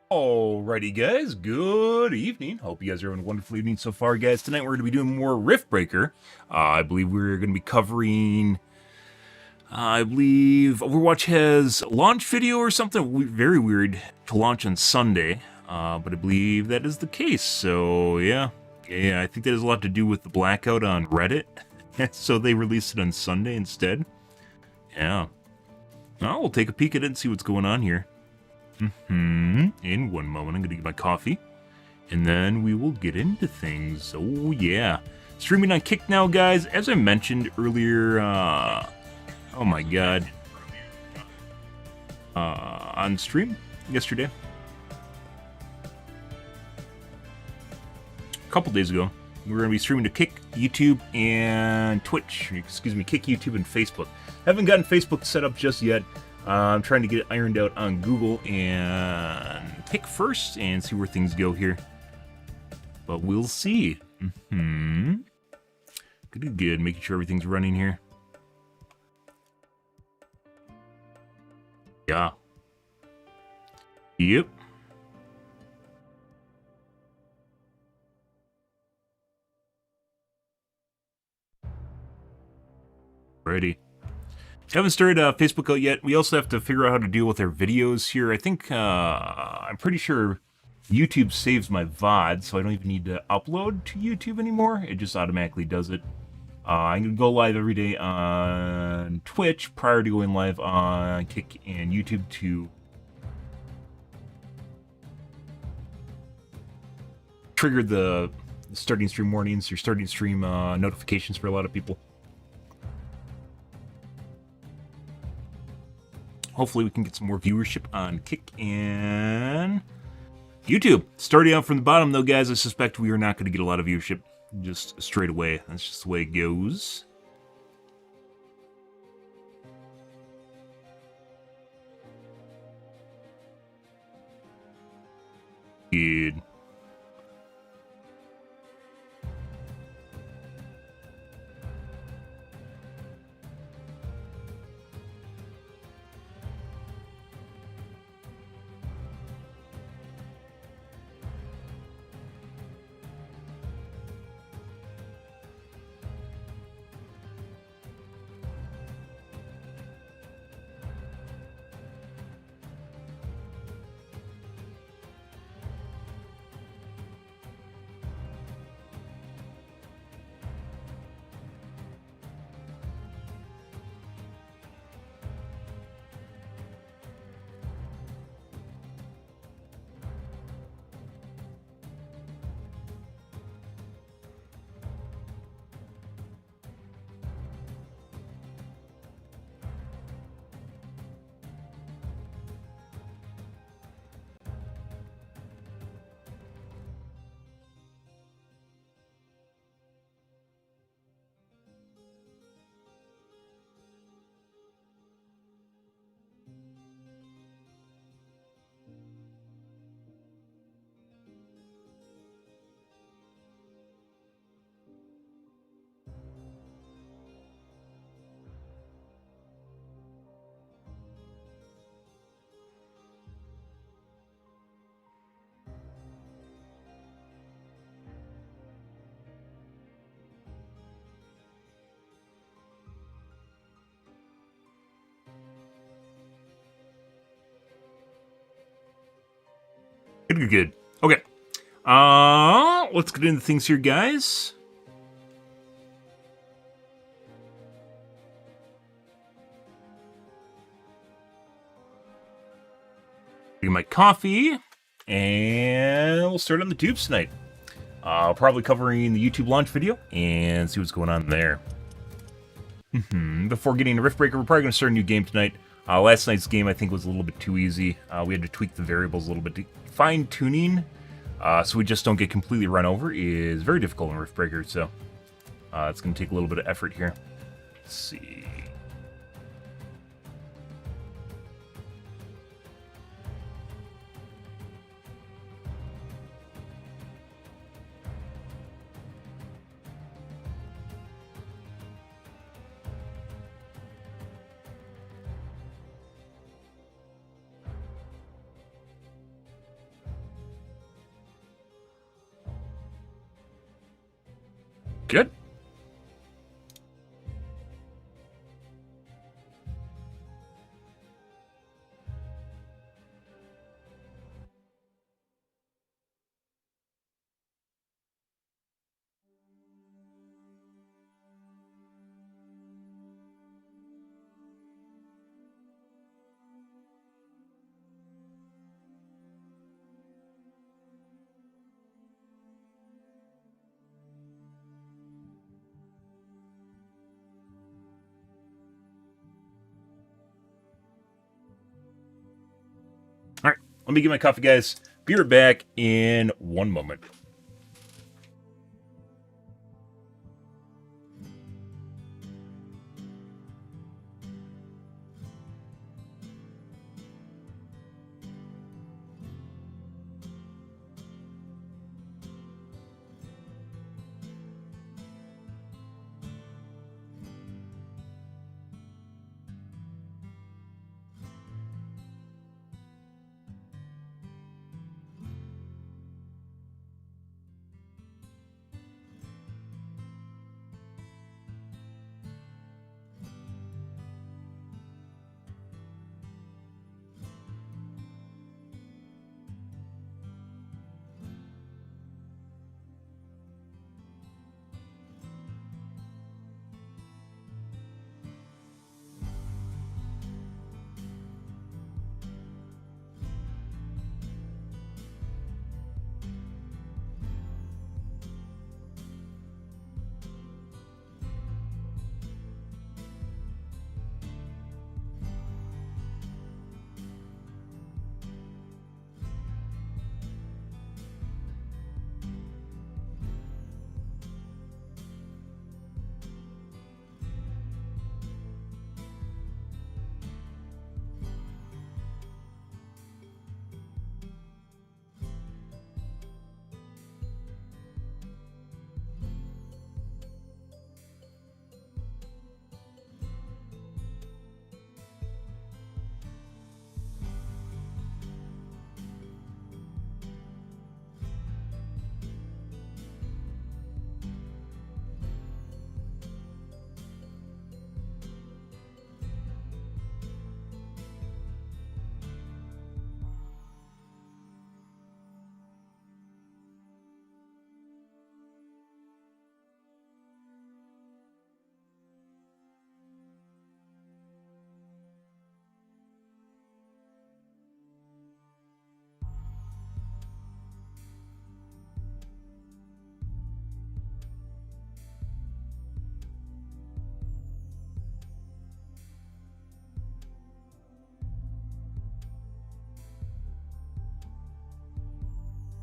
Alrighty, guys. Good evening. Hope you guys are having a wonderful evening so far, guys. Tonight we're going to be doing more Riftbreaker. I believe we're going to be covering. I believe Overwatch has a launch video or something very weird to launch on Sunday, but I believe that is the case. So yeah, I think that has a lot to do with the blackout on Reddit. So they released it on Sunday instead. Yeah. Well, we'll take a peek at it and see what's going on here. In one moment, I'm going to get my coffee, and then we will get into things. Oh, yeah. Streaming on Kick now, guys. As I mentioned earlier, oh my god, on stream yesterday, a couple days ago, we were going to be streaming to Kick, YouTube, and Twitch. Excuse me, Kick, YouTube, and Facebook. Haven't gotten Facebook set up just yet. I'm trying to get it ironed out on Google and Kick first and see where things go here. But we'll see. Good. Making sure everything's running here. Yeah. Yep. Ready. Haven't started Facebook out yet. We also have to figure out how to deal with our videos here. I think, I'm pretty sure YouTube saves my VOD, so I don't even need to upload to YouTube anymore. It just automatically does it. I'm going to go live every day on Twitch prior to going live on Kick and YouTube to trigger the starting stream warnings or starting stream notifications for a lot of people. Hopefully we can get some more viewership on Kick and YouTube. Starting out from the bottom, though, guys, I suspect we are not going to get a lot of viewership just straight away. That's just the way it goes. Good. Good. Okay. Let's get into things here, guys. Get my coffee, and we'll start on the tubes tonight. Probably covering the YouTube launch video and see what's going on there. Before getting to Riftbreaker, we're probably going to start a new game tonight. Last night's game, I think, was a little bit too easy. We had to tweak the variables a little bit. Fine-tuning, so we just don't get completely run over, is very difficult in Riftbreaker, so it's going to take a little bit of effort here. Let's see. Good. All right, let me get my coffee, guys. Be right back in 1 moment.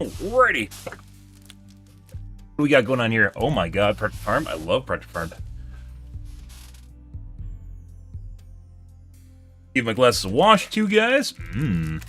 Alrighty. What do we got going on here? Oh my god, Project Farm. I love Project Farm. Give my glasses a wash too, guys. Mmm.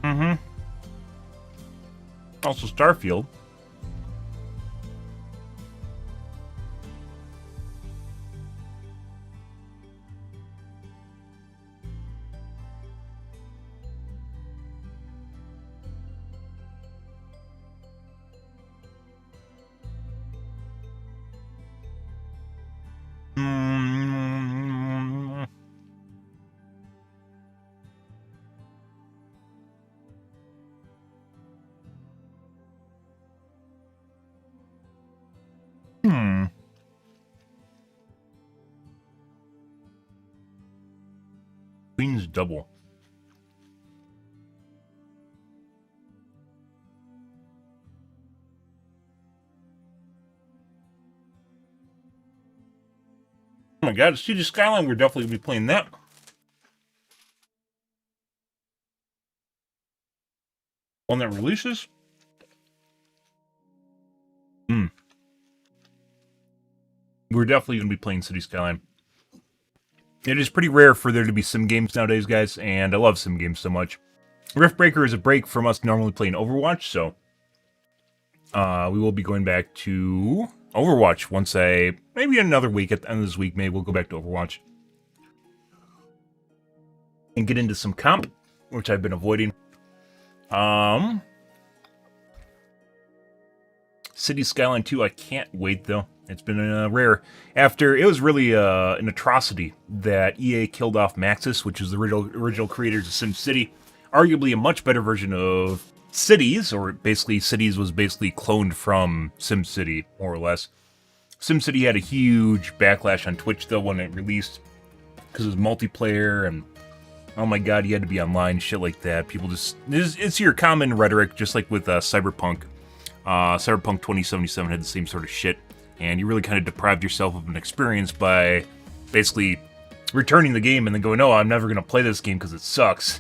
Mm-hmm. Also Starfield. Mm-hmm. Queen's Double. my god, City Skyline, we're definitely going to be playing that. One that releases? We're definitely going to be playing City Skyline. It is pretty rare for there to be sim games nowadays, guys, and I love sim games so much. Riftbreaker is a break from us normally playing Overwatch, so we will be going back to Overwatch once maybe another week, at the end of this week, maybe we'll go back to Overwatch. And get into some comp, which I've been avoiding. City Skyline 2, I can't wait, though. It's been rare. It was really an atrocity that EA killed off Maxis, which is the original creators of SimCity. Arguably a much better version of Cities, or basically Cities was basically cloned from SimCity, more or less. SimCity had a huge backlash on Twitch, though, when it released, because it was multiplayer, and oh my god, you had to be online, shit like that. People just... It's your common rhetoric, just like with Cyberpunk. Cyberpunk 2077 had the same sort of shit. And you really kind of deprived yourself of an experience by basically returning the game and then going, "No, I'm never going to play this game because it sucks."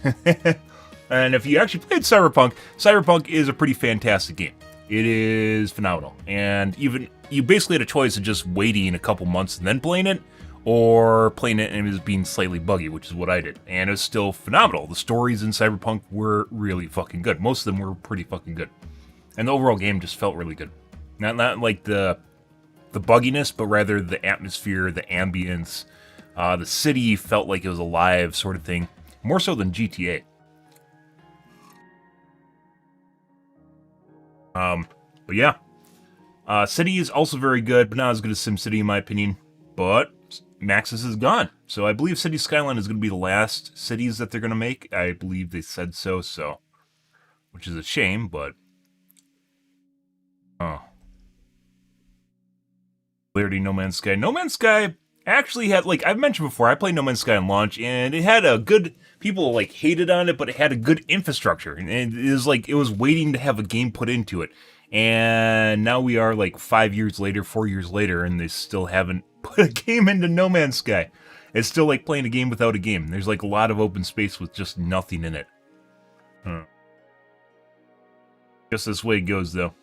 And if you actually played Cyberpunk, Cyberpunk is a pretty fantastic game. It is phenomenal. And even you basically had a choice of just waiting a couple months and then playing it, or playing it and it was being slightly buggy, which is what I did. And it was still phenomenal. The stories in Cyberpunk were really fucking good. Most of them were pretty fucking good. And the overall game just felt really good. Not like the bugginess, but rather the atmosphere, the ambience. The city felt like it was alive, sort of thing. More so than GTA. But yeah. City is also very good, but not as good as SimCity in my opinion. But Maxis is gone. So I believe City Skyline is going to be the last cities that they're going to make. I believe they said so, which is a shame, but... Oh. Clarity, No Man's Sky. No Man's Sky actually had, like I've mentioned before, I played No Man's Sky on launch, and it had a good, people like hated on it, but it had a good infrastructure, and it was like, it was waiting to have a game put into it. And now we are like 4 years later, and they still haven't put a game into No Man's Sky. It's still like playing a game without a game. There's like a lot of open space with just nothing in it. Guess this way it goes, though.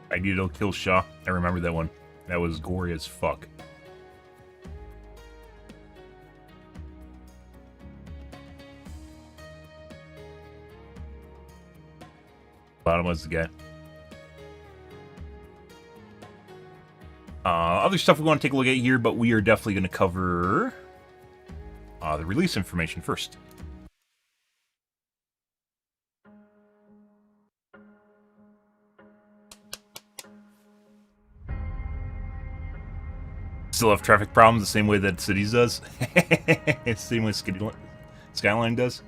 Magneto kills Shaw. I remember that one. That was gory as fuck. Bottom was the guy. Other stuff we want to take a look at here, but we are definitely going to cover the release information first. Still have traffic problems the same way that Cities does. Same way Skyline does.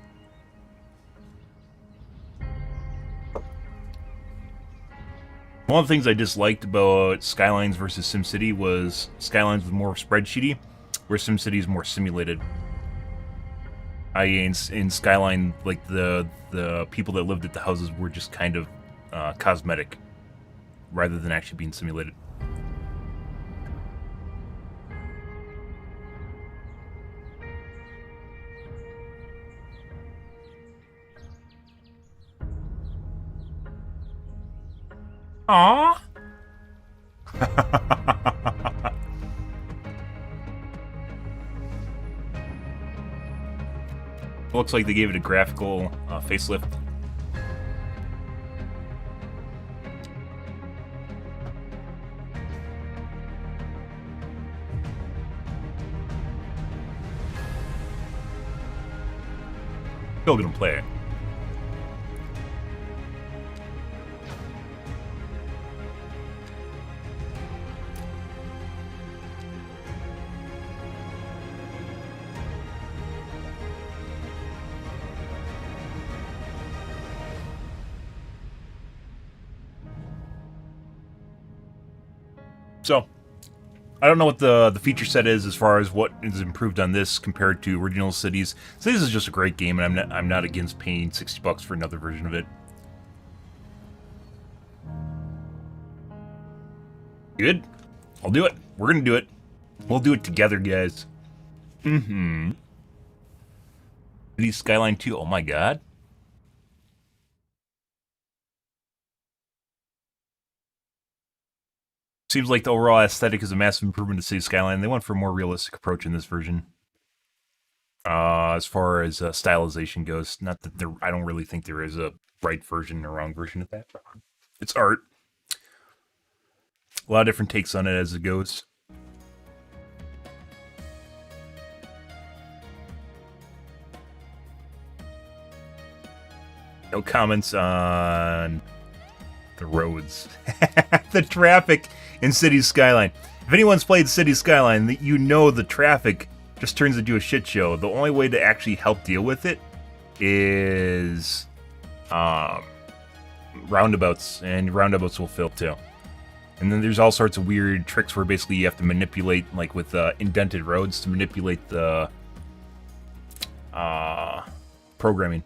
One of the things I disliked about Skylines versus SimCity was Skylines was more spreadsheety, where SimCity is more simulated. I.e. in Skyline, like the people that lived at the houses were just kind of cosmetic, rather than actually being simulated. Aww. Looks like they gave it a graphical facelift. Still gonna play it. So, I don't know what the feature set is as far as what is improved on this compared to original Cities. Cities is just a great game, and I'm not against paying $60 for another version of it. Good. I'll do it. We're gonna do it. We'll do it together, guys. Mm-hmm. Cities Skyline 2. Oh my god. Seems like the overall aesthetic is a massive improvement to Cities Skyline. They went for a more realistic approach in this version. As far as stylization goes, not that there, I don't really think there is a right version or wrong version of that. It's art. A lot of different takes on it as it goes. No comments on the roads. The traffic in Cities Skyline. If anyone's played Cities Skyline, you know the traffic just turns into a shit show. The only way to actually help deal with it is roundabouts, and roundabouts will fill too. And then there's all sorts of weird tricks where basically you have to manipulate, like with indented roads, to manipulate the programming.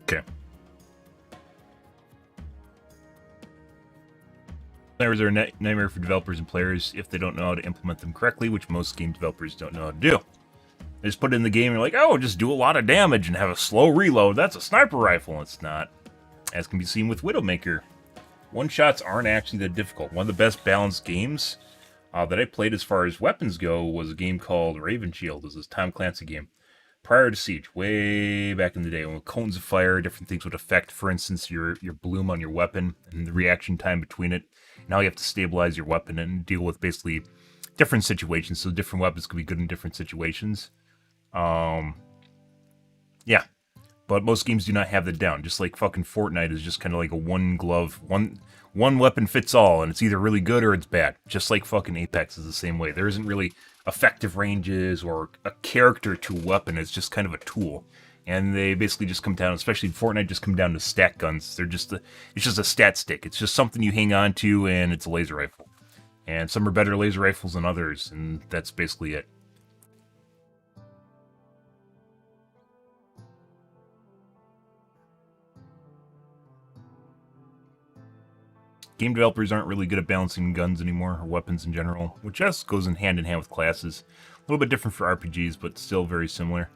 Okay. Nightmares are a nightmare for developers and players if they don't know how to implement them correctly, which most game developers don't know how to do. They just put it in the game and you're like, oh, just do a lot of damage and have a slow reload. That's a sniper rifle. It's not. As can be seen with Widowmaker. One-shots aren't actually that difficult. One of the best balanced games that I played as far as weapons go was a game called Raven Shield. This is a Tom Clancy game. Prior to Siege, way back in the day, when cones of fire, different things would affect, for instance, your bloom on your weapon and the reaction time between it. Now you have to stabilize your weapon and deal with basically different situations. So different weapons could be good in different situations. Yeah. But most games do not have that down. Just like fucking Fortnite is just kind of like a one weapon fits all, and it's either really good or it's bad. Just like fucking Apex is the same way. There isn't really effective ranges or a character to a weapon. It's just kind of a tool. And they basically just come down, especially Fortnite, just come down to stat guns. It's just a stat stick. It's just something you hang on to, and it's a laser rifle. And some are better laser rifles than others, and that's basically it. Game developers aren't really good at balancing guns anymore, or weapons in general, which just goes in hand with classes. A little bit different for RPGs, but still very similar.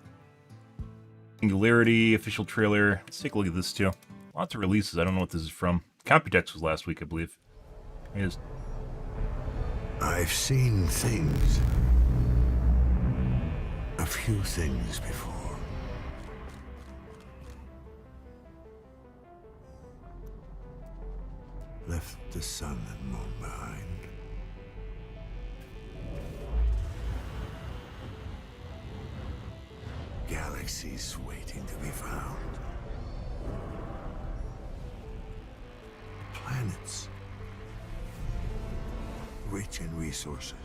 Singularity, official trailer. Let's take a look at this too. Lots of releases. I don't know what this is from. Computex was last week, I believe. It is. I've seen things. A few things before. Left the sun and moon behind. Galaxies waiting to be found. Planets rich in resources.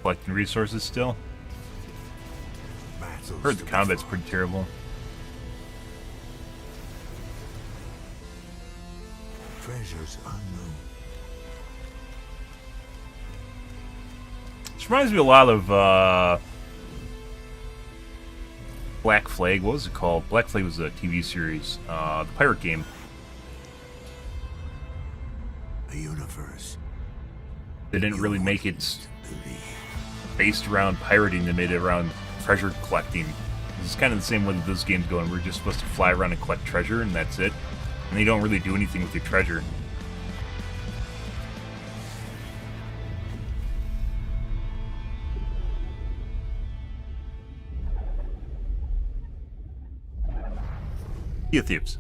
Collecting resources still. Battles Heard the combat's pretty terrible. Treasures unknown. This reminds me a lot of Black Flag. What was it called? Black Flag was a TV series. The pirate game. A universe. They didn't really make it based around pirating. They made it around treasure collecting. This is kind of the same way that this game's going. We're just supposed to fly around and collect treasure, and that's it. And you don't really do anything with your treasure. Sea of Thieves.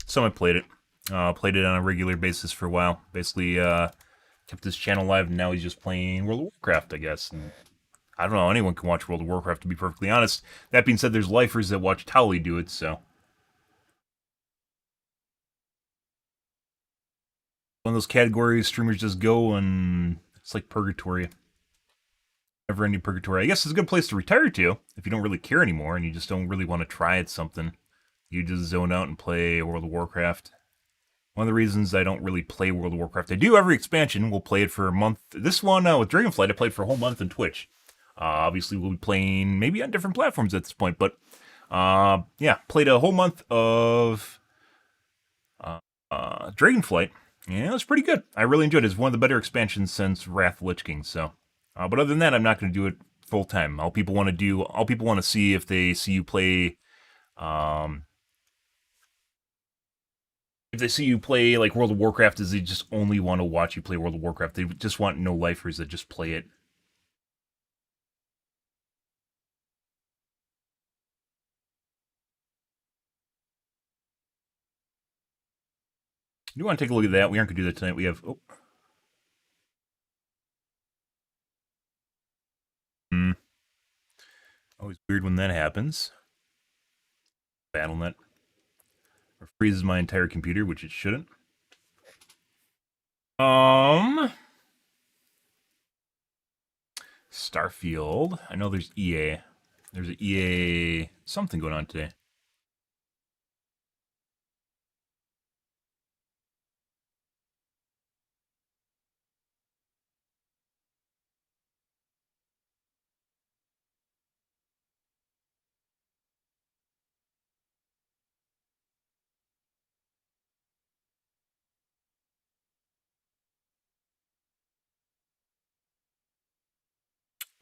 Someone played it. Played it on a regular basis for a while. Basically, kept his channel live, and now he's just playing World of Warcraft, I guess. And I don't know, anyone can watch World of Warcraft, to be perfectly honest. That being said, there's lifers that watch Towley do it, so... One of those categories streamers just go, and it's like purgatory. Never-ending purgatory. I guess it's a good place to retire to, if you don't really care anymore, and you just don't really want to try at something. You just zone out and play World of Warcraft. One of the reasons I don't really play World of Warcraft, I do every expansion. We'll play it for a month. This one with Dragonflight, I played for a whole month on Twitch. Obviously, we'll be playing maybe on different platforms at this point, but yeah, played a whole month of Dragonflight. Yeah, it was pretty good. I really enjoyed it. It's one of the better expansions since Wrath of Lich King. So, but other than that, I'm not going to do it full time. All people want to see if they see you play. If they see you play like World of Warcraft, is they just only want to watch you play World of Warcraft. They just want no-lifers that just play it. You want to take a look at that? We aren't going to do that tonight. We have... Oh. Always weird when that happens. BattleNet. Or freezes my entire computer, which it shouldn't. Starfield. I know there's EA. There's an EA something going on today.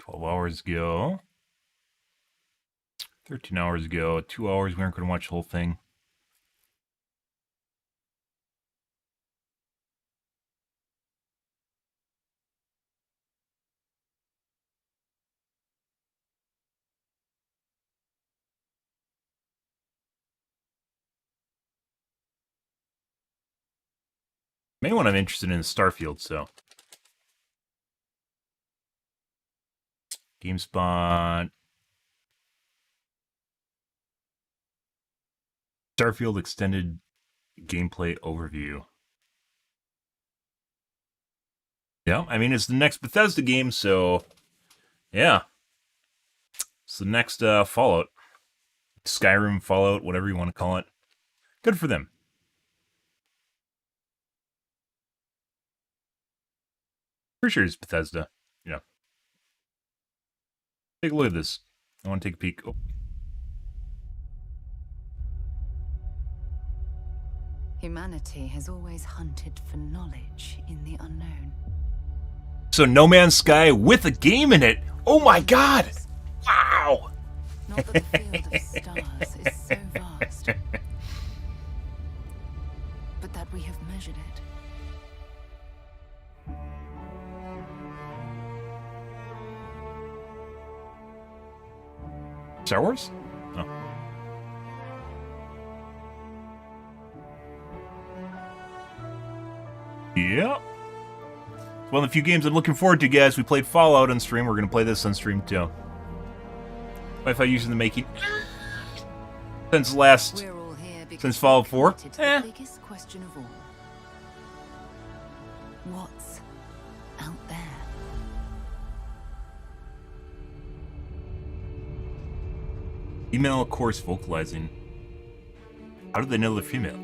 $12 ago. 13 hours ago. 2 hours. We aren't going to watch the whole thing. Main one I'm interested in is Starfield, so. GameSpot. Starfield extended gameplay overview. Yeah, I mean, it's the next Bethesda game, so yeah. It's the next Fallout. Skyrim, Fallout, whatever you want to call it. Good for them. Pretty sure it's Bethesda. Yeah. Take a look at this. I want to take a peek. Oh. Humanity has always hunted for knowledge in the unknown. So No Man's Sky with a game in it. Oh my god! Wow! Not that the field of stars is so vast, but that we have measured it. Star Wars? Oh. Yep. It's one of the few games I'm looking forward to, guys. We played Fallout on stream. We're going to play this on stream, too. Wi-Fi using the making. Since since Fallout 4. The biggest question of all. What's out there? Female course vocalizing. How do they know they're female?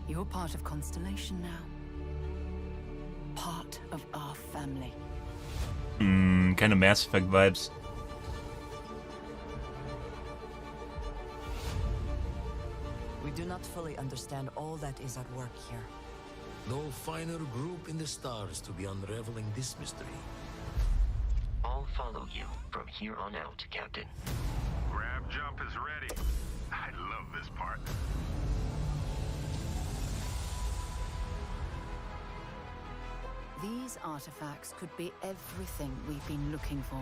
You're part of Constellation now. Part of our family. Kind of Mass Effect vibes. We do not fully understand all that is at work here. No finer group in the stars to be unraveling this mystery. I'll follow you from here on out, Captain. Grab jump is ready. I love this part. These artifacts could be everything we've been looking for.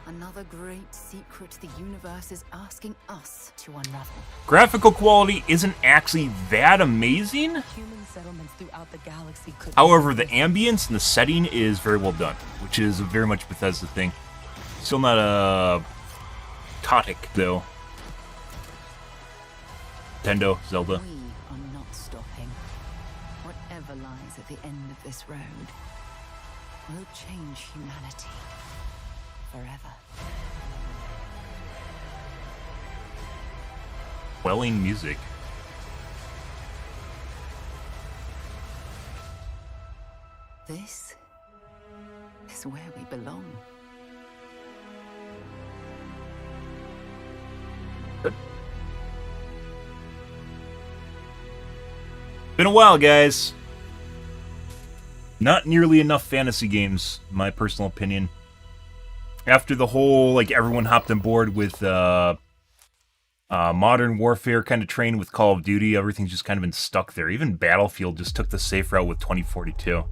Another great secret the universe is asking us to unravel. Graphical quality isn't actually that amazing. Human settlements throughout the galaxy could... However, the ambience and the setting is very well done, which is a very much Bethesda thing. Still not a Totic, though. Nintendo, Zelda. We are not stopping. Whatever lies at the end of this road will change humanity forever. Welling music. This is where we belong. Been a while, guys. Not nearly enough fantasy games, in my personal opinion. After the whole, like, everyone hopped on board with Modern Warfare kind of train with Call of Duty, everything's just kind of been stuck there. Even Battlefield just took the safe route with 2042.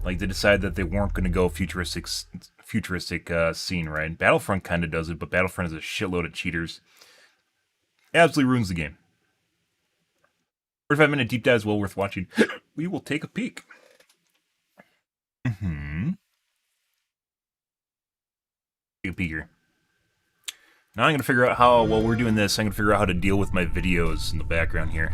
Like, they decided that they weren't going to go futuristic scene, right? Battlefront kind of does it, but Battlefront has a shitload of cheaters. Absolutely ruins the game. 45-minute deep dive is well worth watching. We will take a peek. Take a peek here. Now I'm going to figure out how, while we're doing this, I'm going to figure out how to deal with my videos in the background here.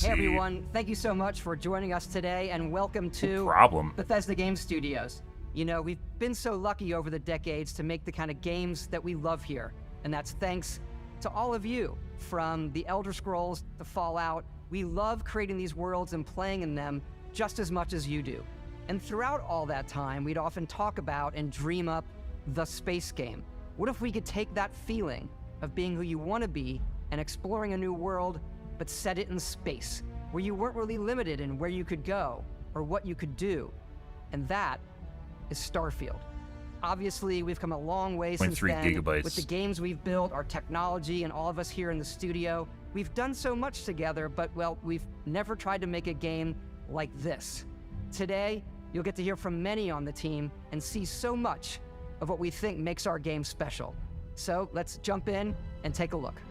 Hey everyone, thank you so much for joining us today and welcome to Bethesda Game Studios. You know, we've been so lucky over the decades to make the kind of games that we love here, and that's thanks to all of you. From the Elder Scrolls to Fallout, we love creating these worlds and playing in them just as much as you do. And throughout all that time, we'd often talk about and dream up the space game. What if we could take that feeling of being who you want to be and exploring a new world, but set it in space, where you weren't really limited in where you could go or what you could do. And that is Starfield. Obviously, we've come a long way since then with the games we've built, our technology, and all of us here in the studio. We've done so much together, but, well, we've never tried to make a game like this. Today, you'll get to hear from many on the team and see so much of what we think makes our game special. So let's jump in and take a look.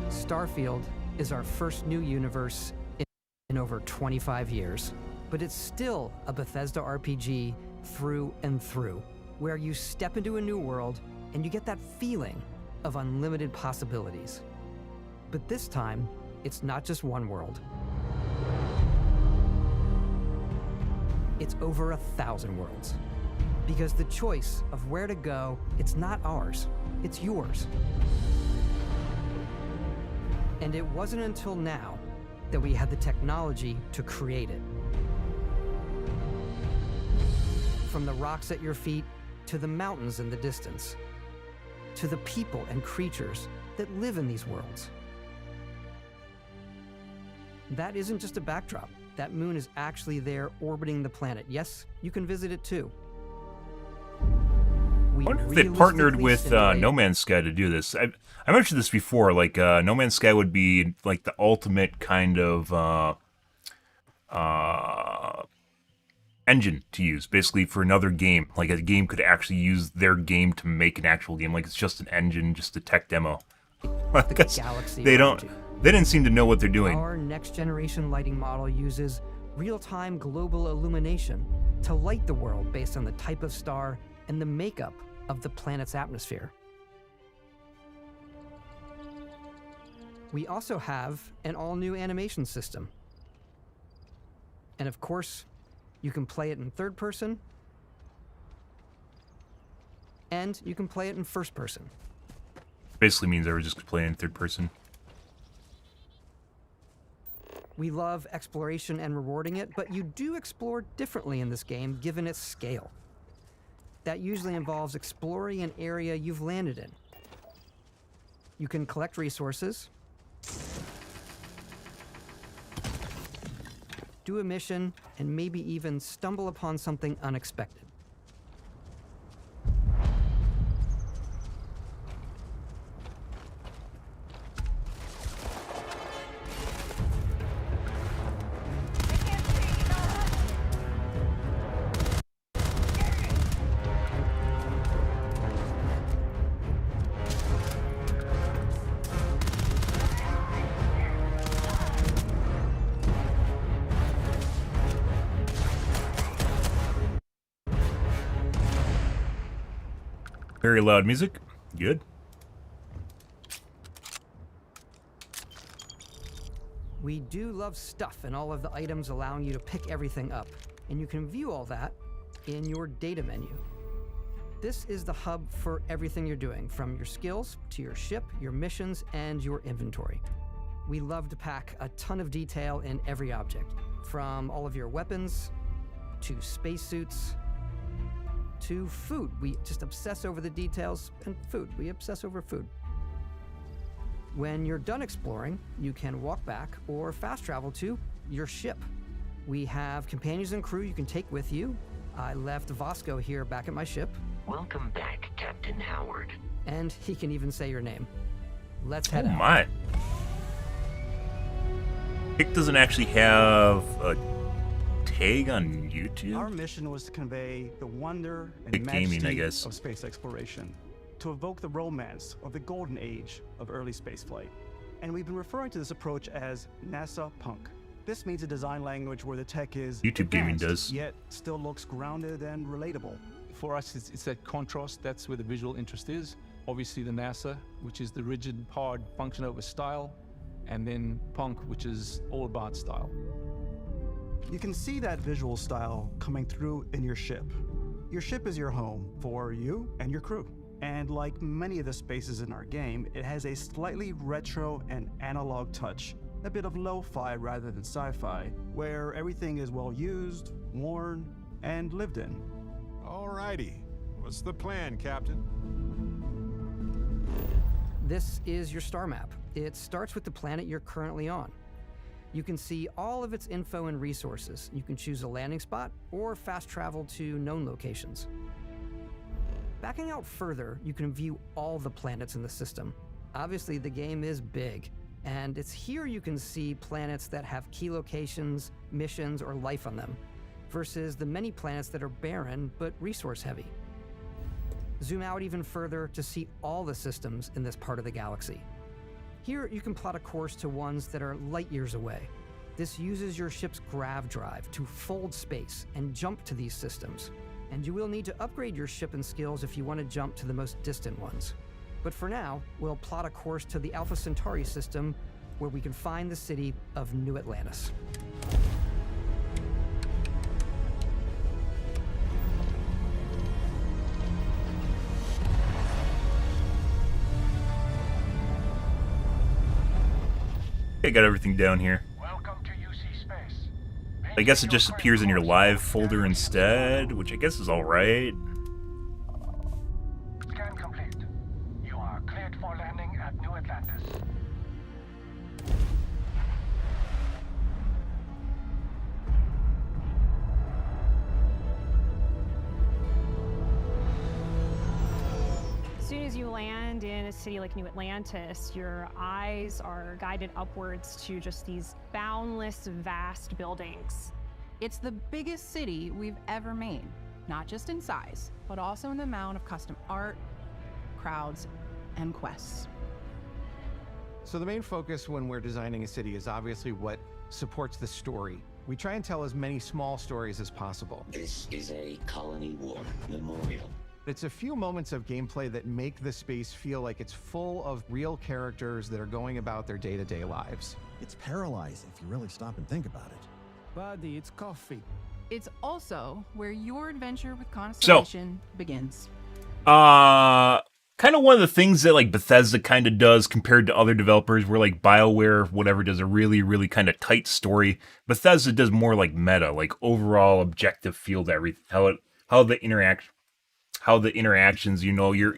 Starfield is our first new universe in over 25 years, but it's still a Bethesda RPG through and through, where you step into a new world and you get that feeling of unlimited possibilities. But this time, it's not just one world. It's over 1,000 worlds. Because the choice of where to go, it's not ours, it's yours. And it wasn't until now that we had the technology to create it. From the rocks at your feet, to the mountains in the distance, to the people and creatures that live in these worlds. That isn't just a backdrop. That moon is actually there orbiting the planet. Yes, you can visit it too. I wonder if they partnered with No Man's Sky to do this. I mentioned this before, like, No Man's Sky would be, like, the ultimate kind of engine to use, basically, for another game. Like, a game could actually use their game to make an actual game. Like, it's just an engine, just a tech demo. They didn't seem to know what they're doing. Our next-generation lighting model uses real-time global illumination to light the world based on the type of star and the makeup of the planet's atmosphere. We also have an all-new animation system. And of course, you can play it in third person, and you can play it in first person. Basically means I was just playing in third person. We love exploration and rewarding it, but you do explore differently in this game given its scale. That usually involves exploring an area you've landed in. You can collect resources, do a mission, and maybe even stumble upon something unexpected. Very loud music. Good. We do love stuff and all of the items allowing you to pick everything up, and you can view all that in your data menu. This is the hub for everything you're doing, from your skills to your ship, your missions, and your inventory. We love to pack a ton of detail in every object, from all of your weapons to spacesuits to food. We just obsess over the details, and food. We obsess over food. When you're done exploring, you can walk back or fast travel to your ship. We have companions and crew you can take with you. I left Vasco here back at my ship. Welcome back, Captain Howard. And he can even say your name. Let's head out. Oh my. Kick doesn't actually have a tag on YouTube. Our mission was to convey the wonder and Kickgaming, I majesty guess. of space exploration, to evoke the romance of the golden age of early spaceflight. And we've been referring to this approach as NASA Punk. This means a design language where the tech is YouTubegaming advanced, does. yet still looks grounded and relatable. For us, it's that contrast. That's where the visual interest is. Obviously the NASA, which is the rigid, hard function over style, and then Punk, which is all about style. You can see that visual style coming through in your ship. Your ship is your home for you and your crew. And like many of the spaces in our game, it has a slightly retro and analog touch, a bit of lo-fi rather than sci-fi, where everything is well used, worn, and lived in. Alrighty. What's the plan, Captain? This is your star map. It starts with the planet you're currently on. You can see all of its info and resources. You can choose a landing spot or fast travel to known locations. Backing out further, you can view all the planets in the system. Obviously, the game is big, and it's here you can see planets that have key locations, missions, or life on them, versus the many planets that are barren but resource heavy. Zoom out even further to see all the systems in this part of the galaxy. Here, you can plot a course to ones that are light years away. This uses your ship's grav drive to fold space and jump to these systems. And you will need to upgrade your ship and skills if you want to jump to the most distant ones. But for now, we'll plot a course to the Alpha Centauri system, where we can find the city of New Atlantis. I got everything down here. Welcome to UC Space. I guess it just appears in your live folder instead, which I guess is alright. Scan complete. You are cleared for landing at New Atlantis. As soon as you land in a city like New Atlantis, your eyes are guided upwards to just these boundless, vast buildings. It's the biggest city we've ever made, not just in size, but also in the amount of custom art, crowds, and quests. So the main focus when we're designing a city is obviously what supports the story. We try and tell as many small stories as possible. This is a colony war memorial. It's a few moments of gameplay that make the space feel like it's full of real characters that are going about their day-to-day lives. It's paralyzing if you really stop and think about it. Buddy, it's coffee. It's also where your adventure with Constellation begins. Kind of one of the things that like Bethesda kind of does compared to other developers, where like BioWare, whatever, does a really, really kind of tight story. Bethesda does more like meta, like overall objective feel to everything, how the interactions, you know, your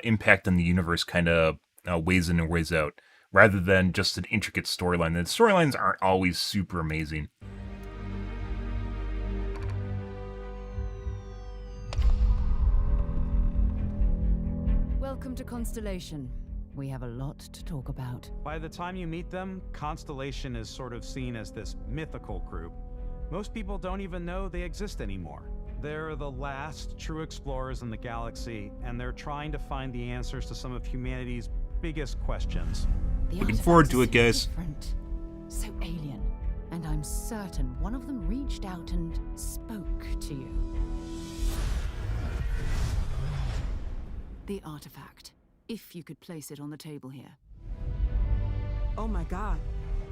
impact on the universe kind of weighs in and weighs out, rather than just an intricate storyline. The storylines aren't always super amazing. Welcome to Constellation. We have a lot to talk about. By the time you meet them, Constellation is sort of seen as this mythical group. Most people don't even know they exist anymore. They're the last true explorers in the galaxy, and they're trying to find the answers to some of humanity's biggest questions. Looking forward to it, guys. Different, so alien, and I'm certain one of them reached out and spoke to you. the artifact, if you could place it on the table here. Oh my god.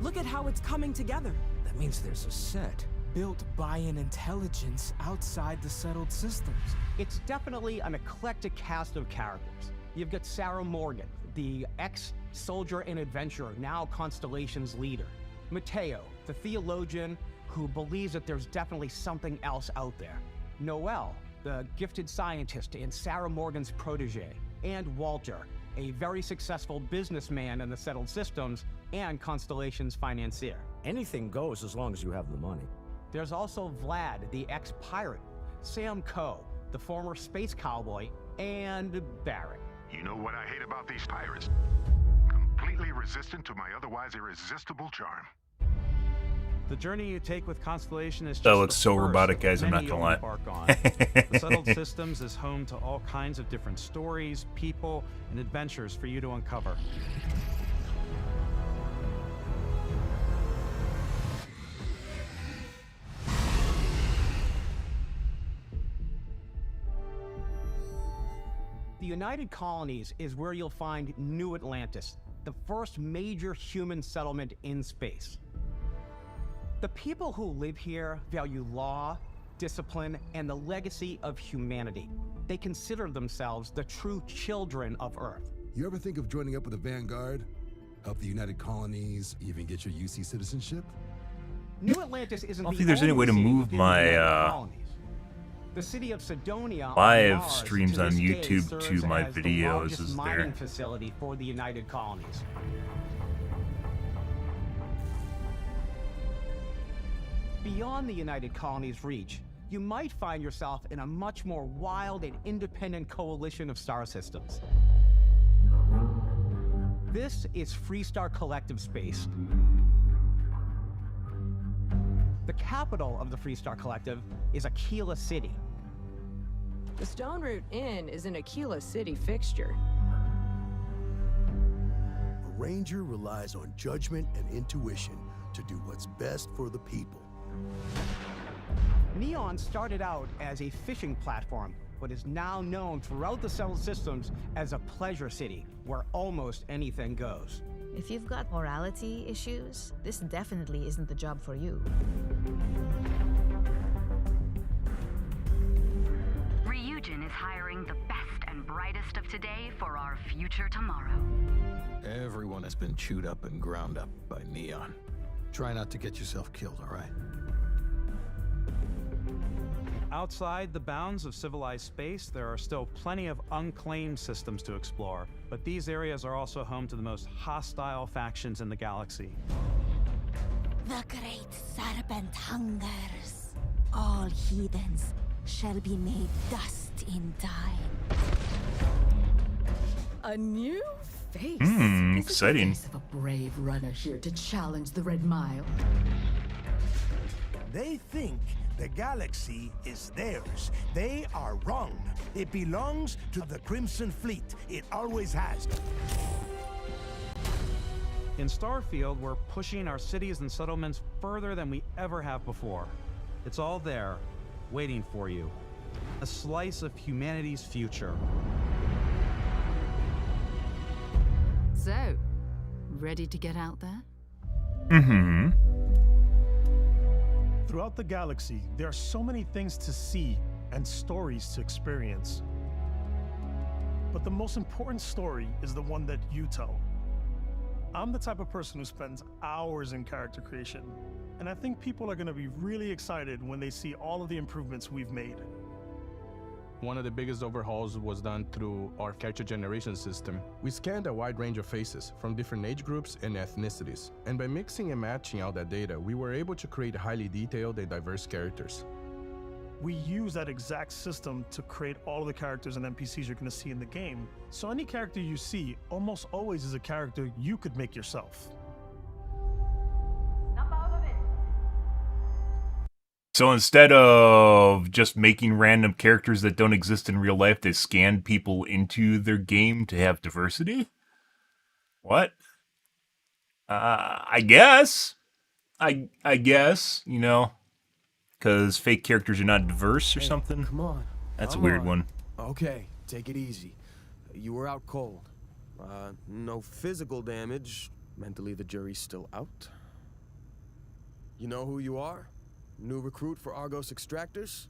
Look at how it's coming together. That means there's a set built by an intelligence outside the settled systems. It's definitely an eclectic cast of characters. You've got Sarah Morgan, the ex-soldier and adventurer, now Constellation's leader. Mateo, the theologian who believes that there's definitely something else out there. Noel, the gifted scientist and Sarah Morgan's protege. And Walter, a very successful businessman in the settled systems and Constellation's financier. Anything goes as long as you have the money. There's also Vlad, the ex-pirate, Sam Coe, the former space cowboy, and Barrett. You know what I hate about these pirates? Completely resistant to my otherwise irresistible charm. The journey you take with Constellation is just that looks so robotic, guys. I'm not gonna lie. The Settled Systems is home to all kinds of different stories, people, and adventures for you to uncover. The United Colonies is where you'll find New Atlantis, the first major human settlement in space. The people who live here value law, discipline, and the legacy of humanity. They consider themselves the true children of Earth. You ever think of joining up with the Vanguard? Help the United Colonies, even get your UC citizenship? New Atlantis isn't I don't think there's any way to move my the city of Sidonia live Mars streams on YouTube to my videos is is mining there. Facility for the United Colonies. Beyond the United Colonies' reach, you might find yourself in a much more wild and independent coalition of star systems. This is Freestar Collective Space. The capital of the Freestar Collective is Aquila City. The Stone Root Inn is an Aquila City fixture. A ranger relies on judgment and intuition to do what's best for the people. Neon started out as a fishing platform, but is now known throughout the settled systems as a pleasure city, where almost anything goes. If you've got morality issues, this definitely isn't the job for you. Ryujin is hiring the best and brightest of today for our future tomorrow. Everyone has been chewed up and ground up by Neon. Try not to get yourself killed, all right? Outside the bounds of civilized space, there are still plenty of unclaimed systems to explore, but these areas are also home to the most hostile factions in the galaxy. The great serpent hungers. All heathens shall be made dust in time. A new face. Exciting. This is the face of a brave runner here to challenge the Red Mile. They think the galaxy is theirs. They are wrong. It belongs to the Crimson Fleet. It always has. In Starfield, we're pushing our cities and settlements further than we ever have before. It's all there, waiting for you. A slice of humanity's future. So, ready to get out there? Mm-hmm. Throughout the galaxy, there are so many things to see and stories to experience. But the most important story is the one that you tell. I'm the type of person who spends hours in character creation, and I think people are going to be really excited when they see all of the improvements we've made. One of the biggest overhauls was done through our character generation system. We scanned a wide range of faces from different age groups and ethnicities, and by mixing and matching out that data, we were able to create highly detailed and diverse characters. We use that exact system to create all of the characters and NPCs you're going to see in the game. So any character you see almost always is a character you could make yourself. So instead of just making random characters that don't exist in real life, they scan people into their game to have diversity? What? I guess. I guess, you know, because fake characters are not diverse or something. Come on. That's a weird one. Okay, take it easy. You were out cold. No physical damage. Mentally, the jury's still out. You know who you are? New recruit for Argos Extractors?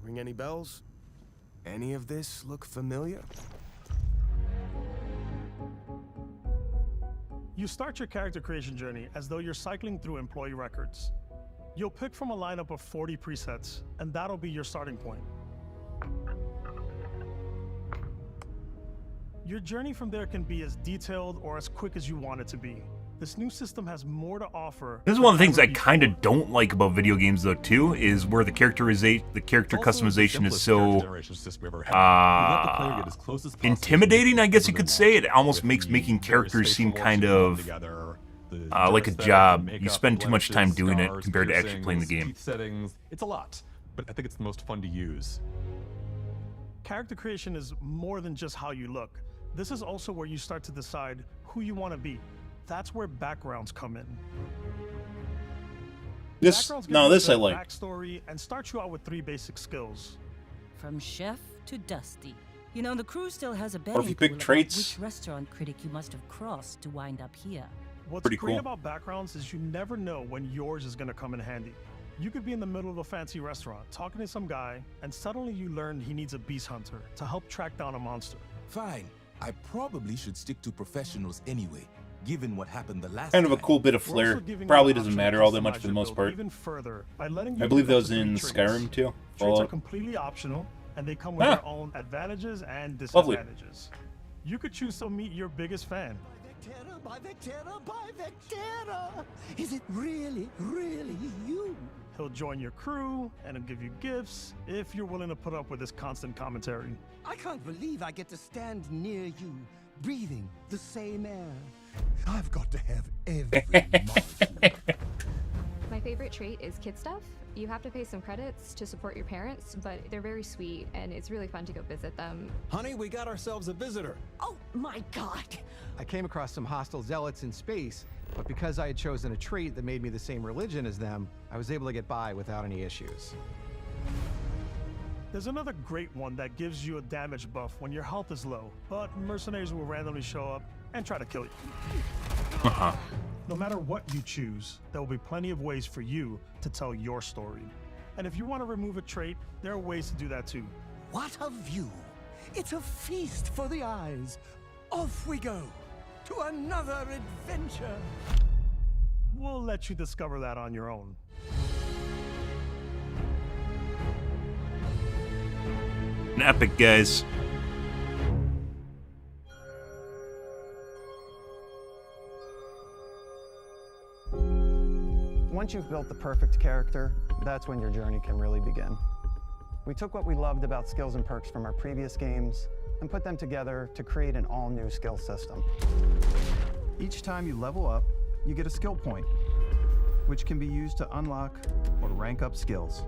Ring any bells? Any of this look familiar? You start your character creation journey as though you're cycling through employee records. You'll pick from a lineup of 40 presets, and that'll be your starting point. Your journey from there can be as detailed or as quick as you want it to be. This new system has more to offer. This is one of the things I kind of don't like about video games, though, too, is where the character customization is so intimidating, I guess you could say. It almost makes making characters seem kind of like a job. You spend too much time doing it compared to actually playing the game. Settings. It's a lot, but I think it's the most fun to use. Character creation is more than just how you look. This is also where you start to decide who you want to be. That's where backgrounds come in. This I like. Backstory and start you out with 3 basic skills. From chef to dusty. You know, the crew still has a Or if betting you pick pool about traits. which restaurant critic you must have crossed to wind up here. What's Pretty great cool. about backgrounds is you never know when yours is going to come in handy. You could be in the middle of a fancy restaurant talking to some guy, and suddenly you learn he needs a beast hunter to help track down a monster. Fine. I probably should stick to professionals anyway, given what happened the last Kind of a time. cool bit of flair. Probably doesn't matter all that much for the most part. Even further by letting you I believe pick up those to 3 in traits. Skyrim too. Traits are Fallout. completely optional, and they come with Ah. their own advantages and Lovely. disadvantages. You could choose to meet your biggest fan. By Vectera, by Vectera! Is it really, really you? He'll join your crew, and he'll give you gifts if you're willing to put up with his constant commentary. I can't believe I get to stand near you, breathing the same air. I've got to have every My favorite trait is kid stuff. You have to pay some credits to support your parents, but they're very sweet, and it's really fun to go visit them. Honey, we got ourselves a visitor. Oh my god! I came across some hostile zealots in space, but because I had chosen a trait that made me the same religion as them, I was able to get by without any issues. There's another great one that gives you a damage buff when your health is low, but mercenaries will randomly show up and try to kill you. No matter what you choose, there will be plenty of ways for you to tell your story. And if you want to remove a trait, there are ways to do that too. What a view! It's a feast for the eyes. Off we go to another adventure. We'll let you discover that on your own. An epic, guys. Once you've built the perfect character, that's when your journey can really begin. We took what we loved about skills and perks from our previous games and put them together to create an all-new skill system. Each time you level up, you get a skill point, which can be used to unlock or rank up skills.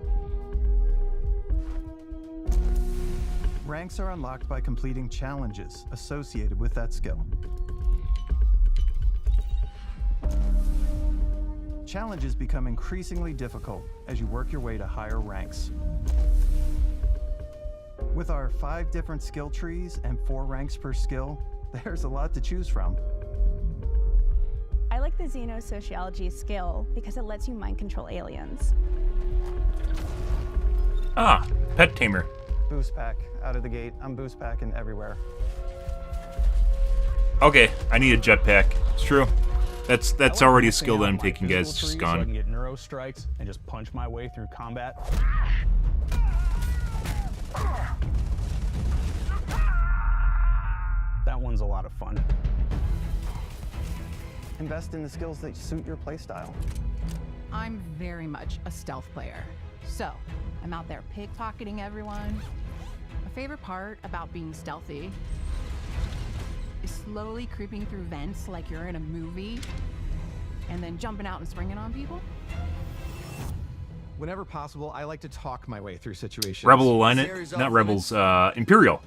Ranks are unlocked by completing challenges associated with that skill. Challenges become increasingly difficult as you work your way to higher ranks. With our 5 different skill trees and 4 ranks per skill, there's a lot to choose from. I like the xenosociology skill because it lets you mind control aliens. Ah, pet tamer. Boost pack out of the gate. I'm boost packing everywhere. Okay, I need a jetpack. It's true. That's already a skill that I'm taking, guys. It's just So I can gone. get neuro strikes and just punch my way through combat. That one's a lot of fun. Invest in the skills that suit your playstyle. I'm very much a stealth player. So, I'm out there pickpocketing everyone. My favorite part about being stealthy is slowly creeping through vents like you're in a movie, and then jumping out and springing on people. Whenever possible, I like to talk my way through situations. Rebel Alignment, not Rebels. Imperial.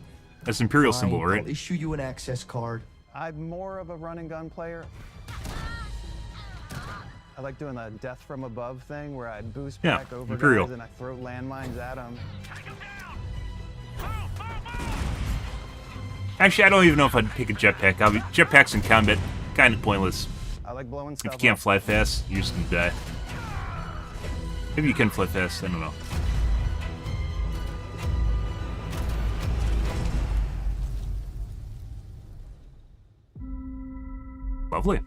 That's Imperial symbol, right? I'll issue you an access card. I'm more of a run and gun player. I like doing the death from above thing where I boost Yeah, back over Imperial. guys and I throw landmines at them. Actually, I don't even know if I'd pick a jetpack. Jetpacks in combat, kind of pointless. I like blowing If stuff you can't up. fly fast, you're just gonna die. Maybe you can fly fast, I don't know. Lovely.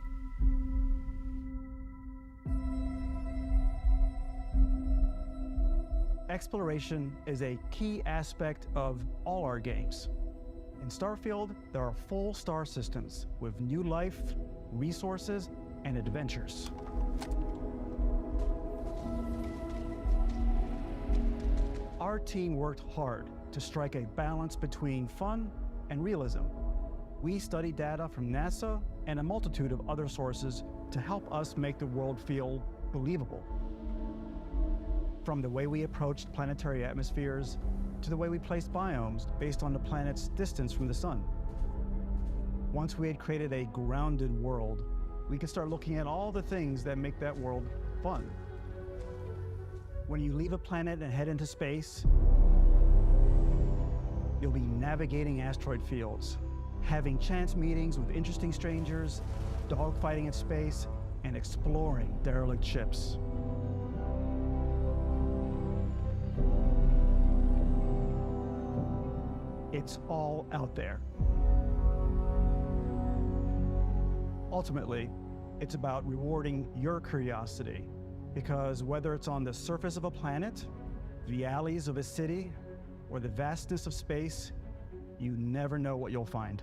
Exploration is a key aspect of all our games. In Starfield, there are full star systems with new life, resources, and adventures. Our team worked hard to strike a balance between fun and realism. We studied data from NASA and a multitude of other sources to help us make the world feel believable. From the way we approached planetary atmospheres to the way we placed biomes based on the planet's distance from the sun. Once we had created a grounded world, we could start looking at all the things that make that world fun. When you leave a planet and head into space, you'll be navigating asteroid fields, having chance meetings with interesting strangers, dogfighting in space, and exploring derelict ships. It's all out there. Ultimately, it's about rewarding your curiosity, because whether it's on the surface of a planet, the alleys of a city, or the vastness of space, you never know what you'll find.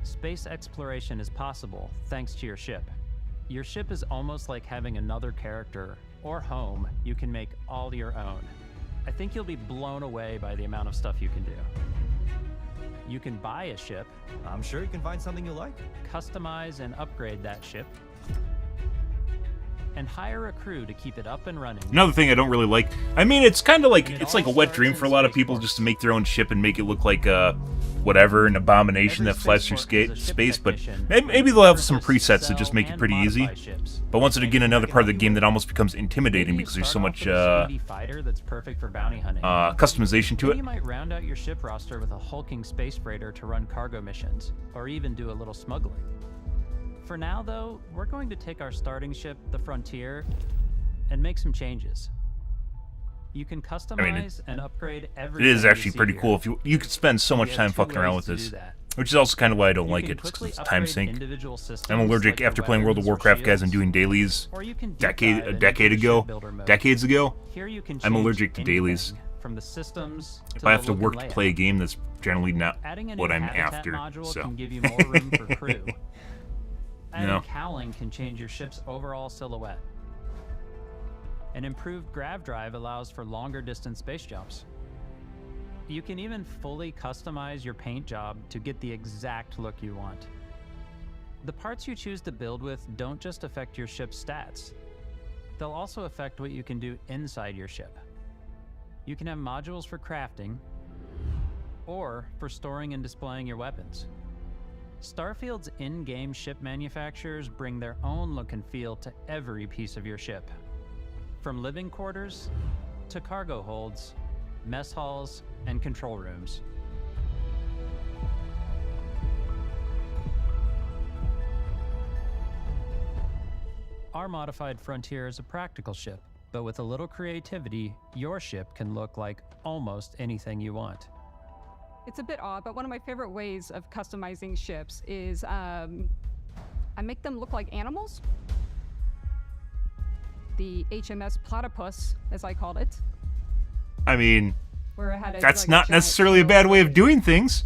Space exploration is possible thanks to your ship. Your ship is almost like having another character or home you can make all your own. I think you'll be blown away by the amount of stuff you can do. You can buy a ship. I'm sure you can find something you like. Customize and upgrade that ship. And hire a crew to keep it up and running. Another thing I don't really like, I mean, it's kind of like, it's like a wet dream for a lot of people just to make their own ship and make it look like whatever, an abomination that flies through space, but maybe they'll have some presets that just make it pretty easy. But once again, another part of the game that almost becomes intimidating because there's so much fighter that's perfect for bounty hunting. Customization to Then it. you might round out your ship roster with a hulking space freighter to run cargo missions, or even do a little smuggling. For now, though, we're going to take our starting ship, the Frontier, and make some changes. You can customize and upgrade everything. It is actually you see pretty here. cool. If you could spend so much We have time two fucking around ways with to this, do that. which is also kind of why I don't You like can it. It's 'cause quickly it's time upgrade sink. individual systems I'm allergic like your after playing World of weapons or Warcraft, guys, and shields, doing dailies. or you can deep Decades dive into your ago, ship builder mode. decades ago. Here you can I'm change allergic to dailies. anything, from the systems If to I the have to look work and to layout. play a game, that's generally not Adding a what new I'm habitat after. module So. can give you more room for crew. Adding No. cowling can change your ship's overall silhouette. An improved grav drive allows for longer distance space jumps. You can even fully customize your paint job to get the exact look you want. The parts you choose to build with don't just affect your ship's stats. They'll also affect what you can do inside your ship. You can have modules for crafting, or for storing and displaying your weapons. Starfield's in-game ship manufacturers bring their own look and feel to every piece of your ship. From living quarters to cargo holds, mess halls, and control rooms. Our modified Frontier is a practical ship, but with a little creativity, your ship can look like almost anything you want. It's a bit odd, but one of my favorite ways of customizing ships is I make them look like animals. The HMS Platypus, as I called it. I mean, Where it had that's like, not giant necessarily a bad way of doing things.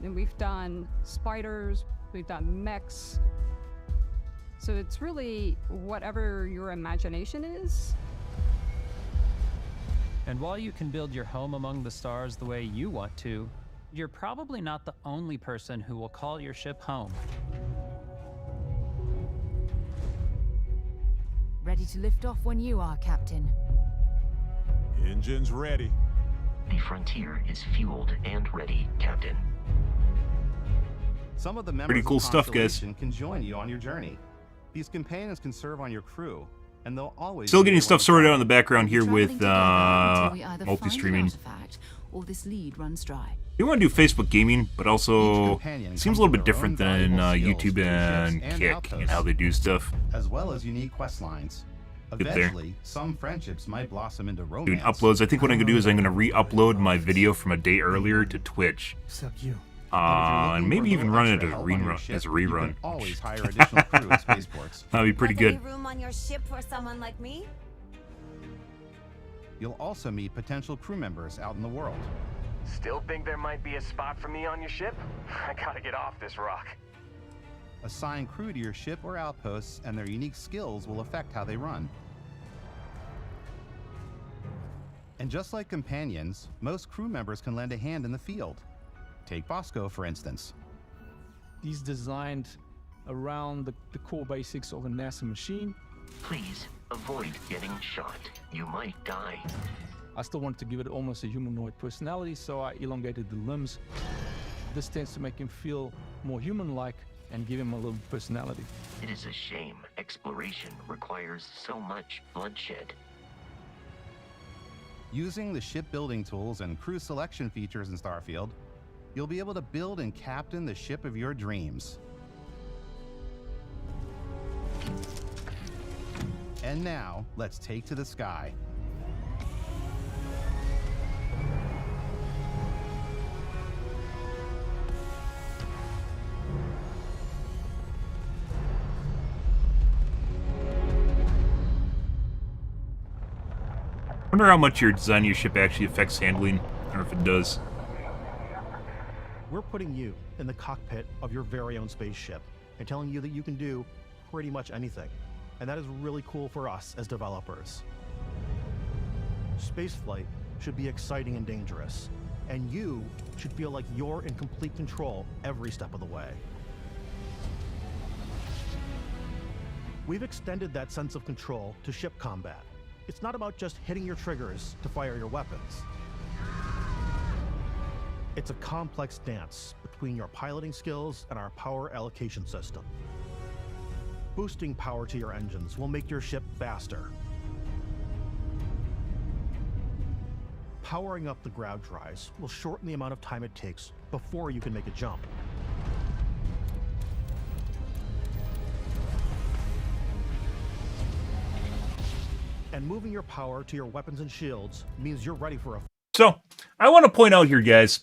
And we've done spiders, we've done mechs. So it's really whatever your imagination is. And while you can build your home among the stars the way you want to, you're probably not the only person who will call your ship home. Ready to lift off when you are, Captain. Engines ready. The Frontier is fueled and ready, Captain. Some of the members Pretty cool of stuff, guys. Constellation can join you on your journey. These companions can serve on your crew, and they'll always Still be getting your stuff one sorted side. out in the background here with Until we either find an multi-streaming. artifact or this lead runs dry. We want to do Facebook gaming, but also companion it seems a comes little with bit their own different than valuable skills YouTube for your and ships and Kick outposts. and how they do stuff. As well as unique quest lines. Good there. Eventually, some friendships might blossom into romance. Doing uploads. I think what I'm gonna do is I'm gonna re-upload my video from a day earlier to Twitch. Except you. And maybe even run it as a You rerun. can always hire additional crew at spaceports. That'd be pretty good. Room on your ship for someone like me? You'll also meet potential crew members out in the world. Still think there might be a spot for me on your ship? I gotta get off this rock. Assign crew to your ship or outposts, and their unique skills will affect how they run. And just like companions, most crew members can lend a hand in the field. Take Bosco, for instance. He's designed around the core basics of a NASA machine. Please avoid getting shot. You might die. I still wanted to give it almost a humanoid personality, so I elongated the limbs. This tends to make him feel more human-like and give him a little personality. It is a shame exploration requires so much bloodshed. Using the shipbuilding tools and crew selection features in Starfield, you'll be able to build and captain the ship of your dreams. And now, let's take to the sky. I wonder how much your design of your ship actually affects handling, or if it does. We're putting you in the cockpit of your very own spaceship and telling you that you can do pretty much anything. And that is really cool for us as developers. Spaceflight should be exciting and dangerous, and you should feel like you're in complete control every step of the way. We've extended that sense of control to ship combat. It's not about just hitting your triggers to fire your weapons. It's a complex dance between your piloting skills and our power allocation system. Boosting power to your engines will make your ship faster. Powering up the grav drives will shorten the amount of time it takes before you can make a jump. And moving your power to your weapons and shields means you're ready for a... So, I want to point out here, guys.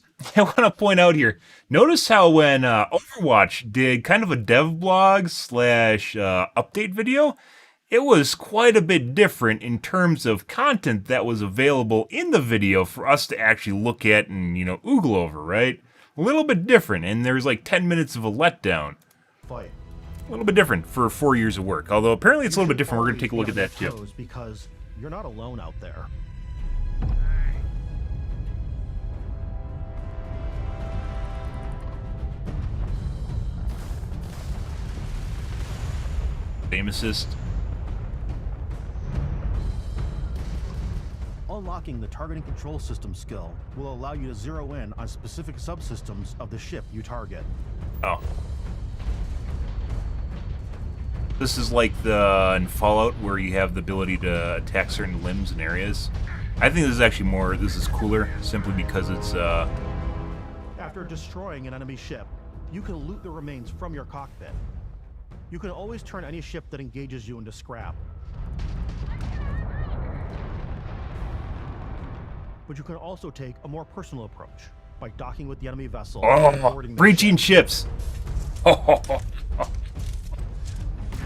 Notice how when Overwatch did kind of a dev blog / update video, it was quite a bit different in terms of content that was available in the video for us to actually look at and, oogle over, right? A little bit different, and there's like 10 minutes of a letdown. Fight. A little bit different for 4 years of work, although apparently it's a little bit different. We're going to take a look at that too. Because you're not alone out there. Aim assist. Unlocking the targeting control system skill will allow you to zero in on specific subsystems of the ship you target. Oh. This is like the in Fallout where you have the ability to attack certain limbs and areas. I think this is actually this is cooler simply because it's After destroying an enemy ship, you can loot the remains from your cockpit. You can always turn any ship that engages you into scrap. But you can also take a more personal approach by docking with the enemy vessel and boarding their breaching ship. ships.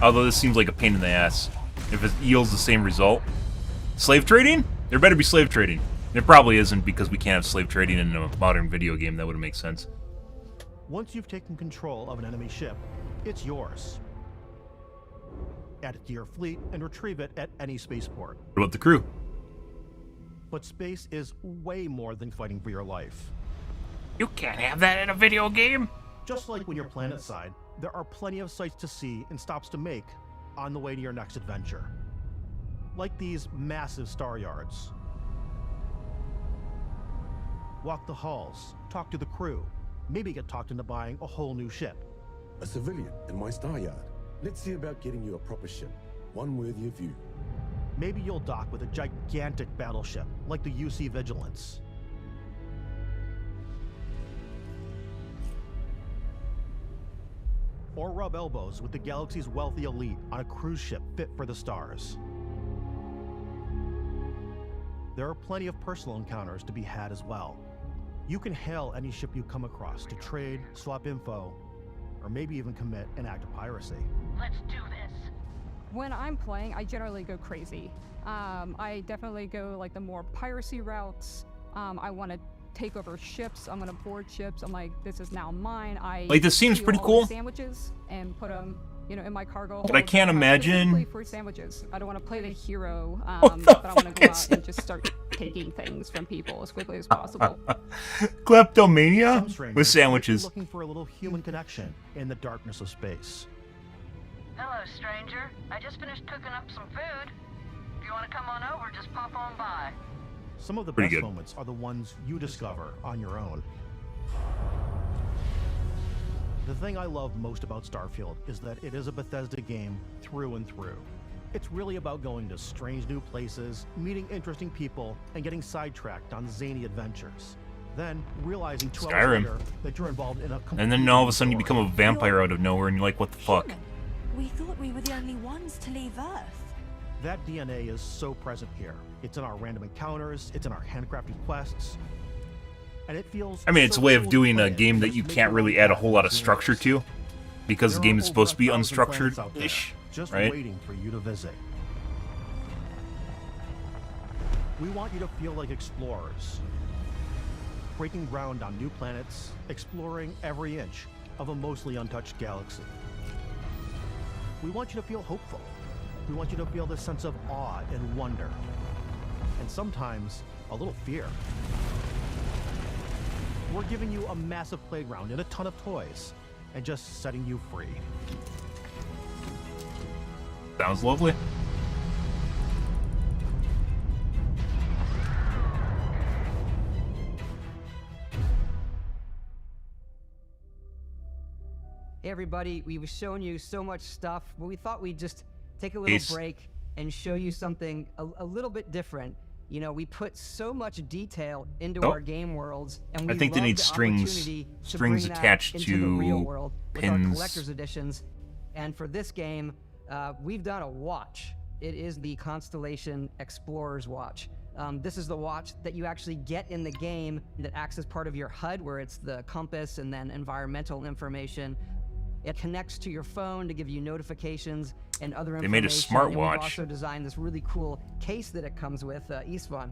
Although this seems like a pain in the ass if it yields the same result. Slave trading? There better be slave trading. There probably isn't because we can't have slave trading in a modern video game. That wouldn't make sense. Once you've taken control of an enemy ship, it's yours. Add it to your fleet and retrieve it at any spaceport. What about the crew? But space is way more than fighting for your life. You can't have that in a video game. Just like when you're planetside, there are plenty of sights to see and stops to make on the way to your next adventure. Like these massive star yards. Walk the halls, talk to the crew, maybe get talked into buying a whole new ship. A civilian in my star yard. Let's see about getting you a proper ship, one worthy of you. Maybe you'll dock with a gigantic battleship, like the UC Vigilance. Or rub elbows with the galaxy's wealthy elite on a cruise ship fit for the stars. There are plenty of personal encounters to be had as well. You can hail any ship you come across to trade, swap info, or maybe even commit an act of piracy. Let's do this. When I'm playing, I generally go crazy. I definitely go like the more piracy routes. I want to take over ships. I'm gonna board ships. I'm like, this is now mine. Like, this seems pretty cool. Sandwiches and put them, you know, in my cargo. But I can't imagine. For sandwiches, I don't want to play the hero, but I want to go out and just start taking things from people as quickly as possible. Kleptomania with sandwiches. Looking for a little human connection in the darkness of space. Hello, stranger. I just finished cooking up some food. If you want to come on over, just pop on by. Some of the Pretty best good. moments are the ones you discover on your own. The thing I love most about Starfield is that it is a Bethesda game through and through. It's really about going to strange new places, meeting interesting people, and getting sidetracked on zany adventures. Then realizing 2 hours Skyrim. later that you're involved in a And then all of a sudden you become a vampire out of nowhere and you're like, what the fuck? We thought we were the only ones to leave Earth. That DNA is so present here. It's in our random encounters, it's in our handcrafted quests, and it feels I mean, it's so a way cool of to doing play a it. game that Just you make can't your really own add a whole lot of path. structure to, because the There game are is supposed to be over 1,000 planets out there, unstructured-ish, just right? waiting for you to visit. We want you to feel like explorers, breaking ground on new planets, exploring every inch of a mostly untouched galaxy. We want you to feel hopeful. We want you to feel this sense of awe and wonder, and sometimes a little fear. We're giving you a massive playground and a ton of toys, and just setting you free. Sounds lovely. Hey everybody, we've shown you so much stuff, but we thought we'd just take a little break and show you something a little bit different. You know, we put so much detail into our game worlds, and we I think they love need the strings opportunity to strings bring that attached into the real to world with pins. our collector's editions. And for this game, we've done a watch. It is the Constellation Explorer's Watch. This is the watch that you actually get in the game that acts as part of your HUD, where it's the compass and then environmental information. It connects to your phone to give you notifications and other information. They made a smartwatch. And we've also designed this really cool case that it comes with, Istvan.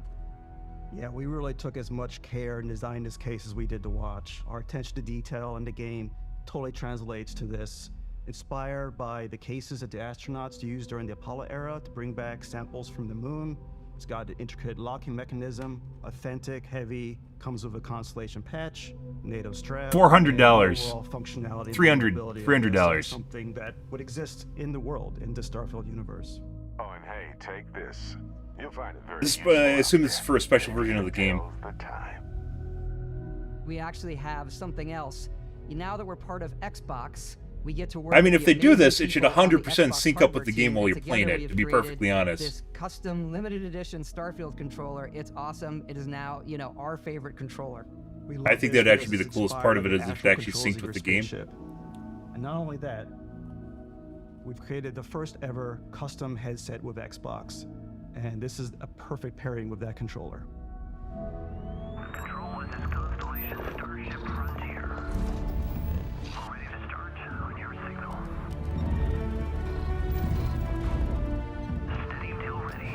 Yeah, we really took as much care and designed this case as we did the watch. Our attention to detail in the game totally translates to this. Inspired by the cases that the astronauts used during the Apollo era to bring back samples from the moon. It's got an intricate locking mechanism, authentic, heavy, comes with a Constellation patch, NATO strap. $400. and overall functionality and $300. capability of $300. this is something that would exist in the world, in the Starfield universe. Oh, and hey, take this. You'll find it very This, useful I assume out this is for a special version of the game. there. The time. We actually have something else. Now that we're part of Xbox, we get to work I mean, with if the they do amazing this, it should people on the 100% Xbox sync up with hardware the game team, while and you're playing together it, we to be have created perfectly honest. This custom limited edition Starfield controller. It's awesome. It is now, you know, our favorite controller. I think that'd actually be the coolest part of it, is if it actually synced with the game. And not only that, we've created the first ever custom headset with Xbox. And this is a perfect pairing with that controller. Control, this is Constellation Starship Frontier. All ready to start on your signal. Steady till ready.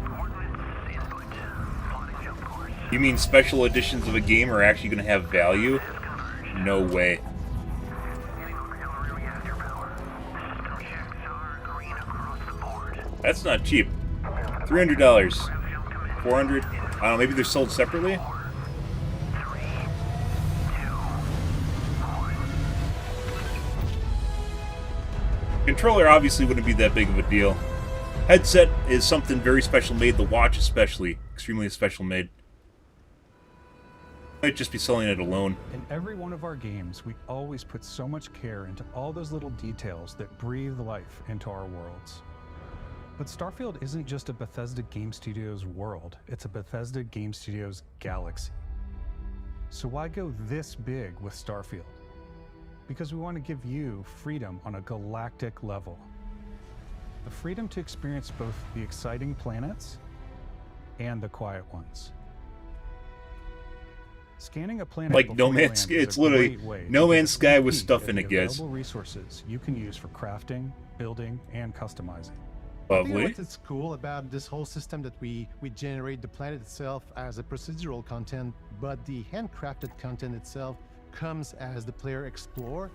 Coordinates input. Plotting jump course. You mean special editions of a game are actually going to have value? No way. That's not cheap. $300. $400. I don't know, maybe they're sold separately? Controller obviously wouldn't be that big of a deal. Headset is something very special made. The watch especially. Extremely special made. Might just be selling it alone. In every one of our games, we always put so much care into all those little details that breathe life into our worlds. But Starfield isn't just a Bethesda Game Studios world, it's a Bethesda Game Studios galaxy. So why go this big with Starfield? Because we want to give you freedom on a galactic level. The freedom to experience both the exciting planets and the quiet ones. Scanning a planet like No before you Man's land Sky, is it's a literally great way No to Man's get a Sky with peek stuff at in the it, guys. available resources you can use for crafting, building, and customizing. I think Lovely. what's cool about this whole system that we generate the planet itself as a procedural content, but the handcrafted content itself comes as the player explore.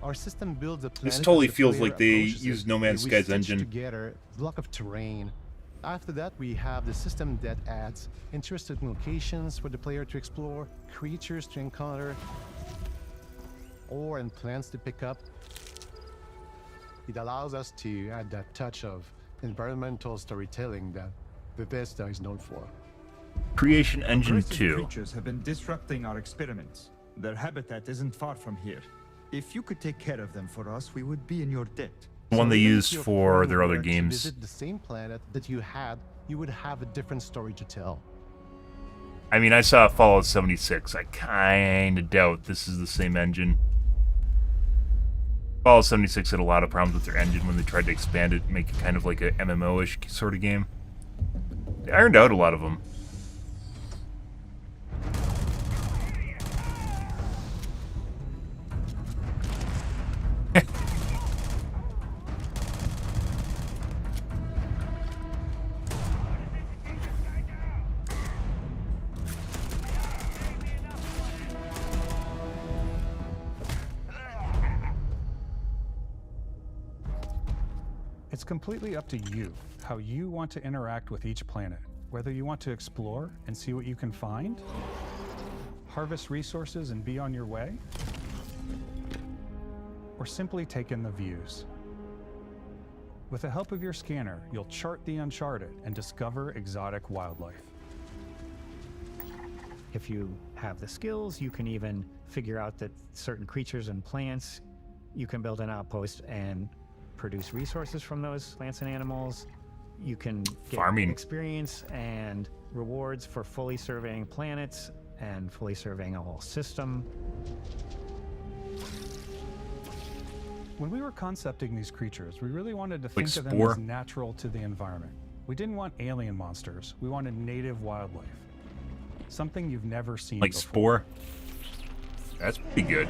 Our system builds a planet. This totally as the feels player like they approaches use it. No Man's We Sky's stitch engine. together a block of terrain. After that, we have the system that adds interesting locations for the player to explore, creatures to encounter, ore and plants to pick up. It allows us to add that touch of environmental storytelling that Bethesda is known for. Creation Engine Aggressive 2. creatures have been disrupting our experiments. Their habitat isn't far from here. If you could take care of them for us, we would be in your debt. The one they even if used your for friend their other were to games. visit the same planet that you had, you would have a different story to tell. I mean, I saw Fallout 76. I kinda doubt this is the same engine. Fallout 76 had a lot of problems with their engine when they tried to expand it, make it kind of like a MMO-ish sort of game. They ironed out a lot of them. It's completely up to you how you want to interact with each planet, whether you want to explore and see what you can find, harvest resources and be on your way, or simply take in the views. With the help of your scanner, you'll chart the uncharted and discover exotic wildlife. If you have the skills, you can even figure out that certain creatures and plants, you can build an outpost and produce resources from those plants and animals. You can get Farming experience and rewards for fully surveying planets and fully surveying a whole system. When we were concepting these creatures, we really wanted to Like think of them Spore? as natural to the environment. We didn't want alien monsters. We wanted native wildlife. Something you've never seen Like before. Spore? That's pretty good.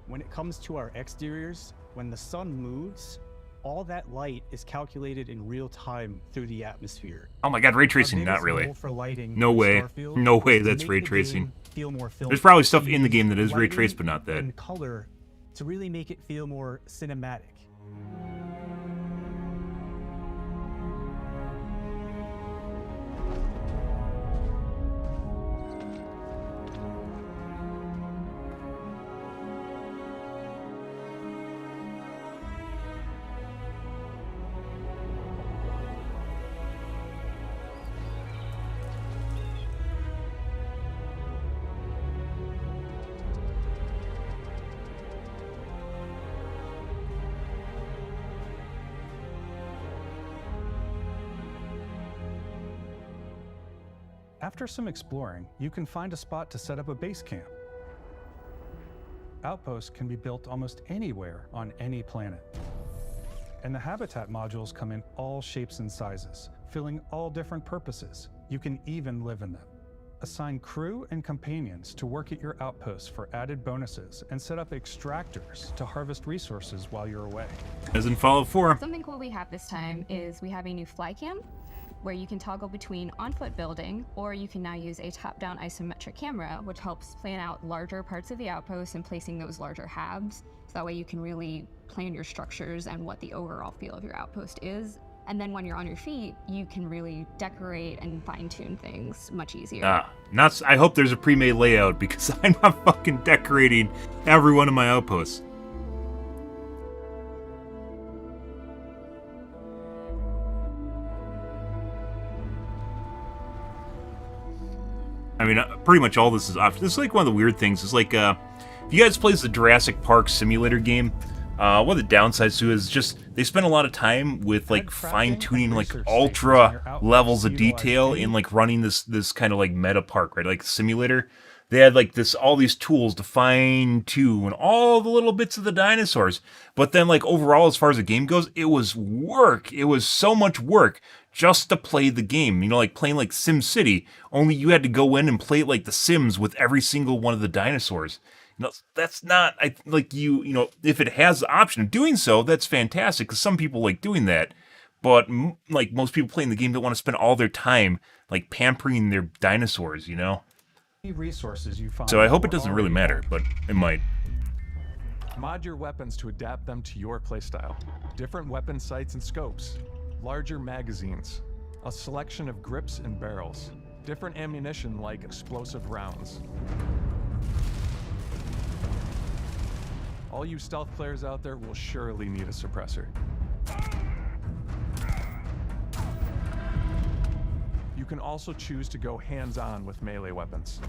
When it comes to our exteriors, when the sun moves, all that light is calculated in real time through the atmosphere. Oh my god, ray Our tracing, not biggest really. goal for lighting No in way. Starfield No way is to that's make ray the tracing. game feel more There's probably stuff filmed. in the game that is ray Lighting traced, but not that. and color to really make it feel more cinematic. After some exploring, you can find a spot to set up a base camp. Outposts can be built almost anywhere on any planet. And the habitat modules come in all shapes and sizes, filling all different purposes. You can even live in them. Assign crew and companions to work at your outposts for added bonuses and set up extractors to harvest resources while you're away. As in Fallout 4. Something cool we have this time is we have a new fly cam where you can toggle between on-foot building, or you can now use a top-down isometric camera, which helps plan out larger parts of the outpost and placing those larger halves. So that way you can really plan your structures and what the overall feel of your outpost is. And then when you're on your feet, you can really decorate and fine-tune things much easier. I hope there's a pre-made layout because I'm not fucking decorating every one of my outposts. I mean, pretty much all this is optional. This is like one of the weird things. It's like, if you guys play the Jurassic Park simulator game, one of the downsides to it is just they spend a lot of time with like fine-tuning like ultra levels of detail in like running this kind of like meta park, right? Like simulator. They had like all these tools to fine-tune all the little bits of the dinosaurs. But then like overall, as far as the game goes, it was work. It was so much work just to play the game. You know, like playing like Sim City, only you had to go in and play like the Sims with every single one of the dinosaurs. You know, that's not, you know, if it has the option of doing so, that's fantastic, because some people like doing that. But like most people playing the game don't want to spend all their time like pampering their dinosaurs, you know? Resources you find. So I hope it doesn't really matter, but it might. Mod your weapons to adapt them to your playstyle. Different weapon sights and scopes, larger magazines, a selection of grips and barrels, different ammunition like explosive rounds. All you stealth players out there will surely need a suppressor. You can also choose to go hands-on with melee weapons.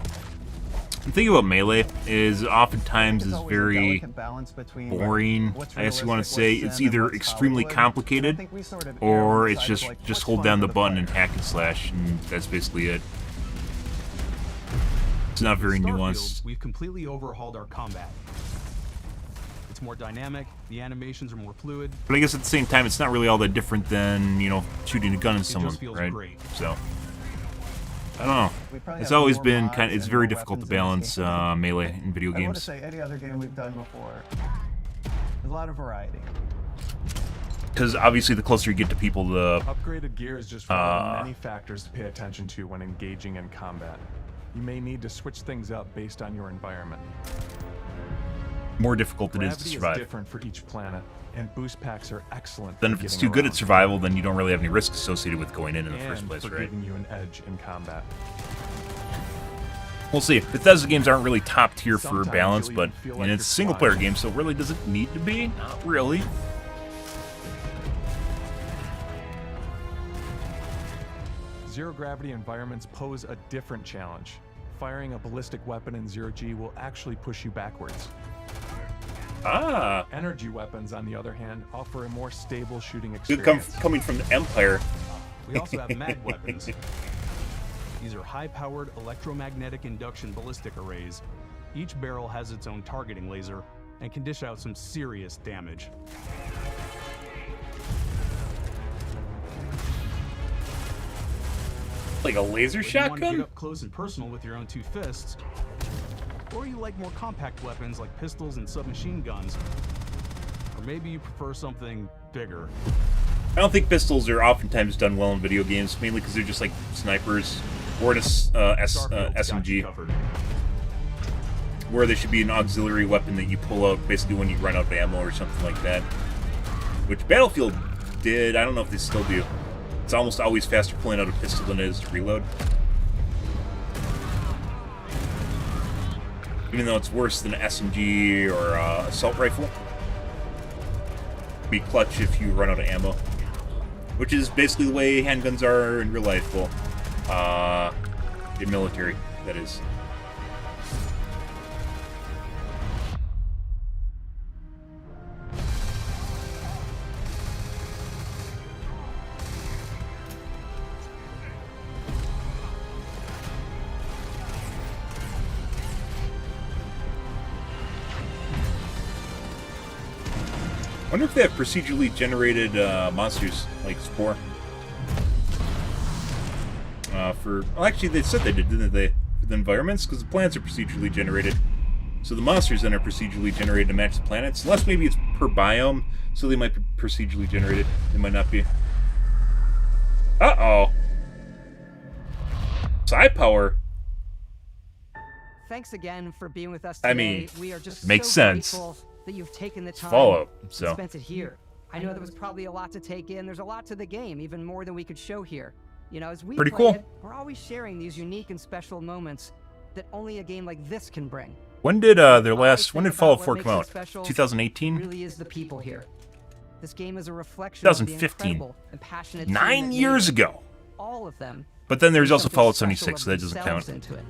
The thing about melee is oftentimes is very boring, I guess you want to say. It's either extremely complicated, or it's just hold down the button and hack and slash, and that's basically it. It's not very nuanced. We've completely overhauled our combat. It's more dynamic, the animations are more fluid. But I guess at the same time, it's not really all that different than, you know, shooting a gun at someone, right? So, I don't know. It's always been it's very difficult to balance melee in video games. I want to say any other game we've done before, there's a lot of variety. Because obviously the closer you get to people, the... Upgraded gear is just one of many factors to pay attention to when engaging in combat. You may need to switch things up based on your environment. More difficult it is to survive. Gravity is different for each planet, and boost packs are excellent. Then if it's too good at survival, then you don't really have any risk associated with going in the first place, right? Giving you an edge in combat. We'll see. Bethesda games aren't really top tier for balance, but it's a single player game, so really does it need to be? Not really. Zero gravity environments pose a different challenge. Firing a ballistic weapon in zero G will actually push you backwards. Energy weapons, on the other hand, offer a more stable shooting experience. Coming from the Empire. We also have mag weapons. These are high-powered electromagnetic induction ballistic arrays. Each barrel has its own targeting laser and can dish out some serious damage. Like a laser shotgun? You want to get up close and personal with your own two fists, or you like more compact weapons like pistols and submachine guns, or maybe you prefer something bigger. I don't think pistols are oftentimes done well in video games, mainly because they're just like snipers or an SMG, where there should be an auxiliary weapon that you pull out basically when you run out of ammo or something like that. Which Battlefield did, I don't know if they still do. It's almost always faster pulling out a pistol than it is to reload. Even though it's worse than an SMG or assault rifle. Be clutch if you run out of ammo. Which is basically the way handguns are in real life. Well, in military, that is. I wonder if they have procedurally generated monsters like Spore. Well, actually, they said they did, didn't they? For the environments, because the planets are procedurally generated. So the monsters then are procedurally generated to match the planets. Unless maybe it's per biome, so they might be procedurally generated. They might not be. Uh-oh. Psi power. Thanks again for being with us today. I mean, we are just makes so sense. grateful that you've taken the time Fallout, to so. spend it here. I know there was probably a lot to take in. There's a lot to the game, even more than we could show here. You know, as we Pretty play cool. it, we're always sharing these unique and special moments that only a game like this can bring. When did when did Fallout 4 come out? 2018? Really is the people here. This game is a reflection of the 2015. incredible and passionate team 9 that years made it. ago. All of them But then there's also something Fallout special 76, of so that doesn't themselves count. into it.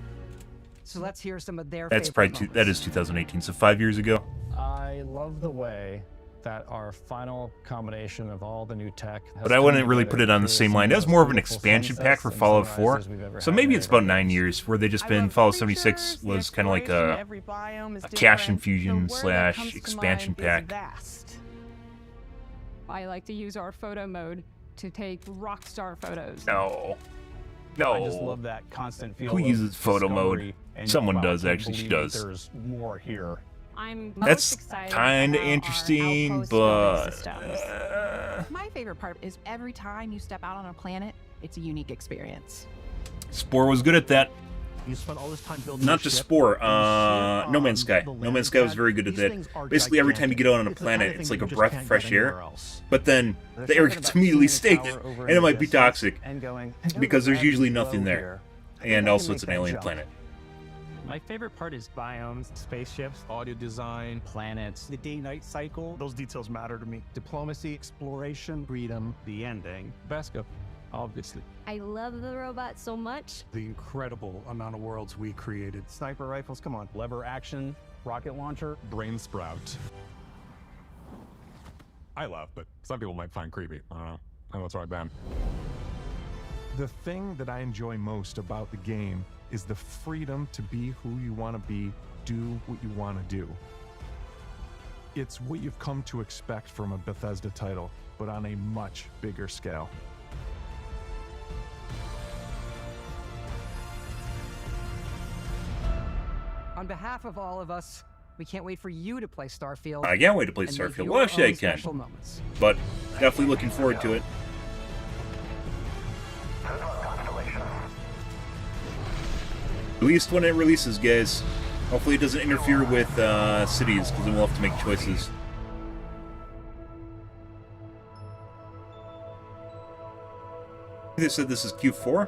So let's hear some of their That's favorite probably moments. that is 2018, so 5 years ago. I love the way that our final combination of all the new tech has But I come wouldn't really together put it on the to same create line. some That of was the more of an beautiful expansion pack for sunsets and Fallout sunrises 4. we've ever So had maybe in it's our about 9 games. years, where they just been Fallout 76 was kind of like a cache infusion slash expansion pack. I like to use our photo mode to take rock star photos. No. I just love that constant feel. Who of uses photo mode? discovery, and Someone wow, does, I can't actually. She believe does. There's more here. I'm That's most excited kind of about our interesting, outpost but building systems. My favorite part is every time you step out on a planet, it's a unique experience. Spore was good at that. You spent all this time building Not your just ship, Spore, and you sit No Man's on Sky. the No Man's Sky was landing very pad. good at These things are that. Basically, every time you get out on a gigantic. It's the kind planet, of it's thing like a you just breath can't of get fresh air. anywhere else. But then They're the air talking gets about immediately seeing a staked, tower over and it in might the be distance toxic. and going, Because there's usually "Hello, nothing there. here." I And can also, make it's an that alien jump. planet. My favorite part is biomes, spaceships, Audio design, planets, the day-night cycle. those details matter to me. Diplomacy, exploration, Freedom, the ending. Basco, obviously. I love the robot so much. The incredible amount of worlds we created. Sniper rifles, come on. lever action, rocket launcher. Brain sprout. I laugh, but some people might find creepy. I don't know. I know it's right, Ben. The thing that I enjoy most about the game is the freedom to be who you want to be, do what you want to do. It's what you've come to expect from a Bethesda title, but on a much bigger scale. On behalf of all of us, we can't wait for you to play Starfield. I can't wait to play and make Starfield. your Well, actually, I own can. special moments. But definitely looking forward to it. At least when it releases, guys. Hopefully it doesn't interfere with cities, because then we'll have to make choices. They said this is Q4.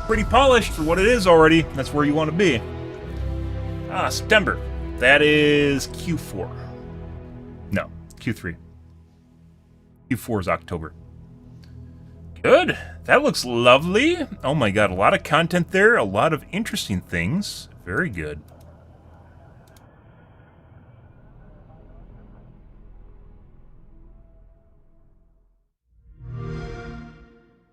Pretty polished for what it is already. That's where you want to be. Ah, September. That is Q4. No, Q3. Q4 is October. Good. That looks lovely. Oh my god, a lot of content there. A lot of interesting things. Very good.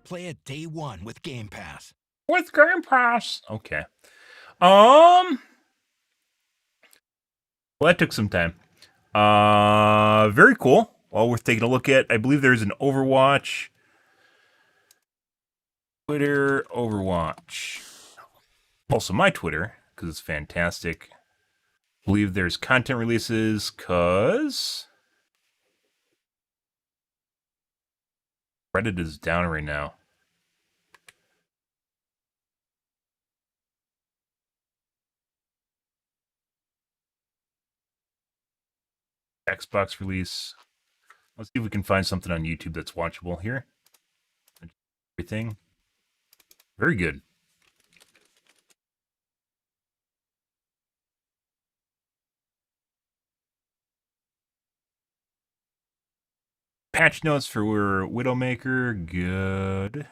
Play it day one with Game Pass. With Game Pass. Okay. Well, that took some time. Very cool. Well, worth taking a look at. I believe there's an Overwatch. Twitter Overwatch. Also my Twitter, because it's fantastic. I believe there's content releases, because Reddit is down right now. Xbox release. Let's see if we can find something on YouTube that's watchable here. Everything. Very good. Patch notes for Widowmaker. Good.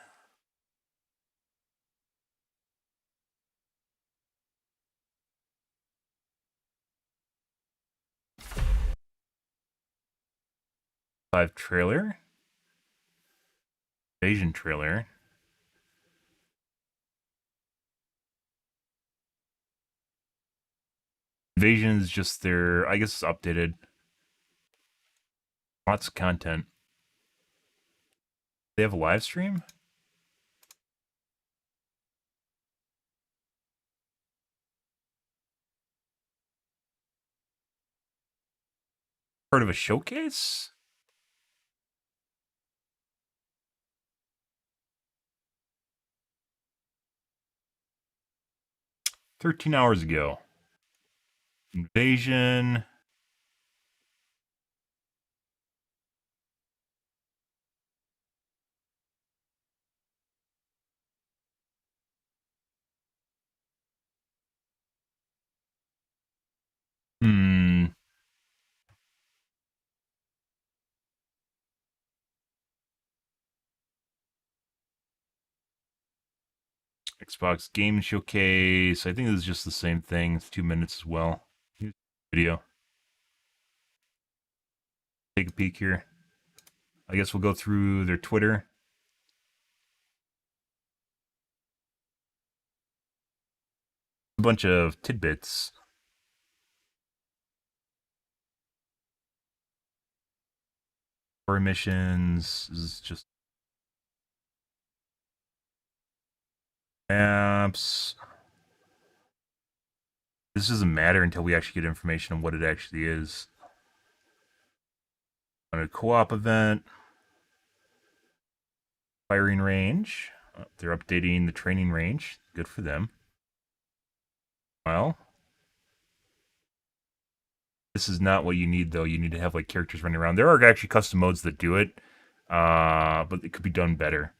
Live trailer. Invasion trailer. Invasion is just their, I guess it's updated. Lots of content. They have a live stream? Part of a showcase? "13 hours ago. Invasion. Hmm. Xbox Game Showcase. I think this is just the same thing. It's 2 minutes as well. Video. Take a peek here. I guess we'll go through their Twitter. A bunch of tidbits. Story missions. This is just maps. This doesn't matter until we actually get information on what it actually is. On a co-op event. Firing range. They're updating the training range. Good for them. Well, this is not what you need, though. You need to have like characters running around. There are actually custom modes that do it, but it could be done better.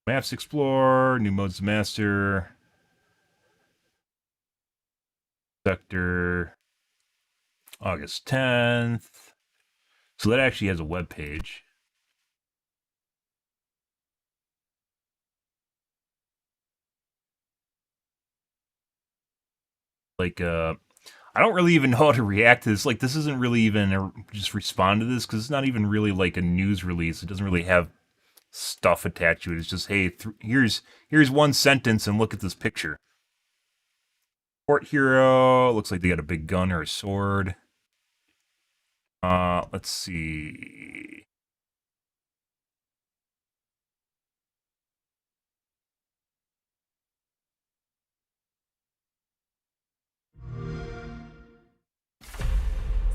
Maps to explore, new modes to master, sector, August 10th. So that actually has a web page. Like, I don't really even know how to react to this. Like, this isn't really even just respond to this because it's not even really like a news release. It doesn't really have stuff attached to it. It's just, hey, here's one sentence and look at this picture. Port hero looks like they got a big gun or a sword. Let's see.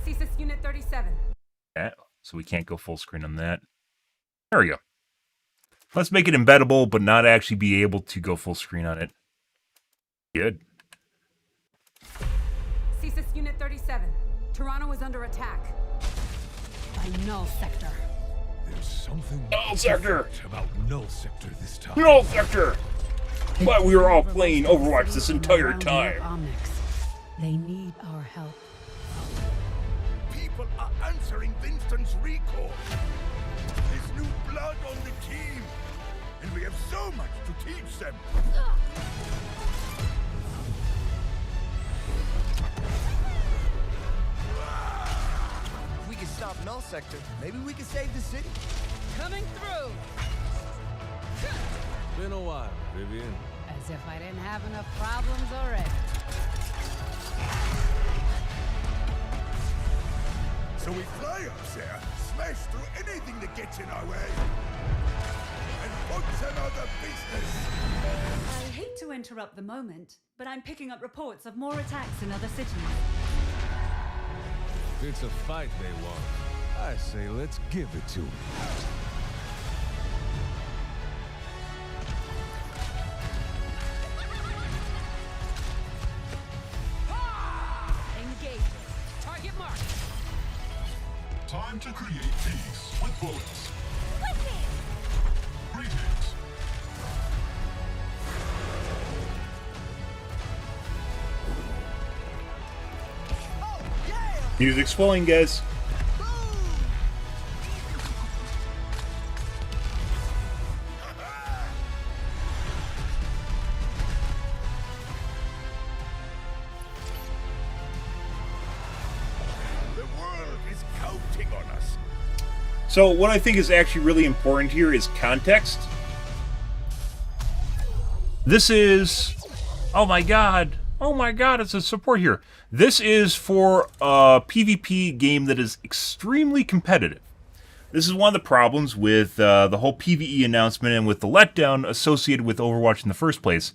CSIS Unit 37. Yeah, so we can't go full screen on that. There we go. Let's make it embeddable, but not actually be able to go full screen on it. Good. CSIS Unit 37. Toronto is under attack. By Null Sector. There's something Null Sector about Null Sector this time. Null Sector! But we were all playing Overwatch this entire time. They need our help. People are answering Winston's recall. There's new blood on the team, and we have so much to teach them. If we can stop Null Sector, maybe we can save the city. Coming through! Been a while, Vivian. As if I didn't have enough problems already. So we fly up there, smash through anything that gets in our way, and punch another business. I hate to interrupt the moment, but I'm picking up reports of more attacks in other cities. It's a fight they want. I say let's give it to them. Engage. Target mark. Time to create peace with bullets. Greetings. Music's flowing, guys. The world is counting on us. So what I think is actually really important here is context. This is... Oh my god, it's a support here. This is for a PvP game that is extremely competitive. This is one of the problems with the whole PvE announcement and with the letdown associated with Overwatch in the first place.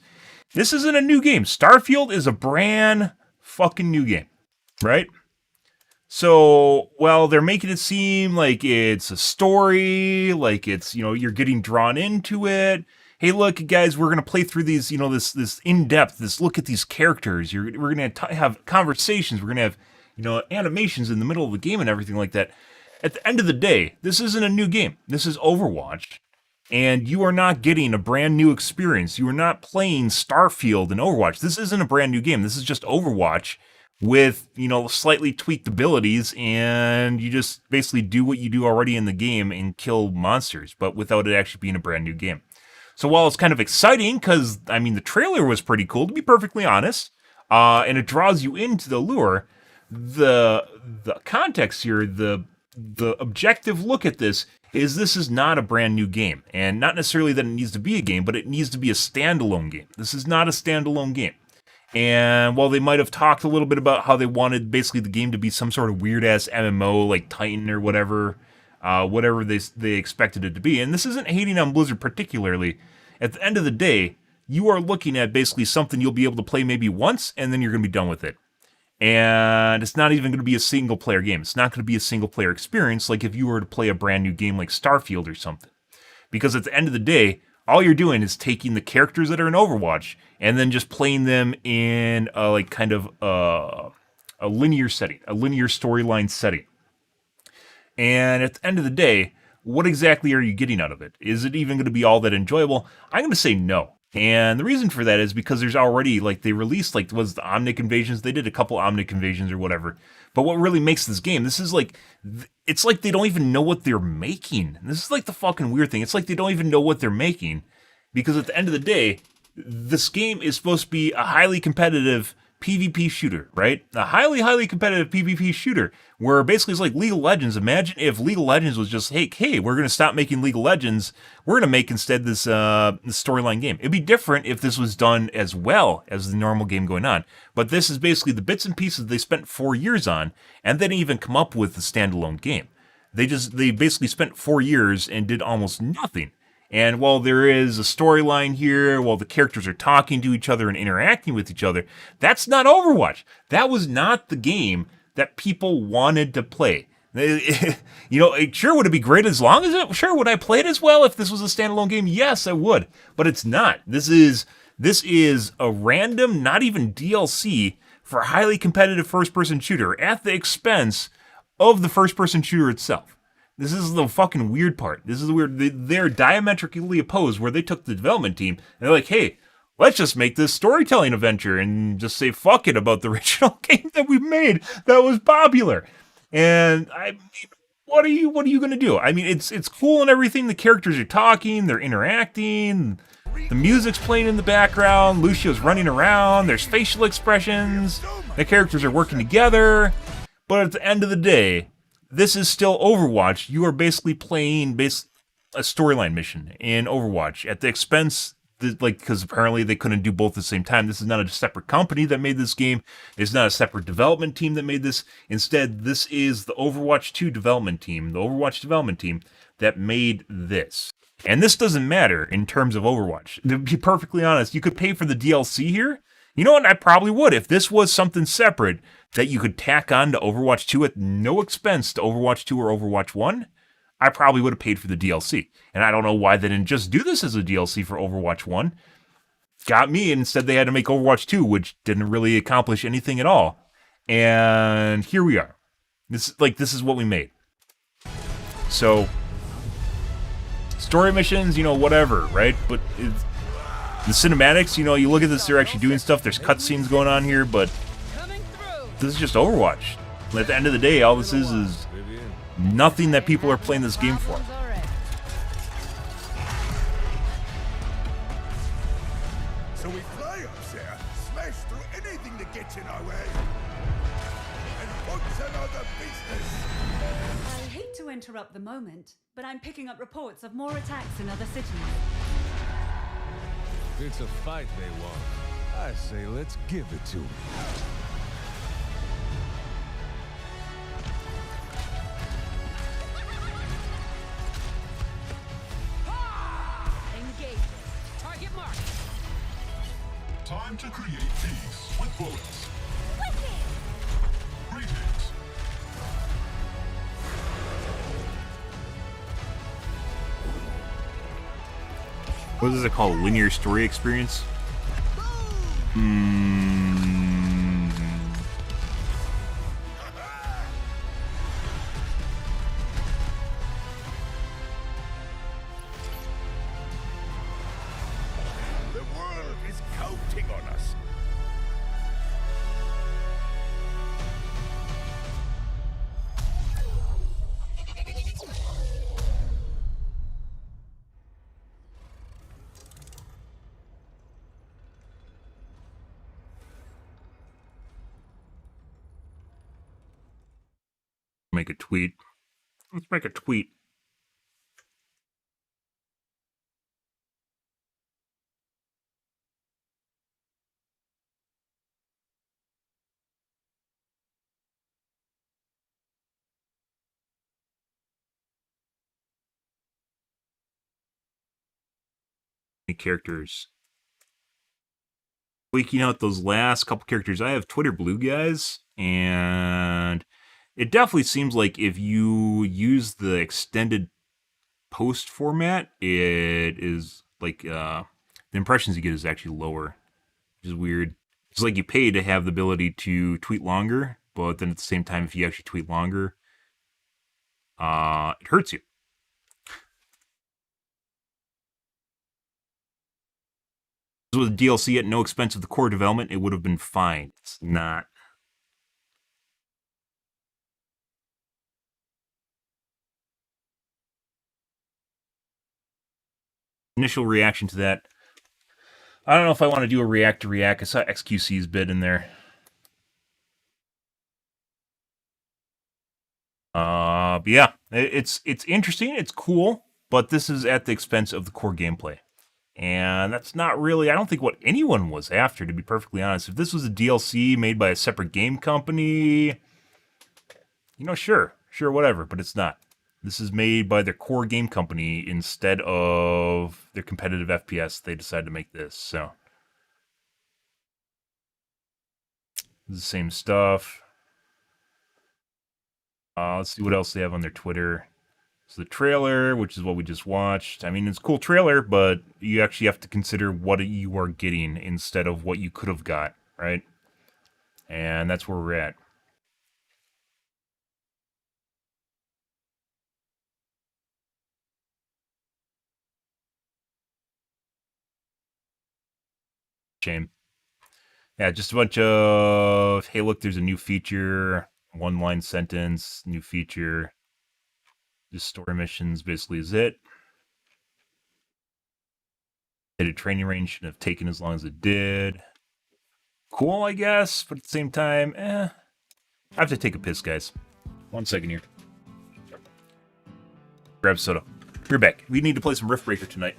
This isn't a new game. Starfield is a brand fucking new game, right? So, well, they're making it seem like it's a story, like it's, you know, you're getting drawn into it. Hey, look, guys, we're going to play through these, you know, this in-depth, this look at these characters. We're going to have conversations. We're going to have, you know, animations in the middle of the game and everything like that. At the end of the day, this isn't a new game. This is Overwatch. And you are not getting a brand new experience. You are not playing Starfield and Overwatch. This isn't a brand new game. This is just Overwatch with, you know, slightly tweaked abilities, and you just basically do what you do already in the game and kill monsters, but without it actually being a brand new game. So while it's kind of exciting, because, I mean, the trailer was pretty cool, to be perfectly honest, and it draws you into the lure, the context here, the objective look at this is not a brand new game. And not necessarily that it needs to be a game, but it needs to be a standalone game. This is not a standalone game. And while they might have talked a little bit about how they wanted basically the game to be some sort of weird-ass MMO like Titan or whatever they expected it to be, and this isn't hating on Blizzard particularly, at the end of the day, you are looking at basically something you'll be able to play maybe once, and then you're going to be done with it. And it's not even going to be a single-player game. It's not going to be a single-player experience like if you were to play a brand new game like Starfield or something. Because at the end of the day, all you're doing is taking the characters that are in Overwatch and then just playing them in a linear setting, a linear storyline setting. And at the end of the day, what exactly are you getting out of it? Is it even going to be all that enjoyable? I'm going to say no. And the reason for that is because there's already, they released, was the Omnic Invasions. They did a couple Omnic Invasions or whatever. But what really makes this game, this is it's like they don't even know what they're making. This is the fucking weird thing. It's like they don't even know what they're making. Because at the end of the day, this game is supposed to be a highly competitive PvP shooter, right? A highly, highly competitive PvP shooter, where basically it's like League of Legends. Imagine if League of Legends was just, hey, we're going to stop making League of Legends. We're going to make instead this storyline game. It'd be different if this was done as well as the normal game going on. But this is basically the bits and pieces they spent 4 years on, and then even come up with the standalone game. They basically spent 4 years and did almost nothing. And while there is a storyline here, while the characters are talking to each other and interacting with each other, that's not Overwatch. That was not the game that people wanted to play. Sure, would it be great as long as it? Sure, would I play it as well if this was a standalone game? Yes, I would. But it's not. This is a random, not even DLC for a highly competitive first-person shooter at the expense of the first-person shooter itself. This is the fucking weird part. This is weird. They're diametrically opposed, where they took the development team and they're like, hey, let's just make this storytelling adventure and just say fuck it about the original game that we made that was popular. And I mean, what are you going to do? I mean, it's cool and everything. The characters are talking, they're interacting, the music's playing in the background, Lucio's running around, there's facial expressions, the characters are working together. But at the end of the day, this is still Overwatch. You are basically playing a storyline mission in Overwatch at the expense, because apparently they couldn't do both at the same time. This is not a separate company that made this game. It's not a separate development team that made this. Instead, this is the Overwatch 2 development team, the Overwatch development team that made this. And this doesn't matter in terms of Overwatch. To be perfectly honest, you could pay for the DLC here. You know what? I probably would. If this was something separate that you could tack on to Overwatch 2 at no expense to Overwatch 2 or Overwatch 1, I probably would have paid for the DLC. And I don't know why they didn't just do this as a DLC for Overwatch 1. Got me, and instead they had to make Overwatch 2, which didn't really accomplish anything at all. And here we are. This is what we made. So, story missions, whatever, right? But the cinematics, you look at this, they're actually doing stuff. There's cutscenes going on here, but this is just Overwatch. At the end of the day, all this is nothing that people are playing this game for. So we fly up there, smash through anything that gets in our way, and what's another business? I hate to interrupt the moment, but I'm picking up reports of more attacks in other cities. It's a fight they want. I say let's give it to them. Engage. Target marked. Time to create peace with bullets. Greetings. What is it called? Linear story experience? The world is counting on us. Make a tweet. Let's make a tweet. Characters. Leaking out those last couple characters. I have Twitter Blue guys, and it definitely seems like if you use the extended post format, it is like the impressions you get is actually lower, which is weird. It's like you pay to have the ability to tweet longer, but then at the same time, if you actually tweet longer, it hurts you. With DLC at no expense of the core development, it would have been fine. It's not. Initial reaction to that. I don't know if I want to do a react to react. I saw XQC's bid in there. But yeah, it's interesting. It's cool, but this is at the expense of the core gameplay. And that's not really, I don't think, what anyone was after, to be perfectly honest. If this was a DLC made by a separate game company, sure, whatever, but it's not. This is made by their core game company instead of their competitive FPS. They decided to make this, so. This is the same stuff. Let's see what else they have on their Twitter. So the trailer, which is what we just watched. I mean, it's a cool trailer, but you actually have to consider what you are getting instead of what you could have got, right? And that's where we're at. Shame. Yeah, just a bunch of, hey, look, there's a new feature, one-line sentence, new feature. Just story missions basically is it. A training range shouldn't have taken as long as it did. Cool, I guess, but at the same time, I have to take a piss, guys. 1 second here. Grab soda. We're back. We need to play some Riftbreaker tonight.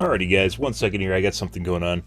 Alrighty, guys, 1 second here. I got something going on.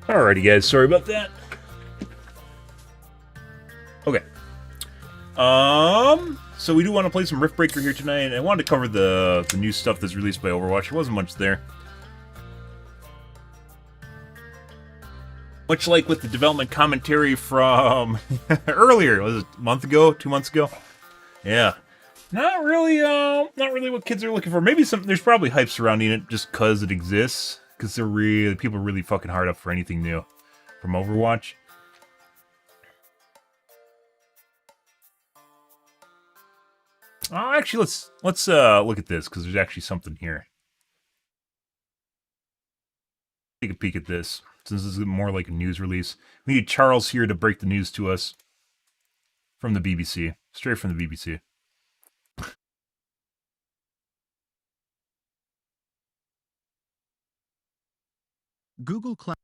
Alrighty, guys. Sorry about that. Okay. So we do want to play some Riftbreaker here tonight. I wanted to cover the new stuff that's released by Overwatch. There wasn't much there. Much like with the development commentary from earlier, was it a month ago, 2 months ago? Yeah, not really what kids are looking for. Maybe there's probably hype surrounding it just because it exists, because people are really fucking hard up for anything new from Overwatch. Actually, let's look at this because there's actually something here. Take a peek at this. Since this is more like a news release, we need Charles here to break the news to us from the BBC, straight from the BBC. Google Cloud.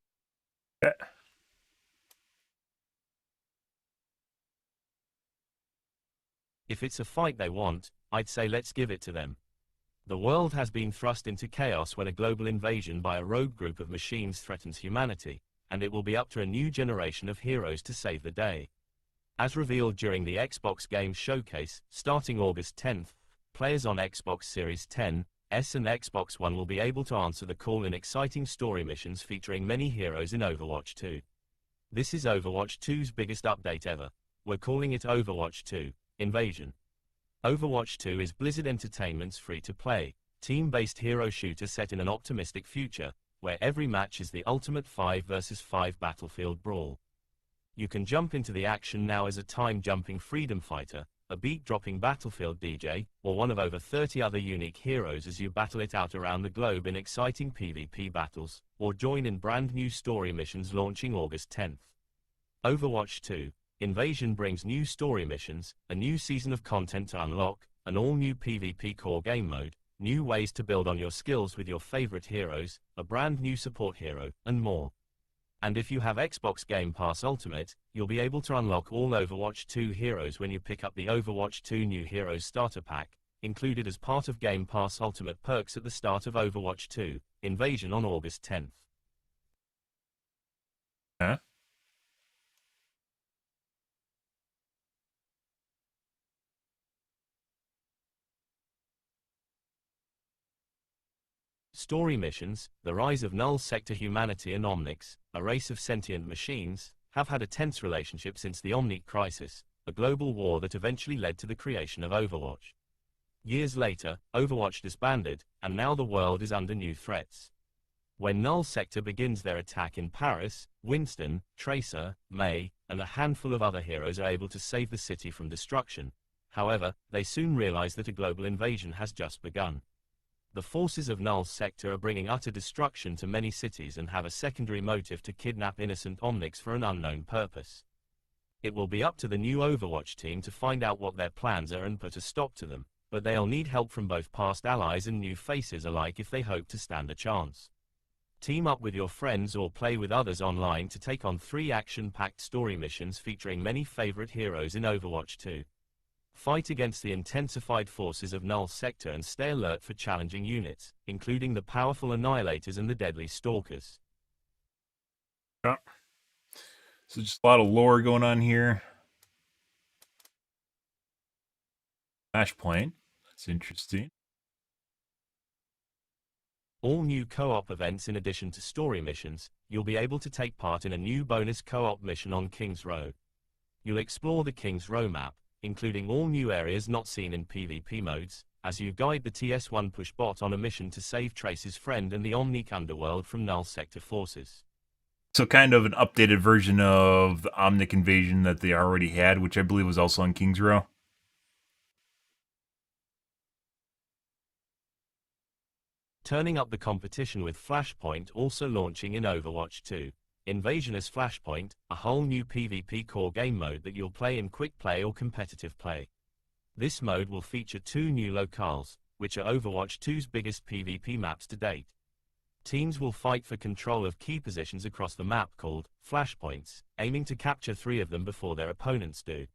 If it's a fight they want, I'd say let's give it to them. The world has been thrust into chaos when a global invasion by a rogue group of machines threatens humanity, and it will be up to a new generation of heroes to save the day. As revealed during the Xbox Games Showcase, starting August 10th, players on Xbox Series X and Xbox One will be able to answer the call in exciting story missions featuring many heroes in Overwatch 2. This is Overwatch 2's biggest update ever. We're calling it Overwatch 2 Invasion. Overwatch 2 is Blizzard Entertainment's free-to-play, team-based hero shooter set in an optimistic future, where every match is the ultimate 5 versus 5 battlefield brawl. You can jump into the action now as a time-jumping freedom fighter, a beat-dropping battlefield DJ, or one of over 30 other unique heroes as you battle it out around the globe in exciting PvP battles, or join in brand new story missions launching August 10th. Overwatch 2 Invasion brings new story missions, a new season of content to unlock, an all-new PvP core game mode, new ways to build on your skills with your favorite heroes, a brand new support hero, and more. And if you have Xbox Game Pass Ultimate, you'll be able to unlock all Overwatch 2 heroes when you pick up the Overwatch 2 New Heroes Starter Pack, included as part of Game Pass Ultimate perks at the start of Overwatch 2 Invasion on August 10th. Huh? Story missions, the rise of Null Sector humanity and Omnics, a race of sentient machines, have had a tense relationship since the Omnic Crisis, a global war that eventually led to the creation of Overwatch. Years later, Overwatch disbanded, and now the world is under new threats. When Null Sector begins their attack in Paris, Winston, Tracer, Mei, and a handful of other heroes are able to save the city from destruction. However, they soon realize that a global invasion has just begun. The forces of Null Sector are bringing utter destruction to many cities and have a secondary motive to kidnap innocent Omnics for an unknown purpose. It will be up to the new Overwatch team to find out what their plans are and put a stop to them, but they'll need help from both past allies and new faces alike if they hope to stand a chance. Team up with your friends or play with others online to take on 3 action-packed story missions featuring many favorite heroes in Overwatch 2. Fight against the intensified forces of Null Sector and stay alert for challenging units, including the powerful Annihilators and the deadly Stalkers. Yeah. So just a lot of lore going on here. Flashpoint. That's interesting. All new co-op events in addition to story missions, you'll be able to take part in a new bonus co-op mission on King's Row. You'll explore the King's Row map, including all new areas not seen in PvP modes, as you guide the TS1 pushbot on a mission to save Trace's friend and the Omnic underworld from Null Sector forces. So kind of an updated version of the Omnic invasion that they already had, which I believe was also on King's Row. Turning up the competition with Flashpoint also launching in Overwatch 2. Invasion as Flashpoint, a whole new PvP core game mode that you'll play in quick play or competitive play. This mode will feature 2 new locales, which are Overwatch 2's biggest PvP maps to date. Teams will fight for control of key positions across the map called Flashpoints, aiming to capture 3 of them before their opponents do.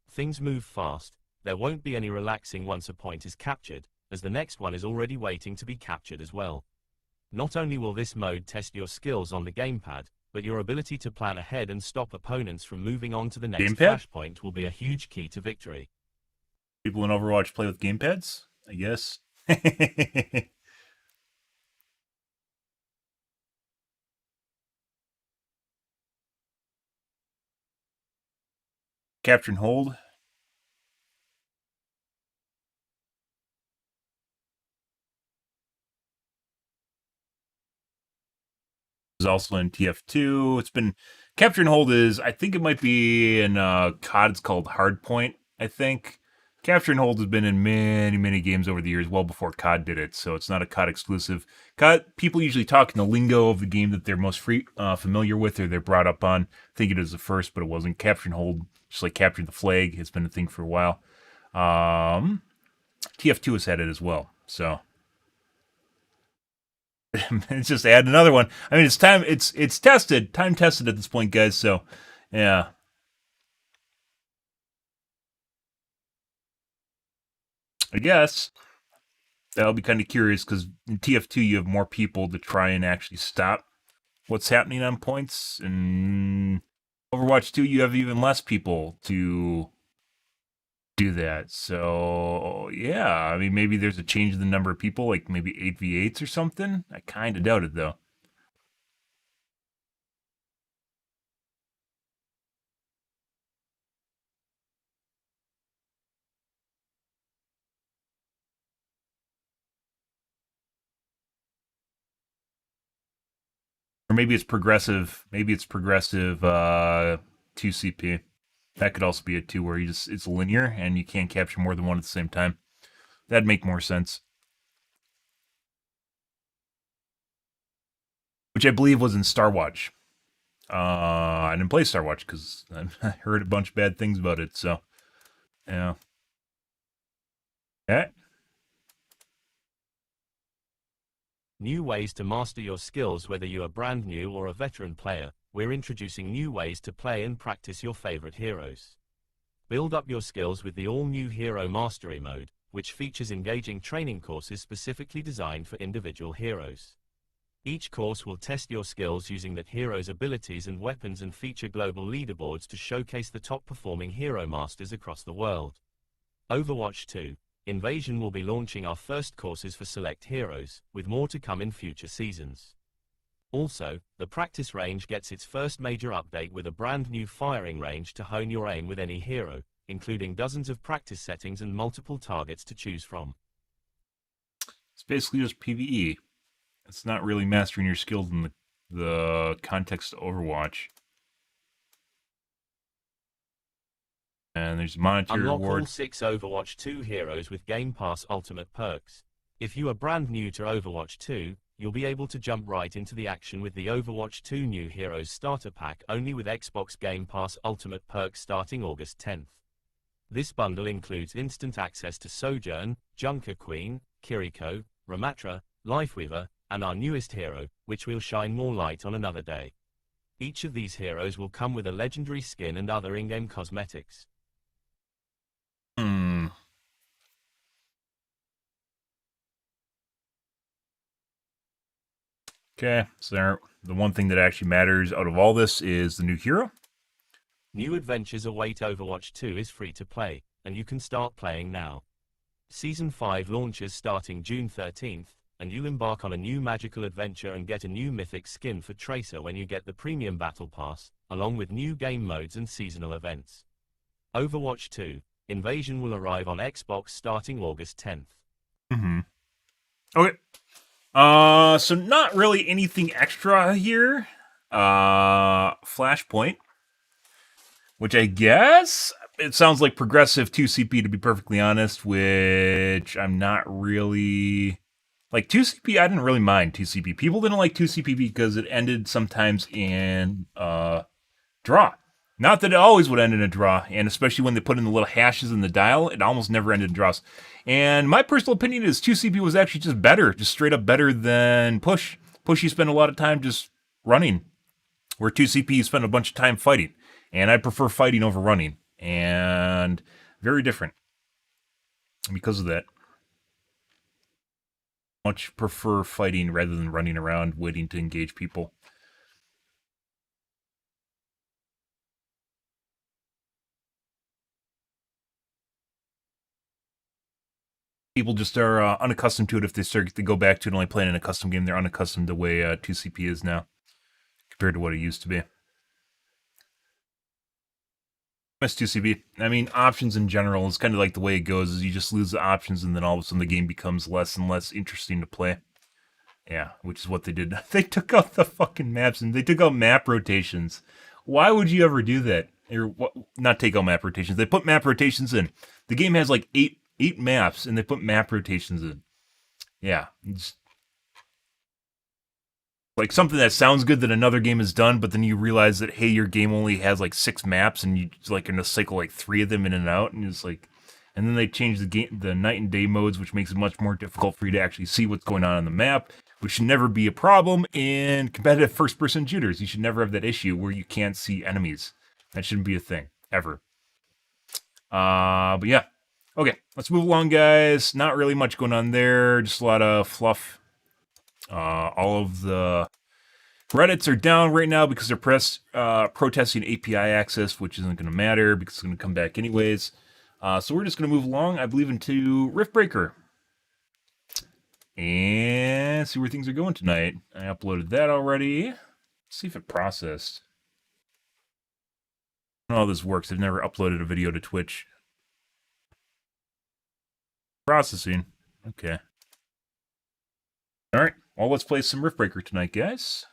Things move fast, there won't be any relaxing once a point is captured, as the next one is already waiting to be captured as well. Not only will this mode test your skills on the gamepad, but your ability to plan ahead and stop opponents from moving on to the next Gamepad? flashpoint will be a huge key to victory. People in Overwatch play with gamepads, I guess. Capture and hold. Is also in TF2. It's been capture and hold is, I think it might be in COD. It's called Hardpoint, I think. Capture and hold has been in many games over the years, well before COD did it. So it's not a COD exclusive. COD, people usually talk in the lingo of the game that they're most familiar with or they're brought up on. I think it is the first, but it wasn't. Capture and hold, just like capture the flag, has been a thing for a while. TF2 has had it as well. So it's just add another one. I mean, it's time. It's tested, time tested at this point, guys. So, yeah. I guess that'll be kind of curious because in TF2 you have more people to try and actually stop what's happening on points, and Overwatch 2 you have even less people to do that. So, yeah, I mean, maybe there's a change in the number of people, like maybe 8v8s or something. I kind of doubt it, though. Or maybe it's progressive. Maybe it's progressive 2CP. That could also be it too, where it's linear and you can't capture more than one at the same time. That'd make more sense. Which I believe was in Star Watch. I didn't play Star Watch because I heard a bunch of bad things about it. So, yeah. Okay. New ways to master your skills. Whether you are brand new or a veteran player, we're introducing new ways to play and practice your favorite heroes. Build up your skills with the all-new Hero Mastery Mode, which features engaging training courses specifically designed for individual heroes. Each course will test your skills using that hero's abilities and weapons and feature global leaderboards to showcase the top-performing hero masters across the world. Overwatch 2. Invasion will be launching our first courses for select heroes, with more to come in future seasons. Also, the practice range gets its first major update with a brand new firing range to hone your aim with any hero, including dozens of practice settings and multiple targets to choose from. It's basically just PvE. It's not really mastering your skills in the context of Overwatch. And there's monetary Unlock reward. all 6 Overwatch 2 heroes with Game Pass Ultimate perks. If you are brand new to Overwatch 2, you'll be able to jump right into the action with the Overwatch 2 New Heroes Starter Pack only with Xbox Game Pass Ultimate perks starting August 10th. This bundle includes instant access to Sojourn, Junker Queen, Kiriko, Ramatra, Lifeweaver, and our newest hero, which will shine more light on another day. Each of these heroes will come with a legendary skin and other in-game cosmetics. Okay, so the one thing that actually matters out of all this is the new hero. New adventures await. Overwatch 2 is free to play, and you can start playing now. Season 5 launches starting June 13th, and you embark on a new magical adventure and get a new mythic skin for Tracer when you get the Premium Battle Pass, along with new game modes and seasonal events. Overwatch 2, Invasion will arrive on Xbox starting August 10th. Okay. So not really anything extra here. Flashpoint. Which I guess it sounds like progressive 2CP to be perfectly honest, which I'm not really... Like 2CP, I didn't really mind 2CP. People didn't like 2CP because it ended sometimes in draw. Not that it always would end in a draw, and especially when they put in the little hashes in the dial, it almost never ended in draws. And my personal opinion is 2CP was actually just better, just straight up better than Push. Push, you spend a lot of time just running, where 2CP you spend a bunch of time fighting. And I prefer fighting over running, and very different because of that. Much prefer fighting rather than running around waiting to engage people. People just are unaccustomed to it. If they start to go back to it only playing in a custom game, they're unaccustomed to the way 2CP is now compared to what it used to be. MS2CB. I mean, options in general is kind of like the way it goes, is you just lose the options and then all of a sudden the game becomes less and less interesting to play. Yeah, which is what they did. They took out the fucking maps and they took out map rotations. Why would you ever do that? Or what, not take out map rotations. They put map rotations in. The game has like eight maps and they put map rotations in. Yeah, it's like something that sounds good that another game has done, but then you realize that, hey, your game only has like 6 maps and you like in a cycle like 3 of them in and out, and it's like, and then they change the night and day modes, which makes it much more difficult for you to actually see what's going on the map, which should never be a problem in competitive first-person shooters. You should never have that issue where you can't see enemies. That shouldn't be a thing ever. But yeah, okay, let's move along, guys. Not really much going on there, just a lot of fluff. All of the Reddits are down right now because they're protesting API access, which isn't going to matter because it's going to come back anyways. So we're just going to move along, I believe, into Riftbreaker. And see where things are going tonight. I uploaded that already. Let's see if it processed. I don't know how this works. I've never uploaded a video to Twitch. Processing. Okay. Alright. Well, let's play some Riftbreaker tonight, guys.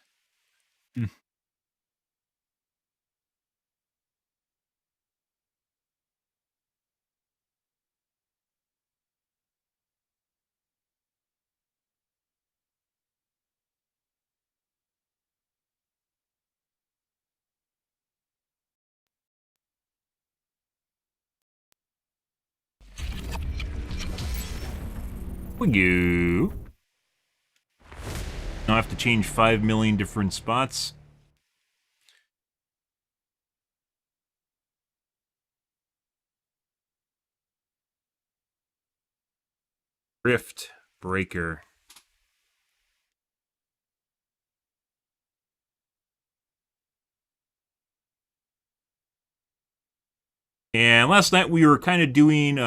We go. Now I have to change 5 million different spots. Riftbreaker. And last night we were kind of doing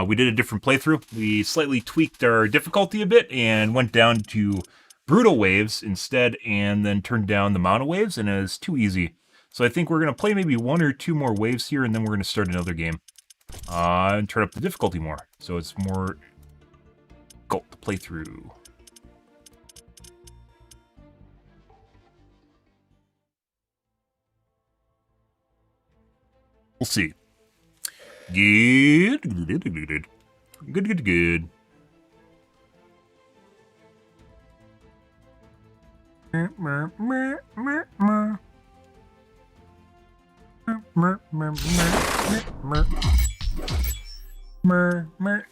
we did a different playthrough. We slightly tweaked our difficulty a bit and went down to brutal waves instead, and then turned down the mono waves, and it was too easy. So I think we're going to play maybe 1 or 2 more waves here, and then we're going to start another game. And turn up the difficulty more, so it's more difficult to play through. We'll see. Good. Good.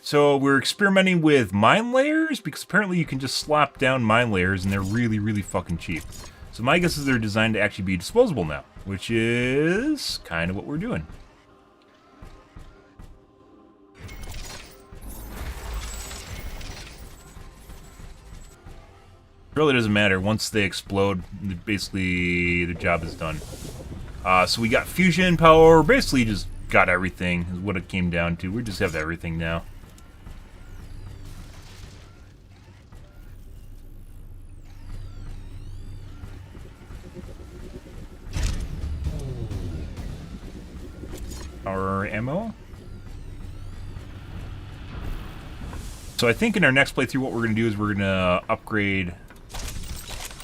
So we're experimenting with mine layers because apparently you can just slap down mine layers and they're really, really fucking cheap. So my guess is they're designed to actually be disposable now, which is kind of what we're doing. It really doesn't matter. Once they explode, basically the job is done. So we got fusion power, basically just got everything, is what it came down to. We just have everything now. Our ammo. So I think in our next playthrough what we're going to do is we're going to upgrade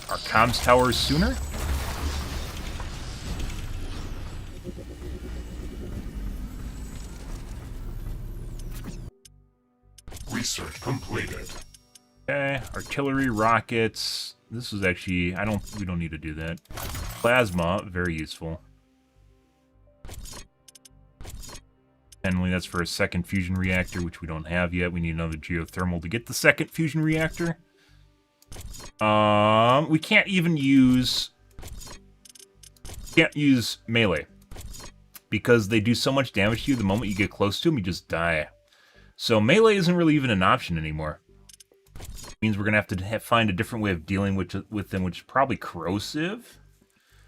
our comms towers sooner. Research completed. Okay, artillery, rockets. This is actually, we don't need to do that. Plasma, very useful. And that's for a second fusion reactor, which we don't have yet. We need another geothermal to get the second fusion reactor. We can't even use melee because they do so much damage to you the moment you get close to them, you just die. So melee isn't really even an option anymore. Means we're going to find a different way of dealing with them, which is probably corrosive.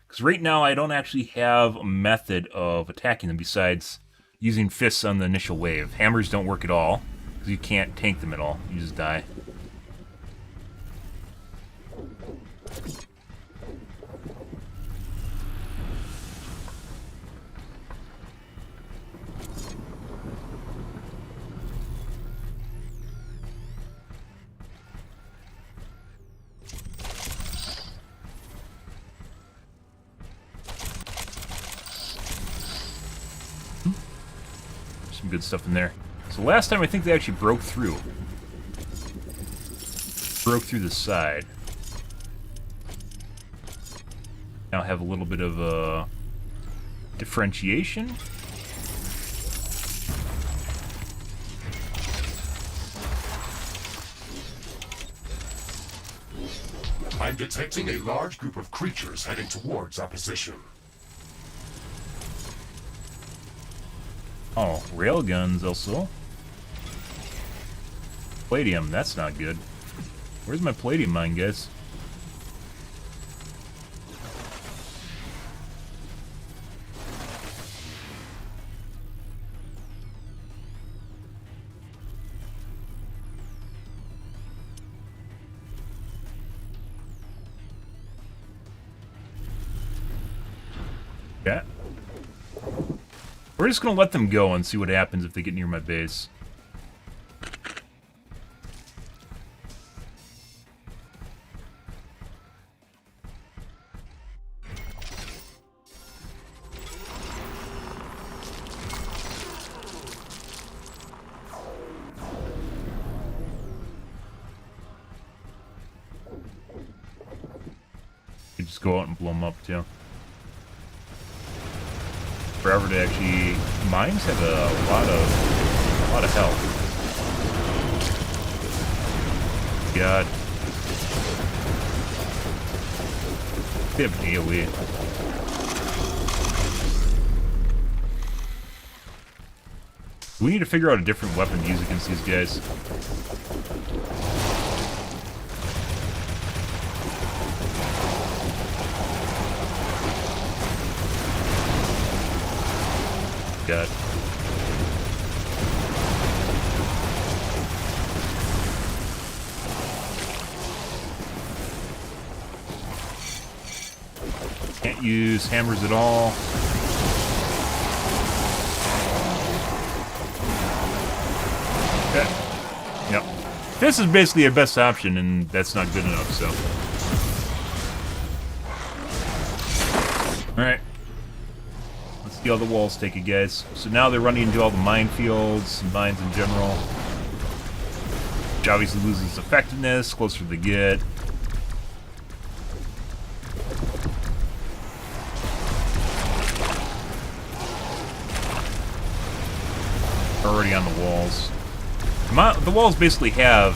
Because right now I don't actually have a method of attacking them besides using fists on the initial wave. Hammers don't work at all, because you can't tank them at all. You just die. Some good stuff in there. So last time I think they actually broke through. Broke through the side. Now have a little bit of differentiation. I'm detecting a large group of creatures heading towards our position. Oh, railguns also. Palladium, that's not good. Where's my palladium mine, guys? Yeah. We're just gonna let them go and see what happens if they get near my base. You just go out and blow them up too. Forever to actually, mines have a lot of health. God, they have an AoE. We need to figure out a different weapon to use against these guys. God. Can't use hammers at all. Okay. Yep. This is basically a best option, and that's not good enough, so. Alright. See how the walls take it, guys. So now they're running into all the minefields and mines in general. Which obviously loses effectiveness, closer they get. Already on the walls. The walls basically have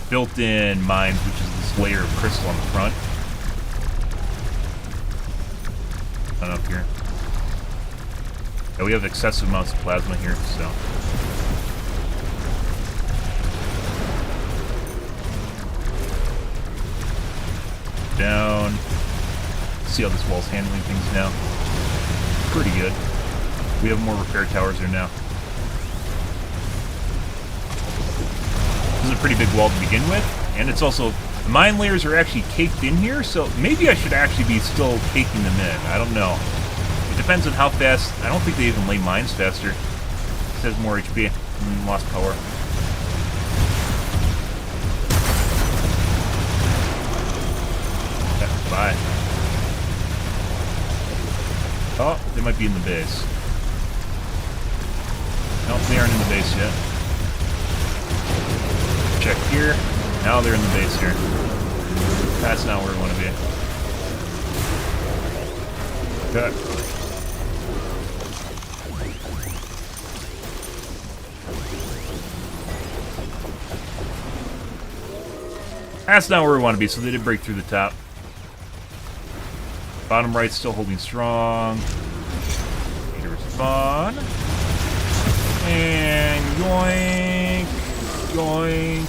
built-in mines, which is this layer of crystal on the front. Not up here. Yeah, we have excessive amounts of plasma here, so. Down. See how this wall's handling things now. Pretty good. We have more repair towers there now. This is a pretty big wall to begin with, and it's also, the mine layers are actually caked in here, so maybe I should actually be still caking them in. I don't know. It depends on how fast. I don't think they even lay mines faster. It says more HP. Lost power. Yeah, bye. Oh, they might be in the base. Nope, they aren't in the base yet. Check here. Now they're in the base here. That's not where we want to be. Okay. That's not where we want to be, so they did break through the top. Bottom right still holding strong. Need to respawn. And yoink. Yoink.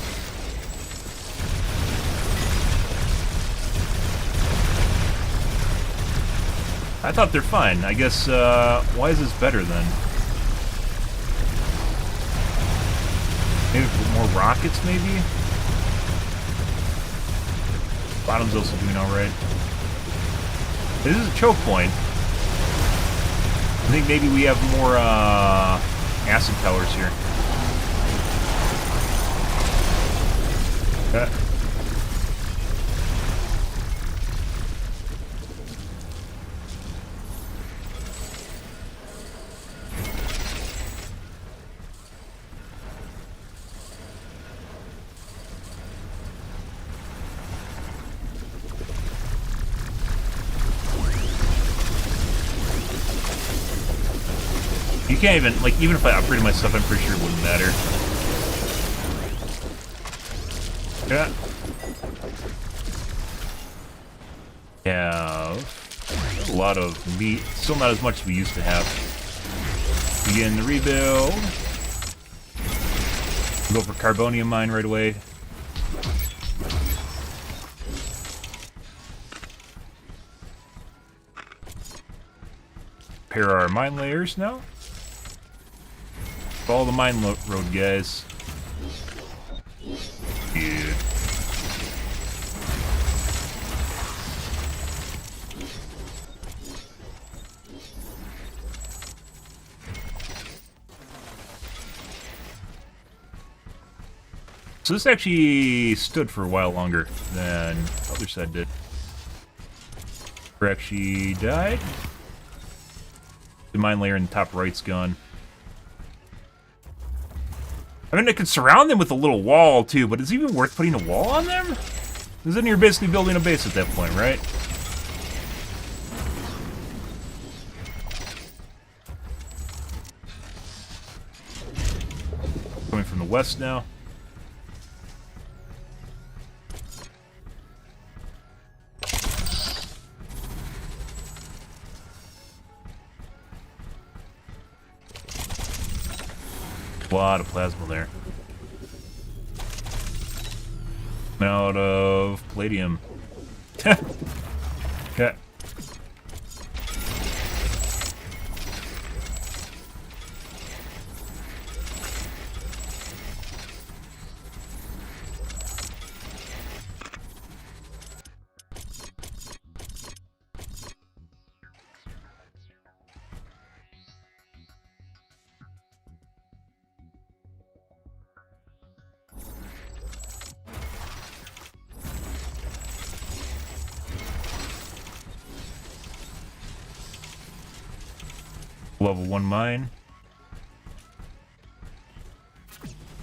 I thought they're fine. I guess, why is this better then? Maybe more rockets, maybe? Bottom's also doing alright. This is a choke point. I think maybe we have more, acid towers here. You can't even, like, even if I upgraded my stuff, I'm pretty sure it wouldn't matter. Yeah. Have a lot of meat. Still not as much as we used to have. Begin the rebuild. Go for Carbonium mine right away. Repair our mine layers now. Follow the mine road, guys. Dude. So this actually stood for a while longer than the other side did. Or actually died. The mine layer in the top right's gone. I mean, I could surround them with a little wall, too, but is it even worth putting a wall on them? Because then you're basically building a base at that point, right? Coming from the west now. A lot of plasma there. I'm out of palladium. Okay. Level 1 mine.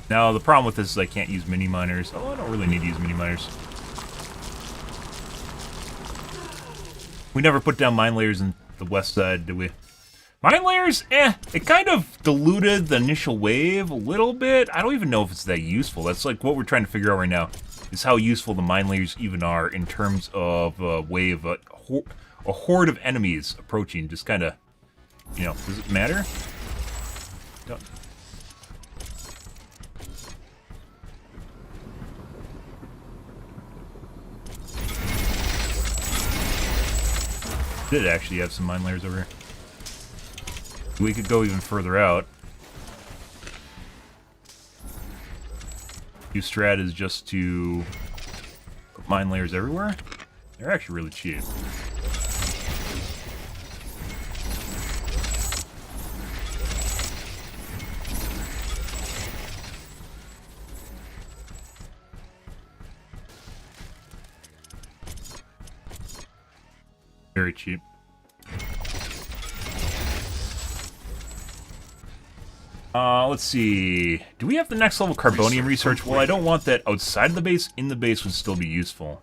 Now, the problem with this is I can't use mini miners. Oh, I don't really need to use mini miners. We never put down mine layers in the west side, did we? Mine layers, it kind of diluted the initial wave a little bit. I don't even know if it's that useful. That's like what we're trying to figure out right now, is how useful the mine layers even are in terms of a wave, a horde of enemies approaching. Just kind of, you know, does it matter? Don't. Did actually have some mine layers over here. We could go even further out. New strat is just to put mine layers everywhere. They're actually really cheap. Very cheap. Let's see. Do we have the next level Carbonium research? Well, I don't want that outside of the base. In the base would still be useful.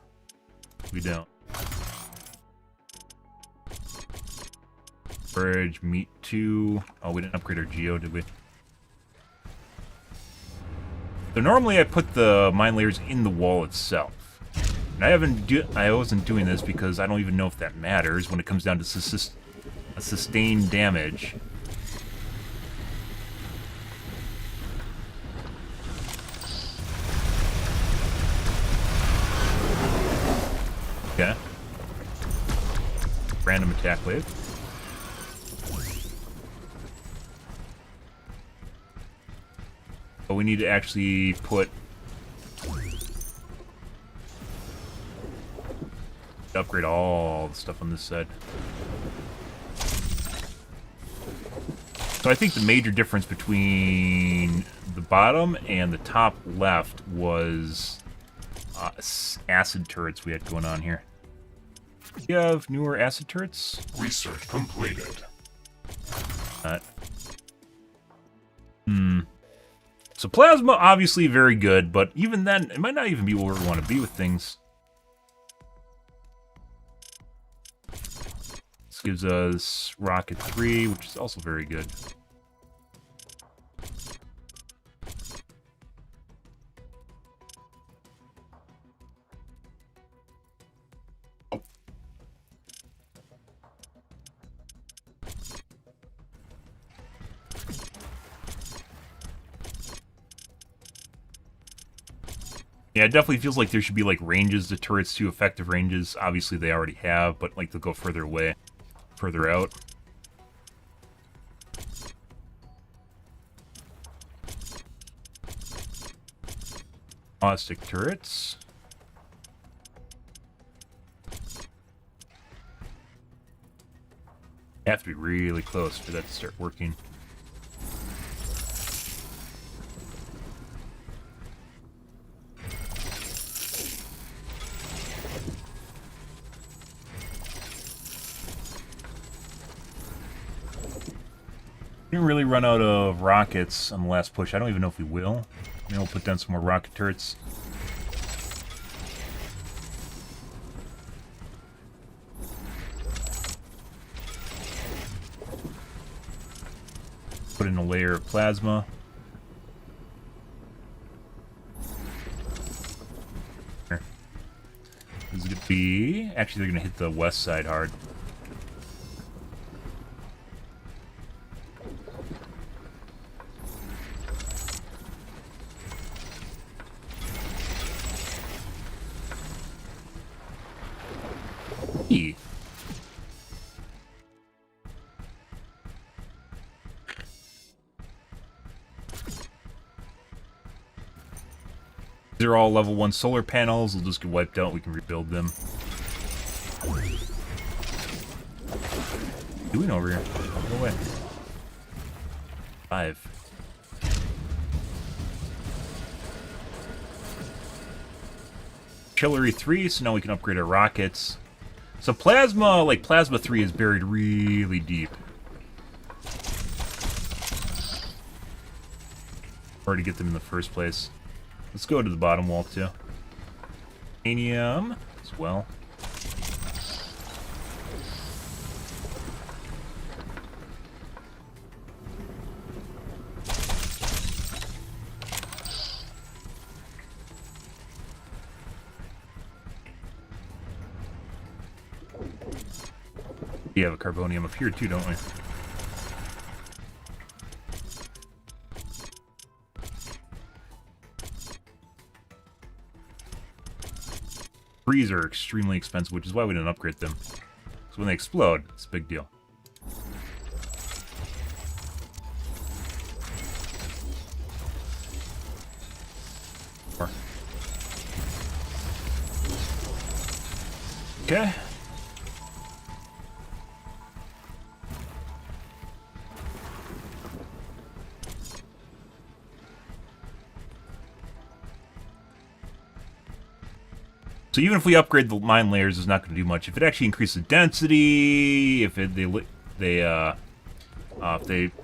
We don't. Bridge, meat 2. Oh, we didn't upgrade our geo, did we? So normally I put the mine layers in the wall itself. And I wasn't doing this because I don't even know if that matters when it comes down to sustained damage. Okay. Random attack wave. But we need to actually put... upgrade all the stuff on this side. So I think the major difference between the bottom and the top left was acid turrets we had going on here. Do you have newer acid turrets? Research completed. So plasma, obviously very good, but even then, it might not even be where we want to be with things. This gives us rocket 3, which is also very good. Yeah, it definitely feels like there should be, like, ranges to turrets too, effective ranges. Obviously, they already have, but, like, they'll go further away, further out. Caustic turrets. Have to be really close for that to start working. Didn't really run out of rockets on the last push. I don't even know if we will. Maybe we'll put down some more rocket turrets. Put in a layer of plasma. Here. This is going to be... Actually, they're going to hit the west side hard. These are all level 1 solar panels. They'll just get wiped out. We can rebuild them. What are you doing over here? Go away. 5. Artillery 3, so now we can upgrade our rockets. So plasma, like plasma 3 is buried really deep. Hard to get them in the first place. Let's go to the bottom wall too. Uranium as well. We have a carbonium up here too, don't we? Threes are extremely expensive, which is why we didn't upgrade them. So when they explode, it's a big deal. Okay. So even if we upgrade the mine layers, it's not going to do much. If it actually increases density, if they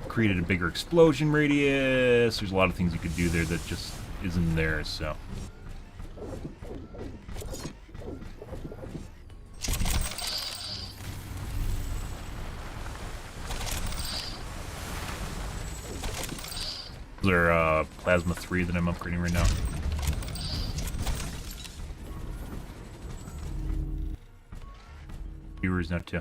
created a bigger explosion radius, there's a lot of things you could do there that just isn't there. So. Those are plasma 3 that I'm upgrading right now. Viewers now too.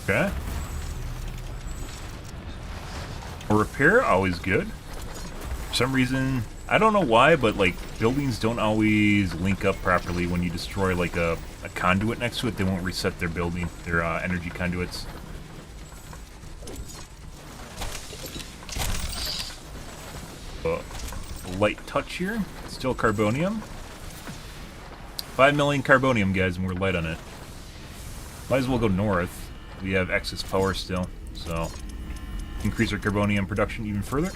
Okay. A repair, always good. For some reason, I don't know why, but like buildings don't always link up properly when you destroy like a conduit next to it. They won't reset their building, their energy conduits. Light touch here. Still carbonium. 5 million carbonium, guys, and we're light on it. Might as well go north. We have excess power still, so increase our carbonium production even further.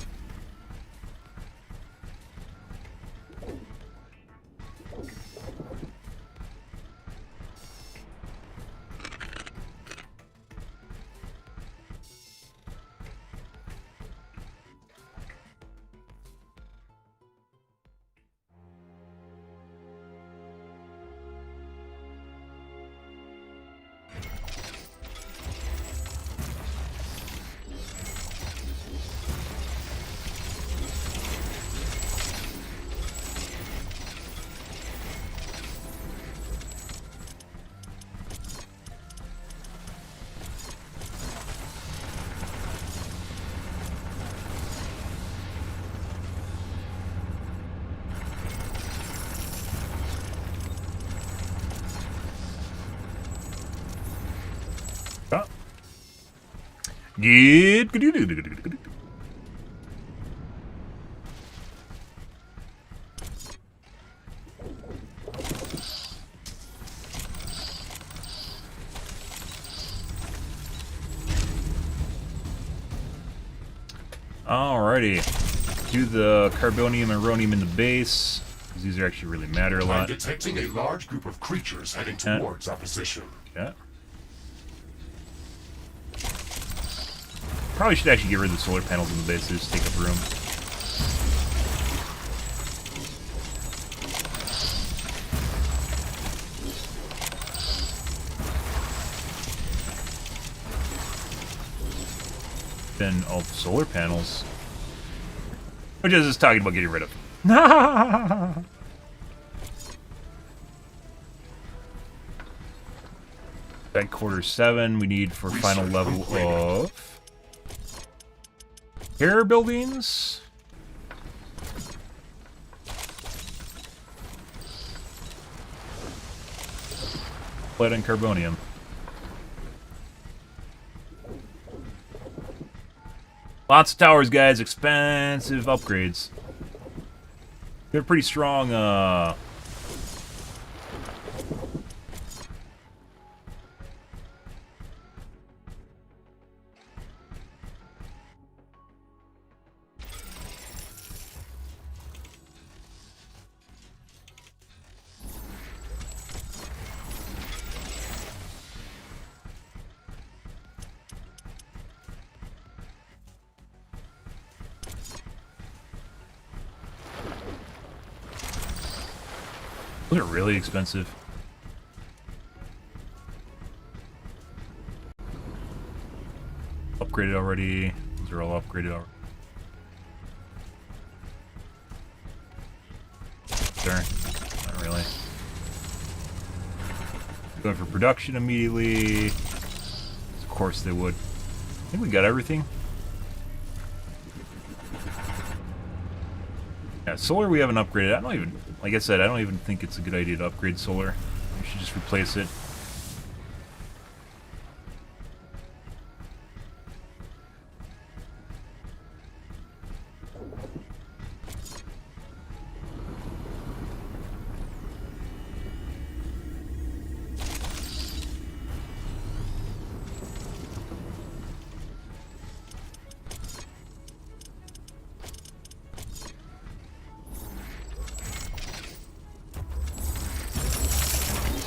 Good. Alrighty. Do the carbonium and rhonium in the base, because these are actually really matter a lot. I'm detecting a large group of creatures heading towards our position. Yeah. Probably should actually get rid of the solar panels in the base. They just take up room. Then all the solar panels. Which I was just talking about getting rid of. That quarter 7 we need for final level of air buildings. Lead and carbonium. Lots of towers, guys. Expensive upgrades. They're pretty strong, those are really expensive. Upgraded already. Those are all upgraded already. Sure. Not really. Going for production immediately. Of course they would. I think we got everything. Yeah, solar we haven't upgraded. I don't even, like I said, I don't even think it's a good idea to upgrade solar. We should just replace it.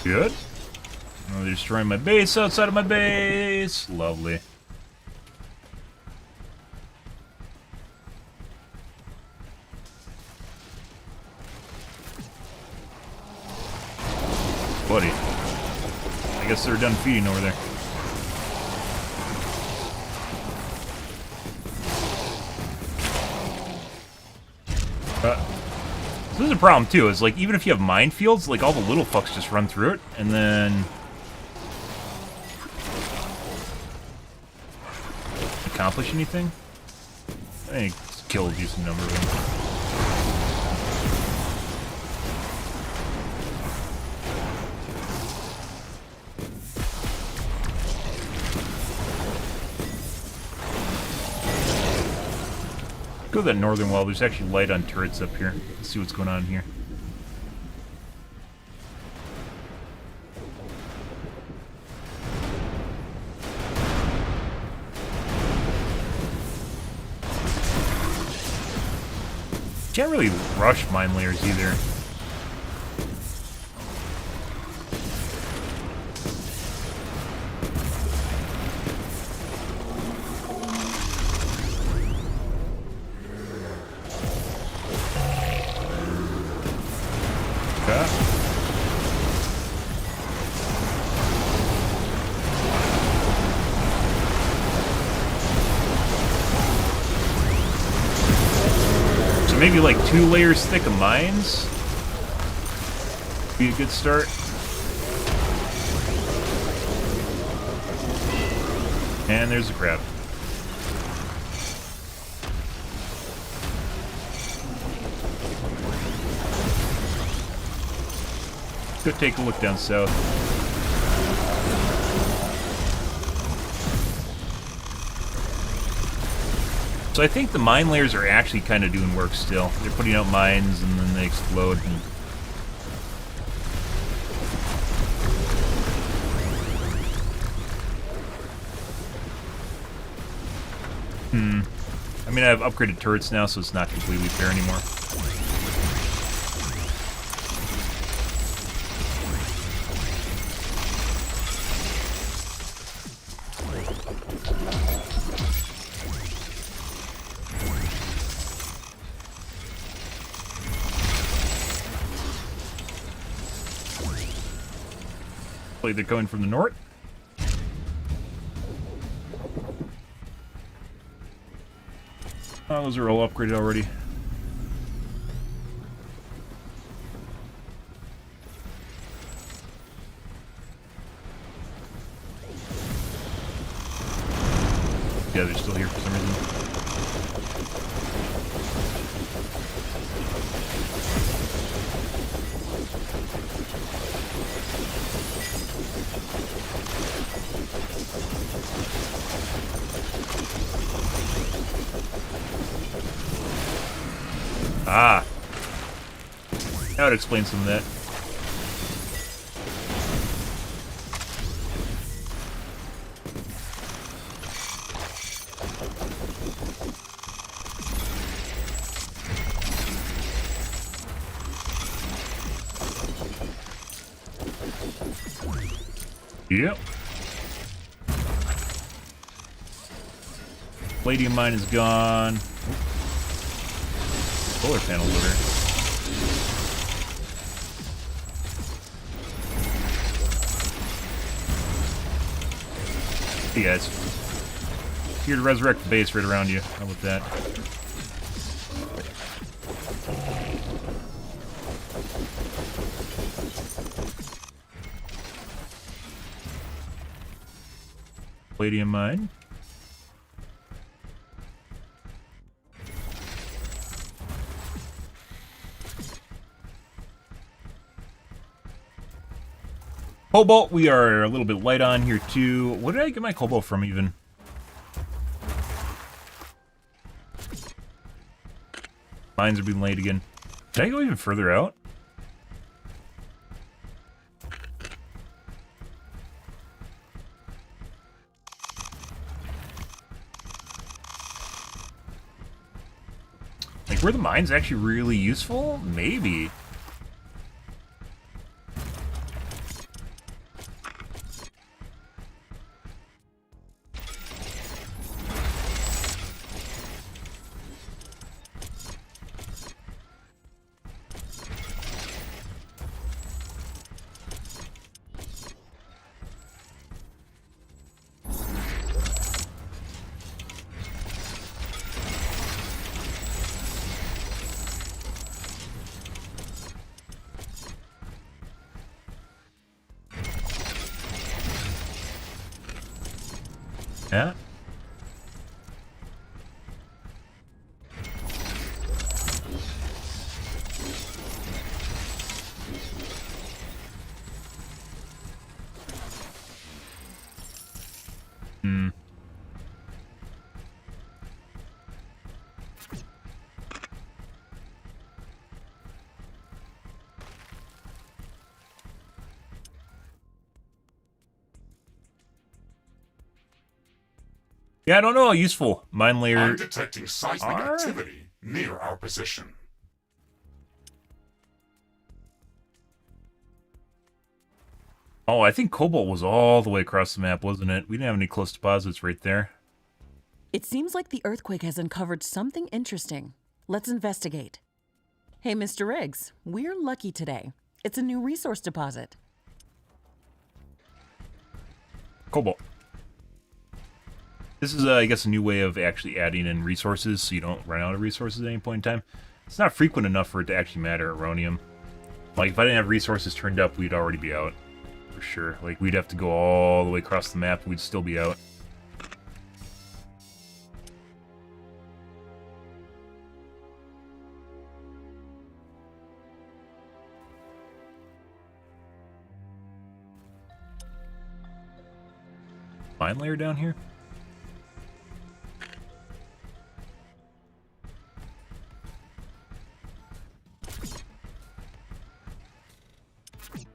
Good. Oh, they're destroying my base outside of my base. Lovely. Buddy. I guess they're done feeding over there. This is a problem too, is like even if you have minefields, like all the little fucks just run through it and then accomplish anything. I killed a decent number of them. Go to that northern wall. There's actually light on turrets up here. Let's see what's going on here. Can't really rush mine layers either. Maybe like 2 layers thick of mines be a good start. And there's the crab. Go take a look down south. So I think the mine layers are actually kind of doing work still. They're putting out mines and then they explode. I mean, I have upgraded turrets now, so it's not completely fair anymore. They're coming from the north. Oh, those are all upgraded already. Yeah, they're still here for some reason. Ah. That would explain some of that. Yep. Palladium mine is gone. Solar panel loader. Hey guys. Here to resurrect the base right around you. How about that? Palladium mine. Cobalt, we are a little bit light on here too. What did I get my cobalt from even? Mines are being laid again. Did I go even further out? Like, were the mines actually really useful? Maybe. Yeah. Yeah, I don't know how useful mine layer I'm detecting seismic are. activity near our position. Oh, I think Cobalt was all the way across the map, wasn't it? We didn't have any close deposits right there. It seems like the earthquake has uncovered something interesting. Let's investigate. Hey, Mr. Riggs, we're lucky today. It's a new resource deposit. Cobalt. This is, I guess, a new way of actually adding in resources so you don't run out of resources at any point in time. It's not frequent enough for it to actually matter at Rhonium. Like, if I didn't have resources turned up, we'd already be out. For sure. Like, we'd have to go all the way across the map, we'd still be out. Mine layer down here?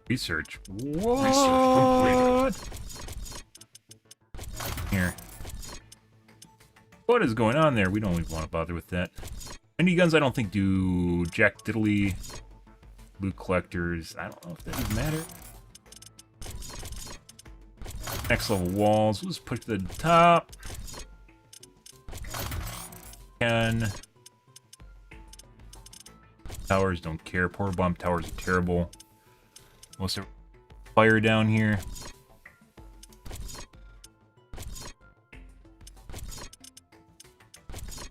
Research. What? Here. What is going on there? We don't even want to bother with that. Miniguns I don't think do jack diddly. Loot collectors. I don't know if that even matter. Next level walls. Let's push to the top. 10. Towers don't care. Portal bomb towers are terrible. Most of fire down here.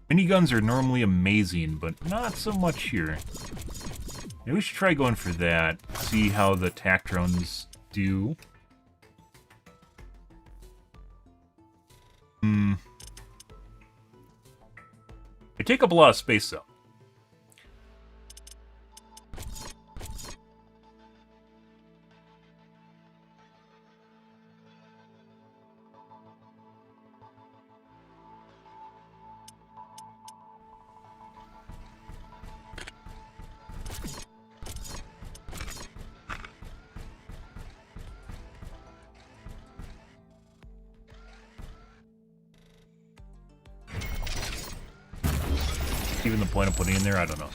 Miniguns are normally amazing, but not so much here. Maybe we should try going for that. See how the attack drones do. They take up a lot of space, though. Even the point of putting in there, I don't know.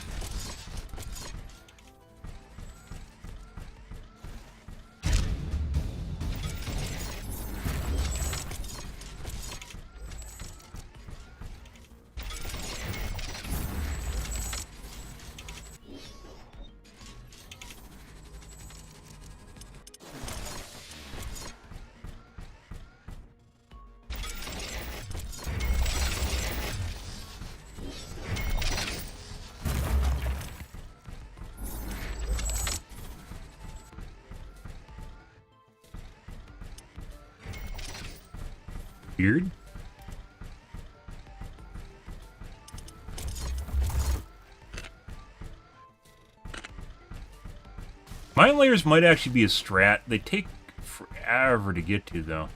Weird. Mine layers might actually be a strat. They take forever to get to, though.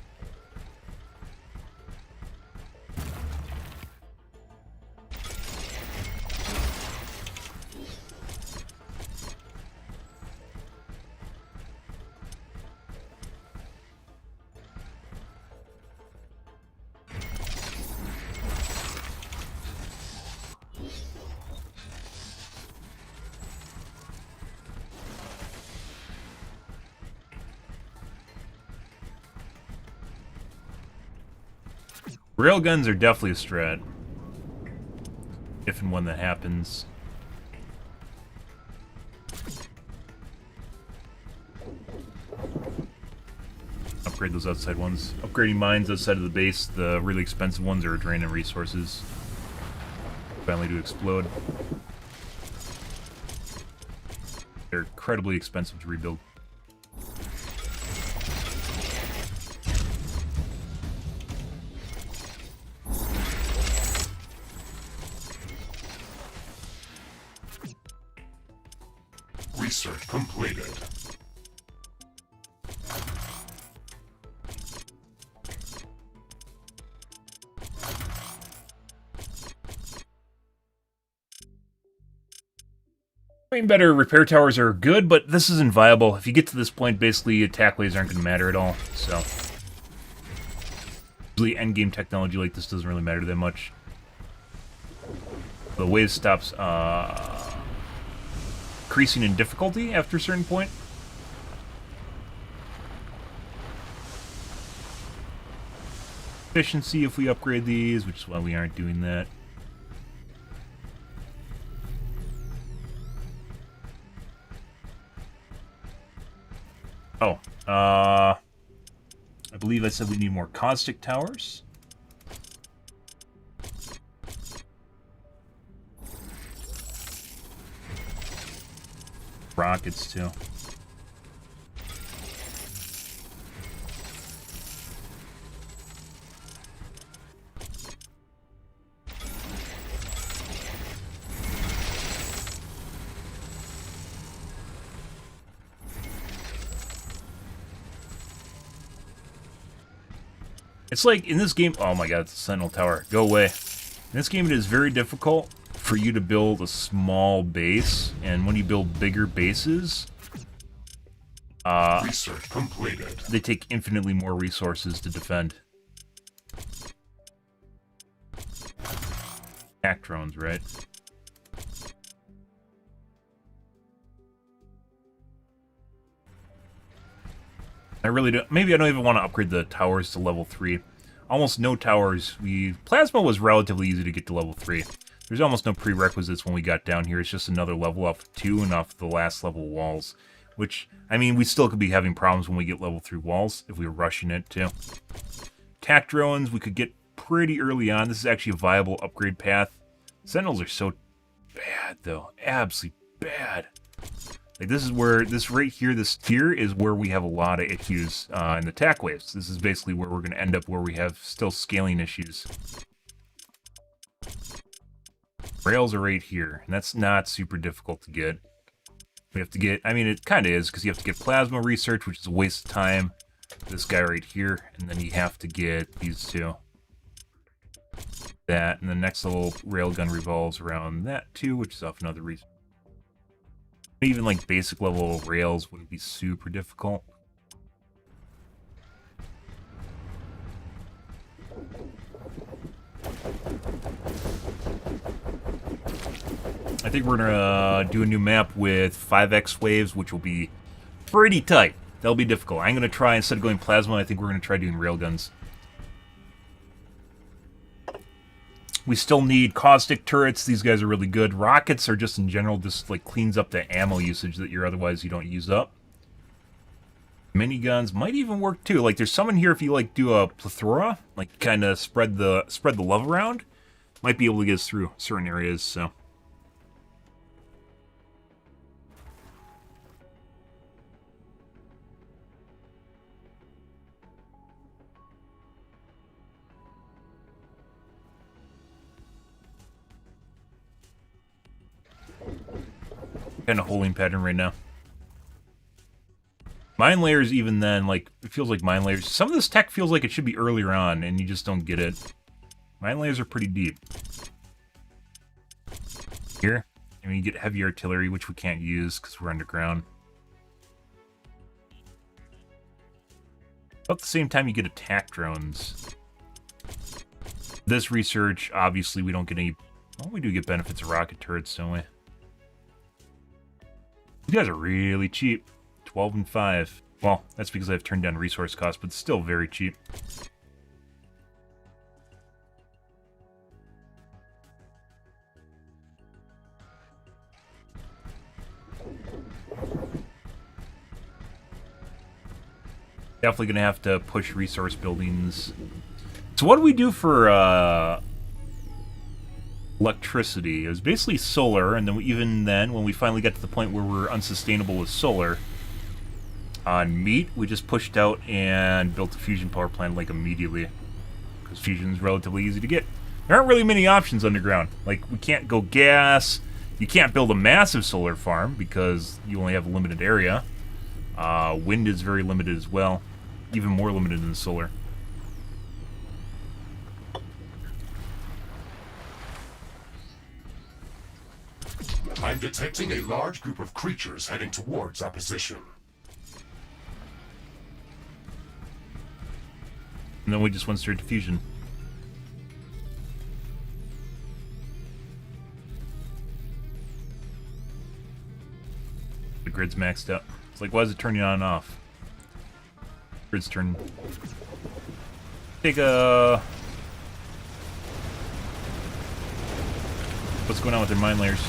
Railguns are definitely a strat. If and when that happens. Upgrade those outside ones. Upgrading mines outside of the base, the really expensive ones are draining resources. Finally do explode. They're incredibly expensive to rebuild. Research completed. I mean, better repair towers are good, but this isn't viable. If you get to this point, basically attack waves aren't going to matter at all. So, usually endgame technology like this doesn't really matter that much. The wave stops increasing in difficulty after a certain point. Efficiency if we upgrade these, which is why we aren't doing that. Oh, I believe I said we need more caustic towers. Rockets, too. It's like, in this game... Oh my god, it's a Sentinel Tower. Go away. In this game, it is very difficult for you to build a small base, and when you build bigger bases... research completed. They take infinitely more resources to defend. Attack drones, right? I really don't... Maybe I don't even want to upgrade the towers to level 3. Almost no towers. Plasma was relatively easy to get to level 3. There's almost no prerequisites when we got down here. It's just another level up 2 and off the last level walls. Which, I mean, we still could be having problems when we get level 3 walls, if we were rushing it, too. Attack drones, we could get pretty early on. This is actually a viable upgrade path. Sentinels are so bad, though. Absolutely bad. Like, this is where, this right here, this tier is where we have a lot of issues in the attack waves. This is basically where we're going to end up where we have still scaling issues. Rails are right here, and that's not super difficult to get. We have to get, I mean, it kind of is, because you have to get plasma research, which is a waste of time. This guy right here, and then you have to get these two. That, and the next little railgun revolves around that too, which is often another reason. Even like basic level rails wouldn't be super difficult. I think we're gonna do a new map with 5x waves, which will be pretty tight. That'll be difficult. I'm gonna try, instead of going plasma, I think we're gonna try doing railguns. We still need caustic turrets. These guys are really good. Rockets are just in general just like cleans up the ammo usage that you don't use up. Miniguns might even work too. Like there's some in here if you like do a plethora, like kind of spread the love around, might be able to get us through certain areas. So. Kind of holding pattern right now. Mine layers, even then, like, it feels like mine layers. Some of this tech feels like it should be earlier on, and you just don't get it. Mine layers are pretty deep. Here, I mean, you get heavy artillery, which we can't use because we're underground. About the same time, you get attack drones. This research, obviously, we don't get any... Well, we do get benefits of rocket turrets, don't we? These guys are really cheap. 12 and 5. Well, that's because I've turned down resource costs, but still very cheap. Definitely going to have to push resource buildings. So what do we do for electricity? It was basically solar, and then even then, when we finally got to the point where we're unsustainable with solar, on meat, we just pushed out and built a fusion power plant like immediately, because fusion is relatively easy to get. There aren't really many options underground. Like, we can't go gas. You can't build a massive solar farm because you only have a limited area. Wind is very limited as well, even more limited than solar. I'm I'm detecting a large group of creatures heading towards our position. And then we just went straight to fusion. The grid's maxed out. It's like, why is it turning on and off? Grid's turn. Take a... What's going on with their mine layers?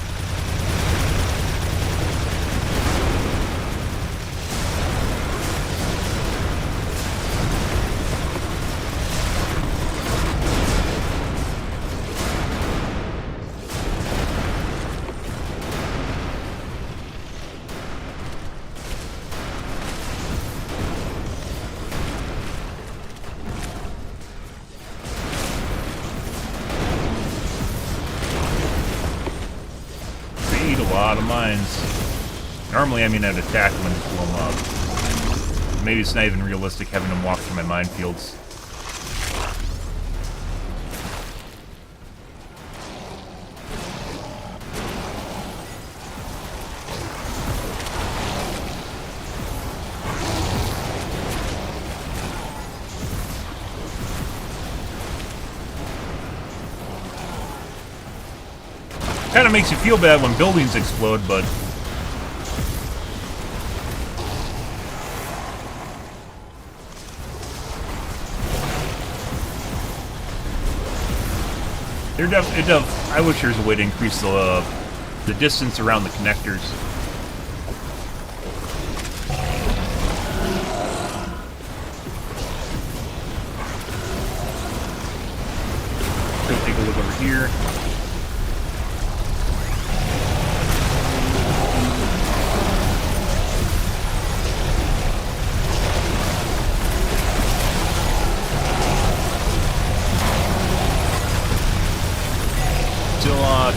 A lot of mines. Normally, I mean, I'd attack them and just blow them up. Maybe it's not even realistic having them walk through my minefields. Kind of makes you feel bad when buildings explode, but I wish there's a way to increase the distance around the connectors. Let's take a look over here.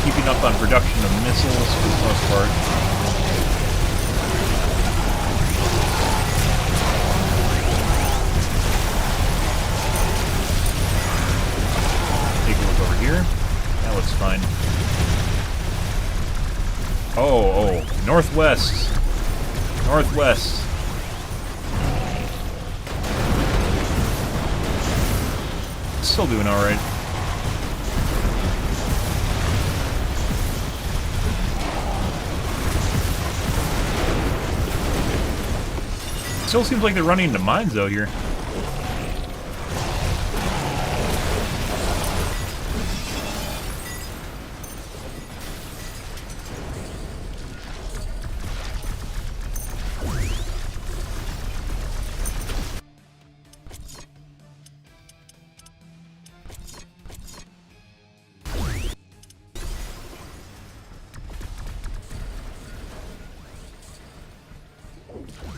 Keeping up on production of missiles for the most part. Take a look over here. That looks fine. Oh, northwest. Northwest. Still doing alright. Still seems like they're running into mines out here.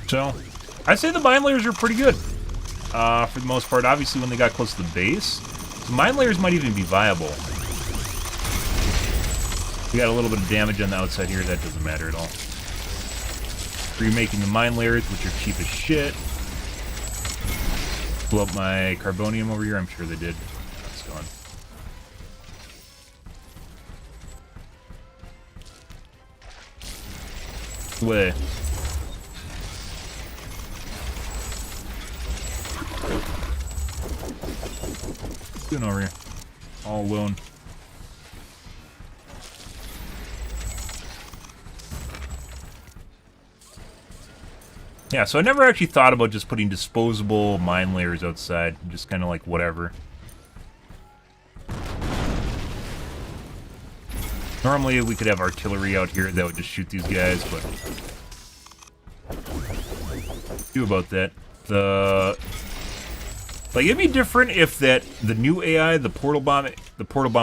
So, I'd say the mine layers are pretty good, for the most part. Obviously, when they got close to the base, the mine layers might even be viable. We got a little bit of damage on the outside here. That doesn't matter at all. Remaking the mine layers, which are cheap as shit. Blew up my carbonium over here. I'm sure they did. It's gone. Way. Doing over here, all alone. Yeah, so I never actually thought about just putting disposable mine layers outside, just kind of like whatever. Normally we could have artillery out here that would just shoot these guys, but do about that. Like, it'd be different if the new AI, the portal bomb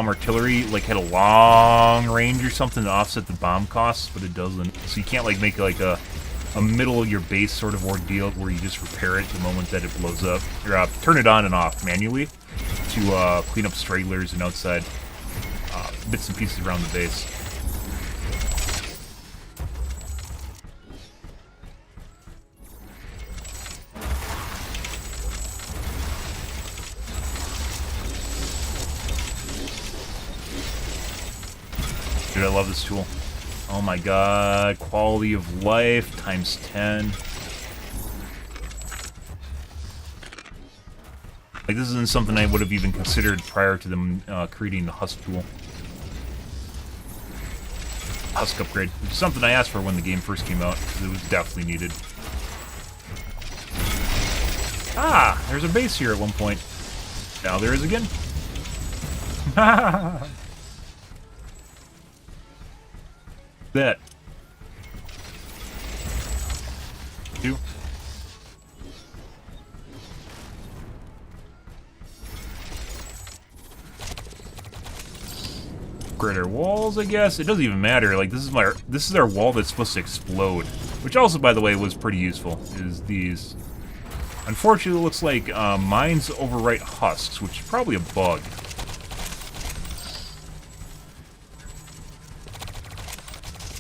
artillery, like, had a long range or something to offset the bomb costs, but it doesn't. So you can't, like, make, like, a middle of your base sort of ordeal where you just repair it the moment that it blows up. Or turn it on and off manually to clean up stragglers and outside bits and pieces around the base. Dude, I love this tool. Oh my god, quality of life times 10. Like, this isn't something I would have even considered prior to them creating the husk tool. Husk upgrade, which is something I asked for when the game first came out, because it was definitely needed. Ah, there's a base here at one point. Now there is again. That. 2. Greater walls, I guess. It doesn't even matter. Like, this is our wall that's supposed to explode, which also, by the way, was pretty useful. Is these? Unfortunately, it looks like mines overwrite husks, which is probably a bug.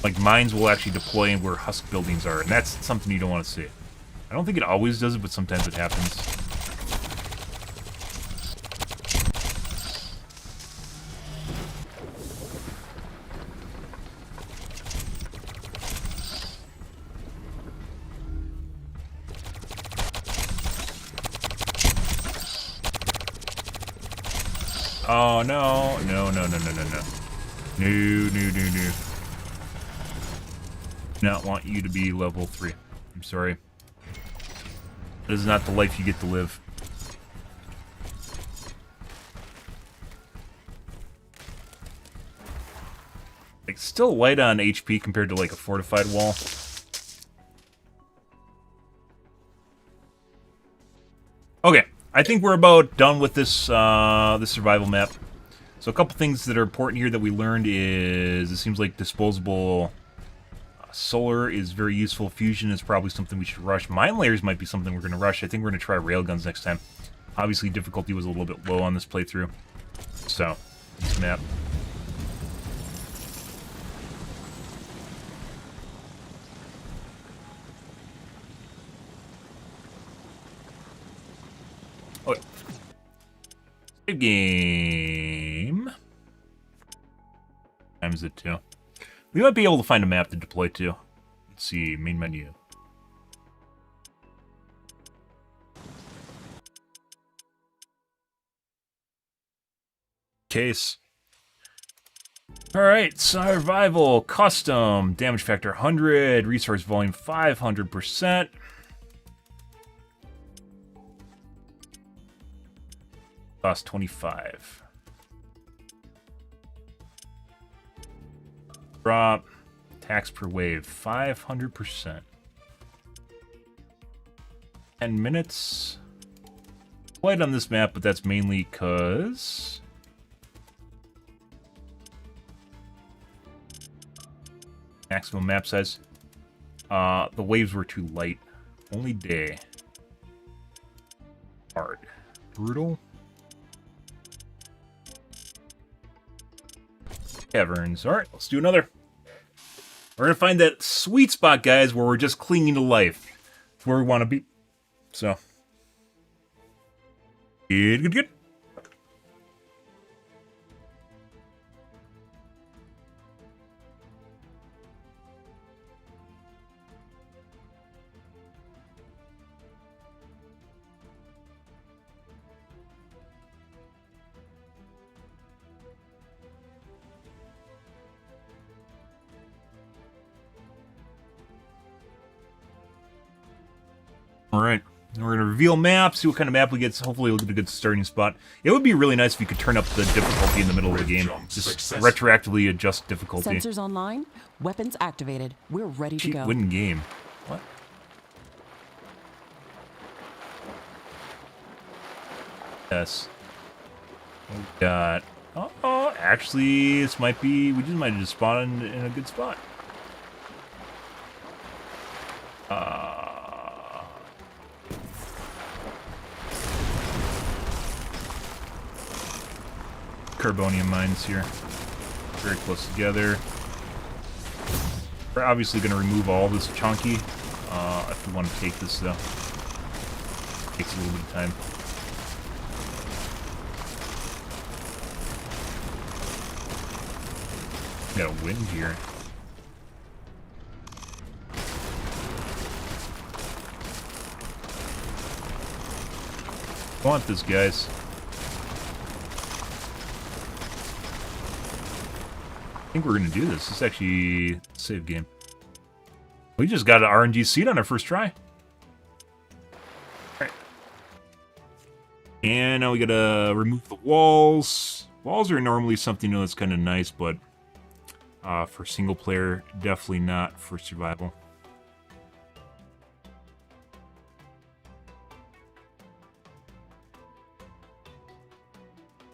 Like, mines will actually deploy where husk buildings are, and that's something you don't want to see. I don't think it always does it, but sometimes it happens. Oh, no. No, no, no, no, no, no. No, no, no, no. Not want you to be level 3. I'm sorry. This is not the life you get to live. Like, still light on HP compared to, like, a fortified wall. Okay, I think we're about done with this, this survival map. So a couple things that are important here that we learned is it seems like disposable solar is very useful. Fusion is probably something we should rush. Mine layers might be something we're going to rush. I think we're going to try railguns next time. Obviously, difficulty was a little bit low on this playthrough. So, this map. Oh, save game. Times it 2. We might be able to find a map to deploy to. Let's see, main menu. Case. Alright, survival, custom, damage factor 100, resource volume 500%. Cost 25. Drop. Tax per wave, 500%. 10 minutes. Light on this map, but that's mainly because... maximum map size. The waves were too light. Only day. Hard. Brutal. Caverns. Alright, let's do another. We're going to find that sweet spot, guys, where we're just clinging to life. It's where we want to be. So. Good, good, good. Alright, we're going to reveal map, see what kind of map we get, so hopefully we'll get a good starting spot. It would be really nice if you could turn up the difficulty in the middle of the game. Just retroactively adjust difficulty. Sensors online, weapons activated. We're ready to go. Win game. What? Yes. We got... Oh, actually, this might be... We just might have just spawned in a good spot. Carbonium mines here. Very close together. We're obviously going to remove all this chunky if we want to take this, though. Takes a little bit of time. Got a wind here. I want this, guys. I think we're gonna do this. This is actually a save game. We just got an RNG seed on our first try. Alright. And now we gotta remove the walls. Walls are normally something that's kind of nice, but for single player, definitely not for survival.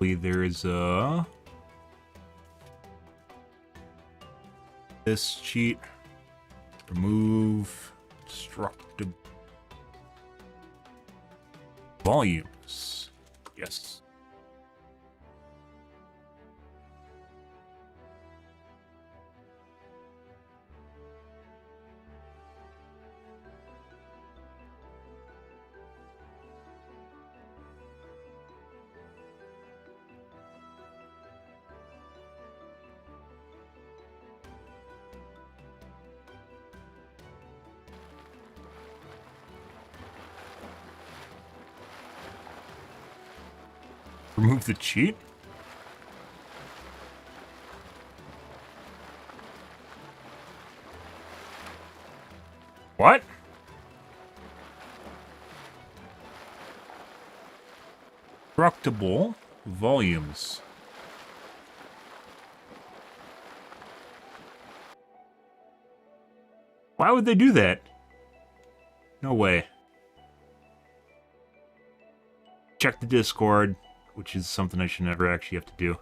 There's this cheat. Remove destructible volumes. Yes. Remove the cheat? What? Destructible volumes. Why would they do that? No way. Check the Discord, which is something I should never actually have to do.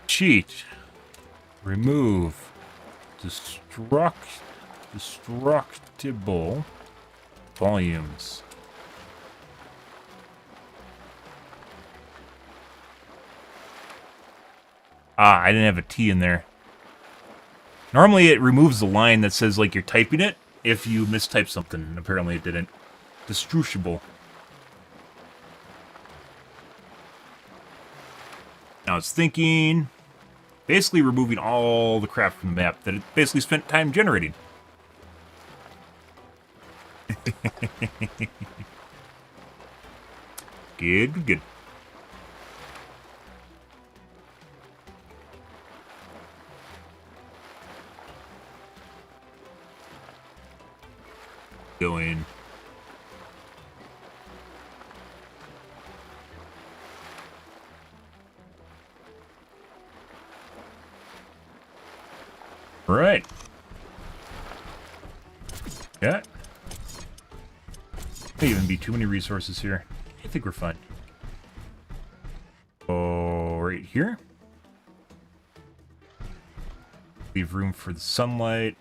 Cheat. Remove. Destructible volumes. Ah, I didn't have a T in there. Normally it removes the line that says like you're typing it if you mistype something. Apparently it didn't. Destructible. Now it's thinking, basically removing all the crap from the map that it basically spent time generating. Good. Going. Right. Yeah. May even be too many resources here. I think we're fine. Oh, right here. Leave room for the sunlight.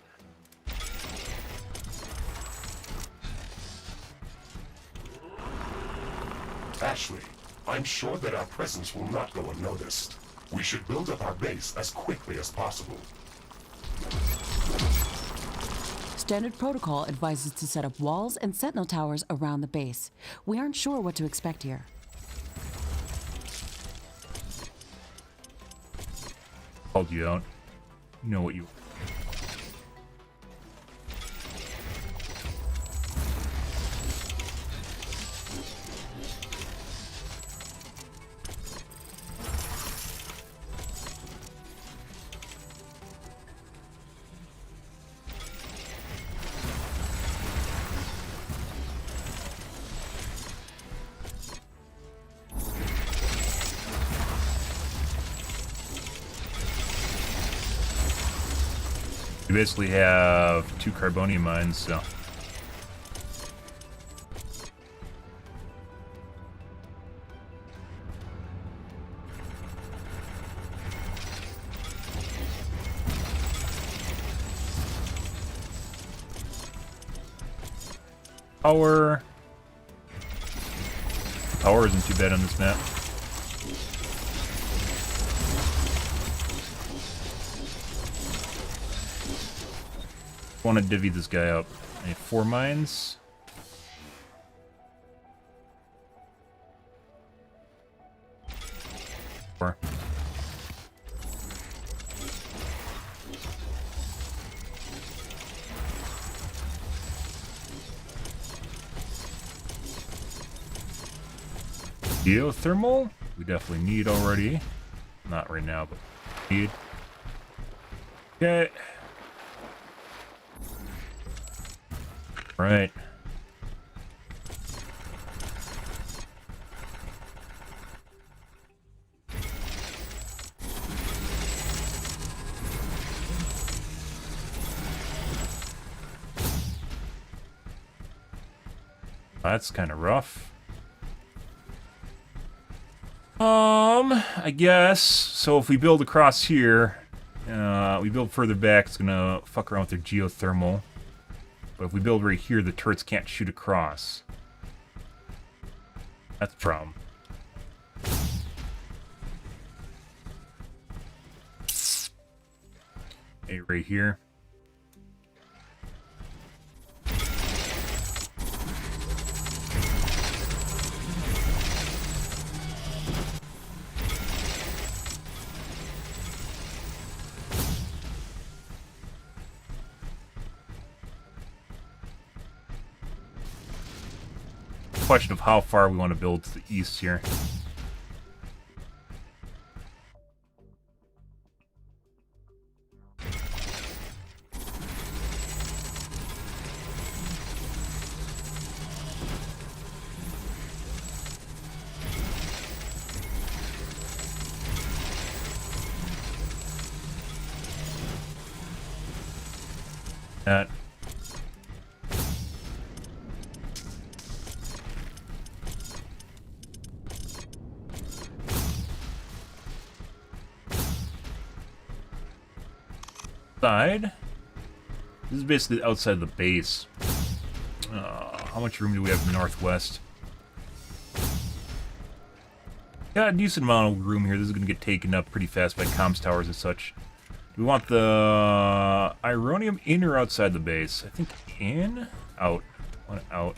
Ashley, I'm sure that our presence will not go unnoticed. We should build up our base as quickly as possible. Standard protocol advises to set up walls and sentinel towers around the base. We aren't sure what to expect here. Called you out. You know what you... You basically have 2 carbonium mines, so... power. Power isn't too bad on this map. I want to divvy this guy up. I need 4 mines. Four. Geothermal? We definitely need already. Not right now, but need. Okay. Right. That's kind of rough. I guess. So if we build across here, we build further back, it's gonna fuck around with their geothermal. But if we build right here, the turrets can't shoot across. That's the problem. Hey, right here. Question of how far we want to build to the east here. That. Side. This is basically outside of the base. How much room do we have in the northwest? Got a decent amount of room here. This is going to get taken up pretty fast by comms towers and such. Do we want the Ironium in or outside the base? I think in? Out. I want it out.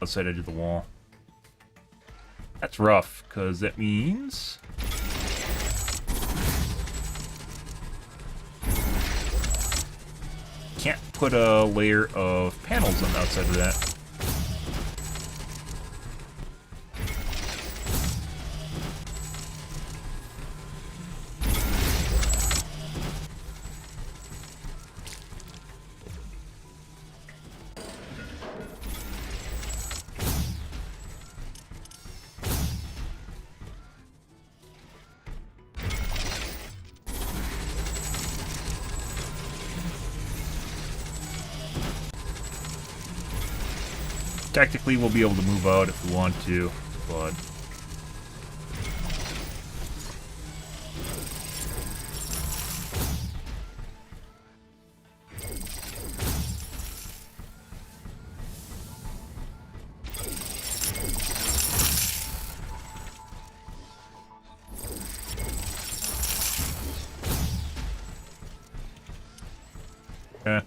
Outside edge of the wall. That's rough, because that means... can't put a layer of panels on the outside of that. Technically, we'll be able to move out if we want to, but... okay.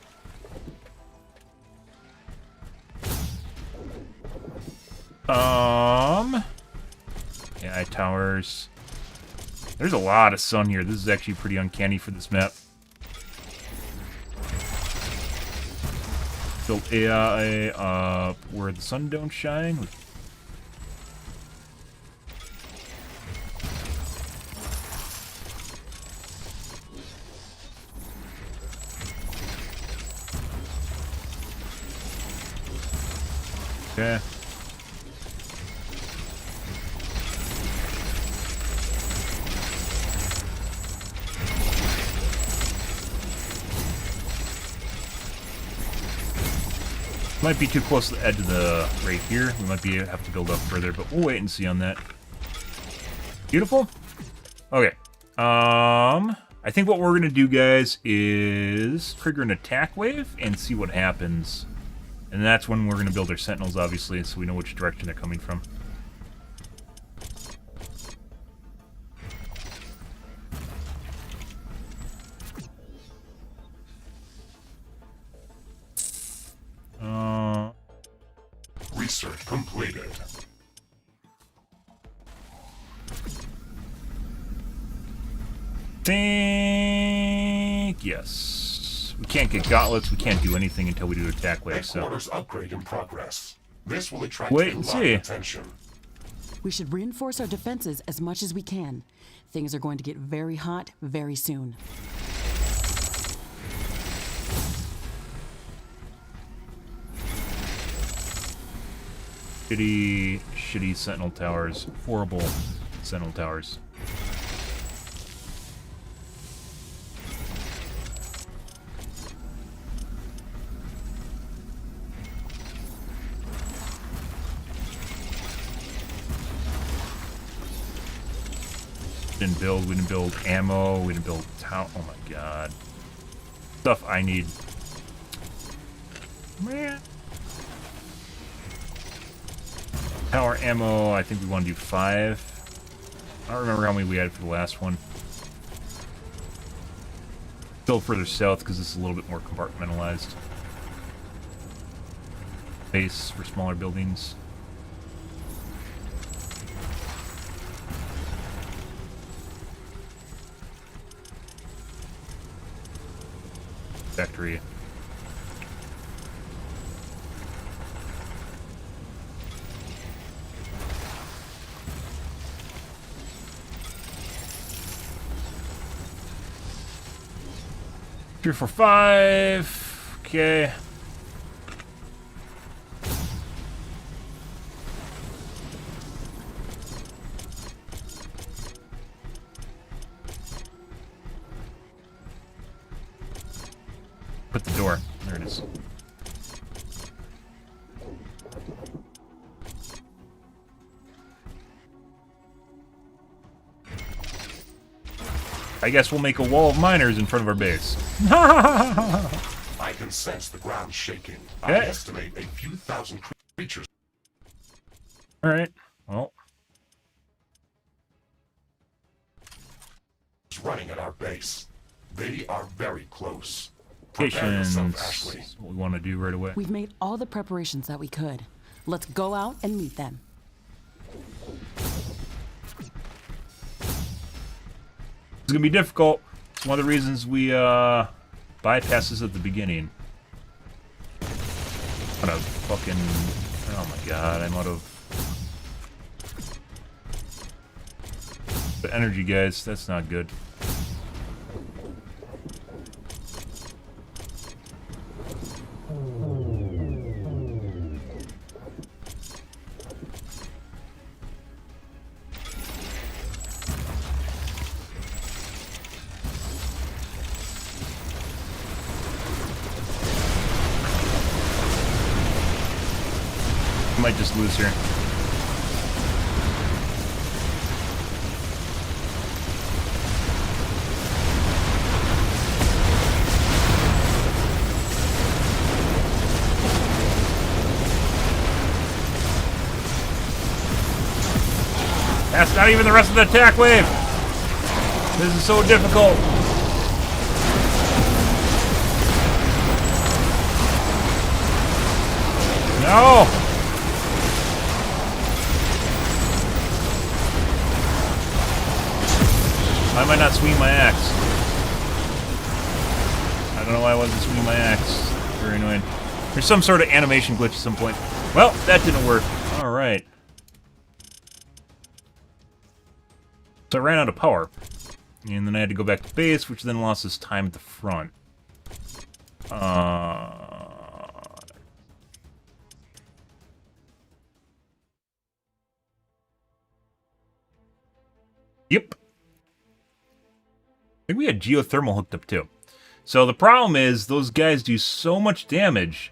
AI towers. There's a lot of sun here. This is actually pretty uncanny for this map. Build AI where the sun don't shine. Okay. Might be too close to the edge of the right here. We might have to build up further, but we'll wait and see on that. Beautiful. Okay. I think what we're gonna do, guys, is trigger an attack wave and see what happens. And that's when we're going to build our sentinels, obviously, so we know which direction they're coming from. Research completed. Think yes. We can't get gauntlets. We can't do anything until we do attack wave. So Headquarters upgrade in progress. This will attract wait a and lot see. of attention. We should reinforce our defenses as much as we can. Things are going to get very hot very soon. Shitty sentinel towers. Horrible sentinel towers. We didn't build ammo, we didn't build town. Oh my god. Stuff I need. Man. Power ammo, I think we want to do 5. I don't remember how many we had for the last one. Still further south because this is a little bit more compartmentalized. Base for smaller buildings. Factory. Three, 4, 5. Okay. Put the door. There it is. I guess we'll make a wall of miners in front of our base. I can sense the ground shaking. I estimate a few thousand creatures. Alright, well. Running at our base. They are very close. That's what we want to do right away. We've made all the preparations that we could. Let's go out and meet them. It's gonna be difficult. It's one of the reasons we bypass this at the beginning. Out of fucking... Oh my god, I'm out of... The energy, guys, that's not good. Might just lose here. That's not even the rest of the attack wave. This is so difficult. No. Why am I not swinging my axe? I don't know why I wasn't swinging my axe. Very annoying. There's some sort of animation glitch at some point. Well, that didn't work. Alright. So I ran out of power. And then I had to go back to base, which then lost us time at the front. Yep. I think we had geothermal hooked up too. So the problem is those guys do so much damage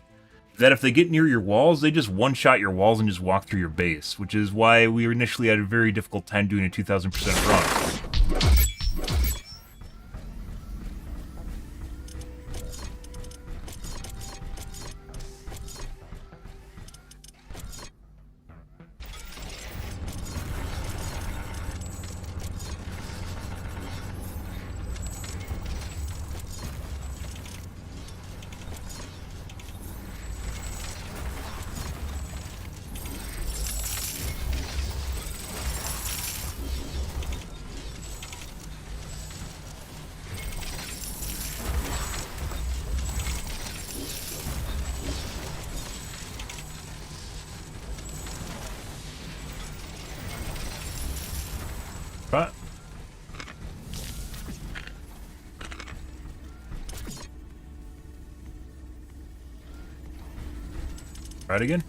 that if they get near your walls, they just one-shot your walls and just walk through your base, which is why we initially had a very difficult time doing a 2000% run. But try it again.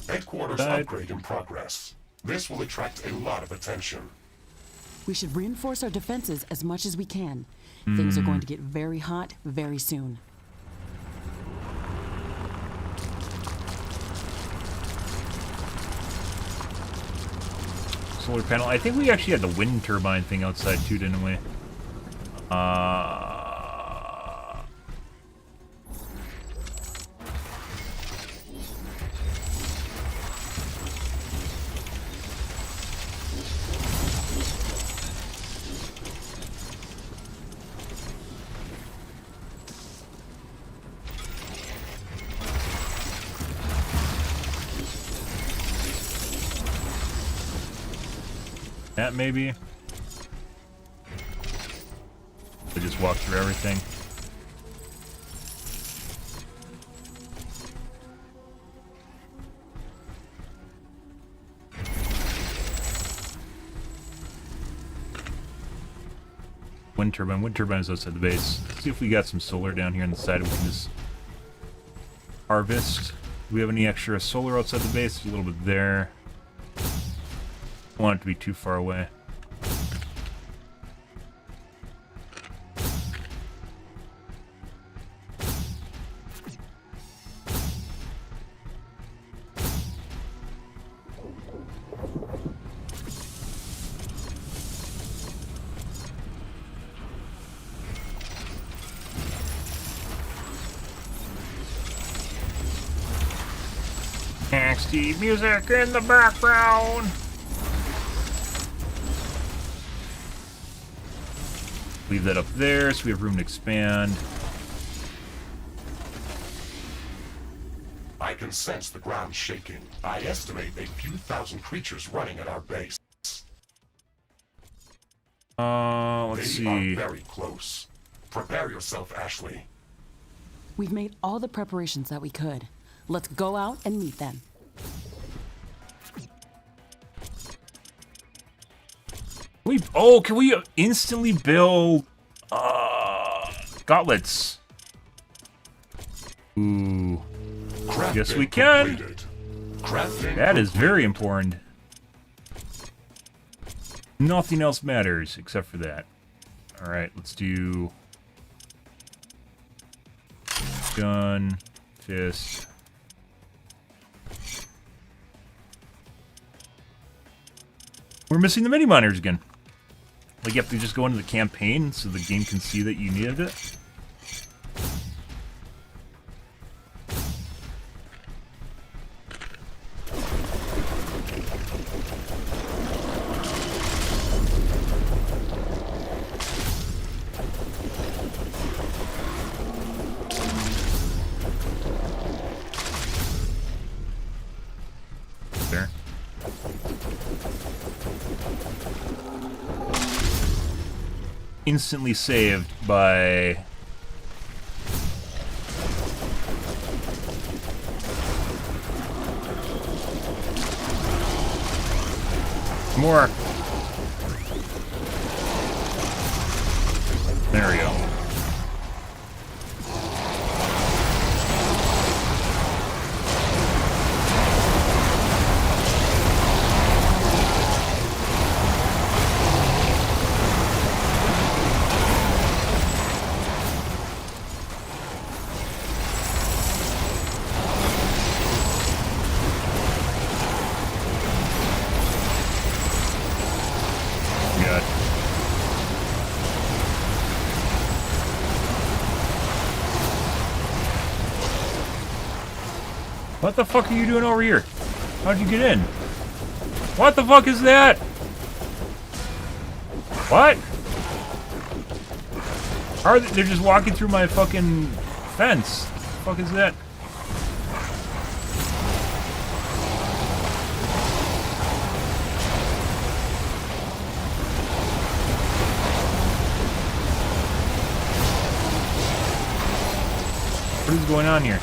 Headquarters upgrade in progress. This will attract a lot of attention. We should reinforce our defenses as much as we can. Things are going to get very hot very soon. Solar panel. I think we actually had the wind turbine thing outside too, didn't we? That maybe. I just walk through everything. Wind turbine. Wind turbine is outside the base. Let's see if we got some solar down here on the side we can just harvest. Do we have any extra solar outside the base? A little bit there. Don't want it to be too far away. Nasty music in the background. Leave that up there so we have room to expand. I can sense the ground shaking. I estimate a few thousand creatures running at our base. Let's see. They are very close. Prepare yourself, Ashley. We've made all the preparations that we could. Let's go out and meet them. Can we instantly build gauntlets? Ooh. Yes, we can. That is very important. Nothing else matters except for that. Alright, let's do gun, fist. We're missing the mini miners again. Like, you have to just go into the campaign so the game can see that you needed it. There. Instantly saved by more. There we go. What the fuck are you doing over here? How'd you get in? What the fuck is that? What? Are they, they're just walking through my fucking fence. What the fuck is that? What is going on here?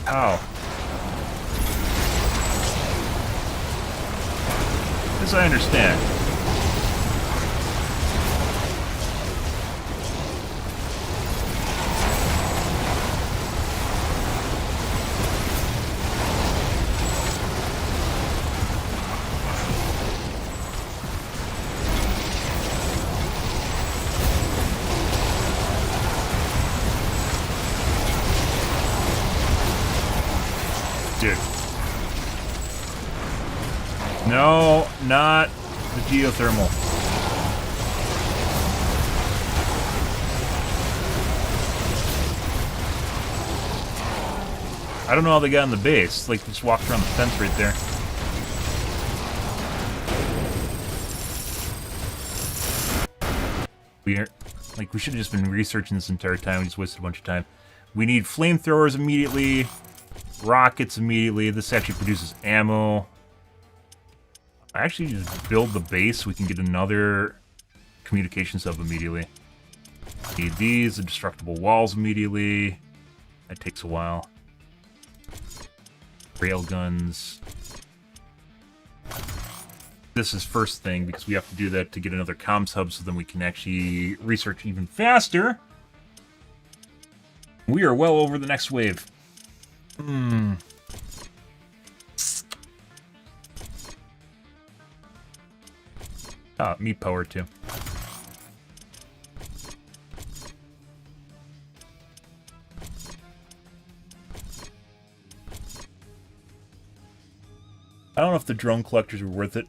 Ow. This I understand. Dude. No, not the geothermal. I don't know how they got in the base. Like, just walked around the fence right there. We should have just been researching this entire time. We just wasted a bunch of time. We need flamethrowers immediately. Rockets immediately. This actually produces ammo. I actually just build the base so we can get another communications hub immediately. Need these, indestructible walls immediately. That takes a while. Railguns. This is first thing because we have to do that to get another comms hub so then we can actually research even faster. We are well over the next wave. Meat power too. I don't know if the drone collectors were worth it.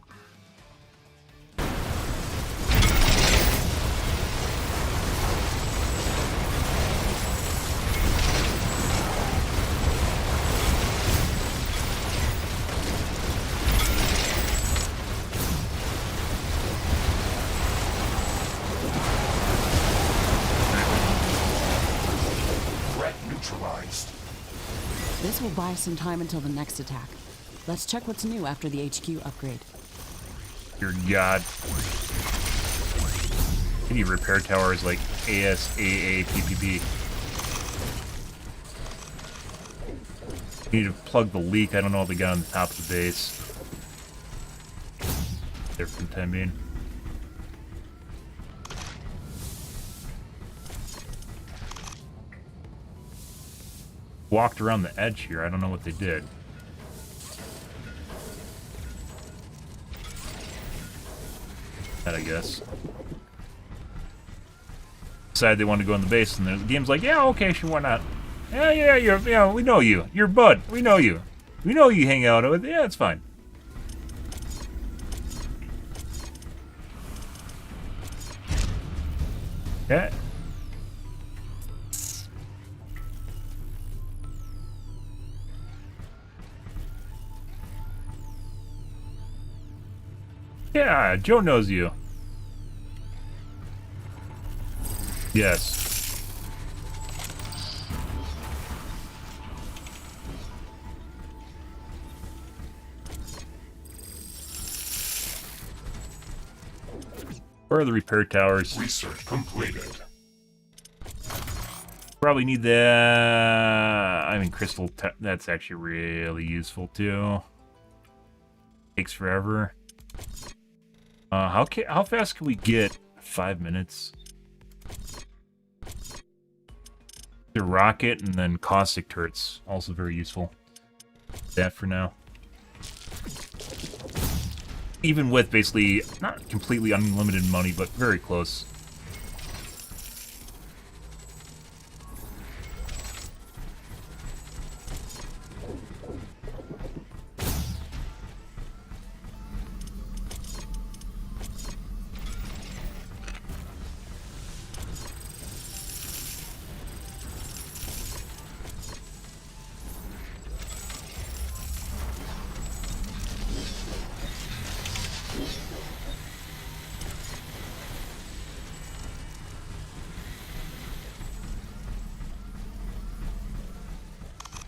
This will buy some time until the next attack. Let's check what's new after the HQ upgrade. Dear God. We need repair towers like ASAAPPP. We need to plug the leak. I don't know if they got on the top of the base. There for the time being. Walked around the edge here. I don't know what they did. That, I guess. Decided they wanted to go in the base, and the game's like, yeah, okay, sure, why not? Yeah, we know you. You're Bud. We know you. We know you hang out with. Yeah, it's fine. Yeah. Yeah, Joe knows you. Yes. Where are the repair towers? Research completed. Probably need that. I mean, crystal. That's actually really useful too. Takes forever. How fast can we get? 5 minutes. The rocket and then caustic turrets, also very useful. That for now. Even with basically not completely unlimited money, but very close.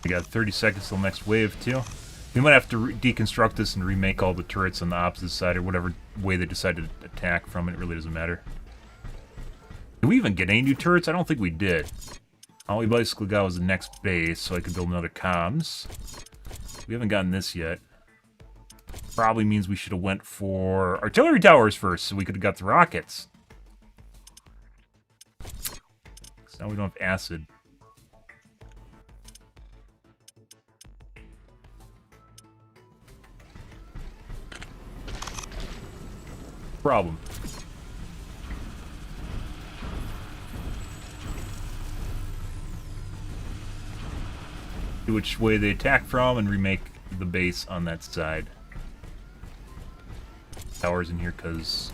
We got 30 seconds till next wave, too. We might have to deconstruct this and remake all the turrets on the opposite side, or whatever way they decide to attack from it. It really doesn't matter. Did we even get any new turrets? I don't think we did. All we basically got was the next base, so I could build another comms. We haven't gotten this yet. Probably means we should have went for artillery towers first, so we could have got the rockets. So now we don't have acid. Problem. Which way they attack from and remake the base on that side. Towers in here because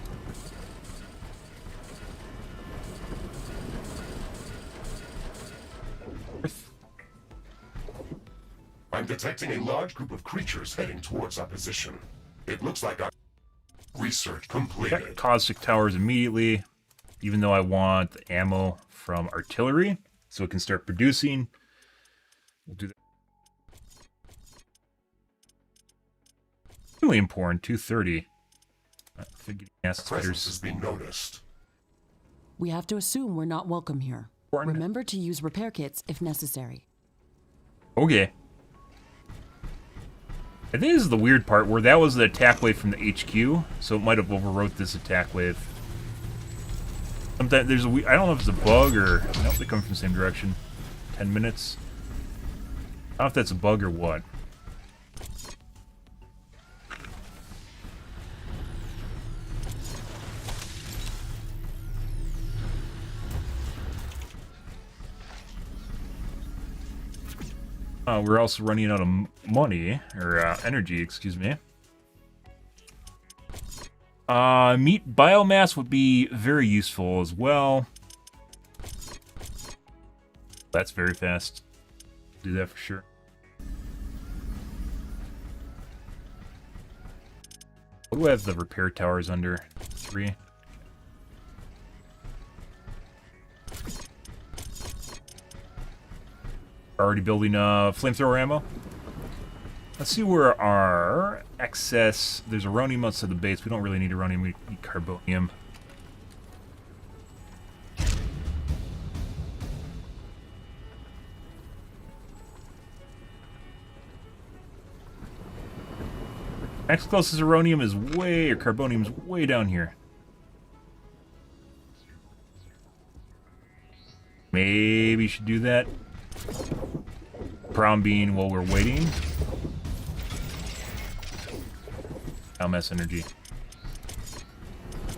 I'm detecting a large group of creatures heading towards our position. It looks like our research completed. Check caustic towers immediately, even though I want the ammo from artillery so it can start producing. We'll do that. Really important, 230. Presence has been noticed. We have to assume we're not welcome here. Remember to use repair kits if necessary. Okay. I think this is the weird part where that was the attack wave from the HQ, so it might have overwrote this attack wave. Sometimes there's a I don't know if it's a bug or nope, they come from the same direction. 10 minutes. I don't know if that's a bug or what. We're also running out of money, or energy, excuse me. Meat biomass would be very useful as well. That's very fast. Do that for sure. What do I have the repair towers under? 3. Already building flamethrower ammo. Let's see where our excess... There's uranium outside the base. We don't really need uranium. We need carbonium. Next closest uranium is way... or carbonium is way down here. Maybe you should do that. Problem being, while we're waiting, biomass energy.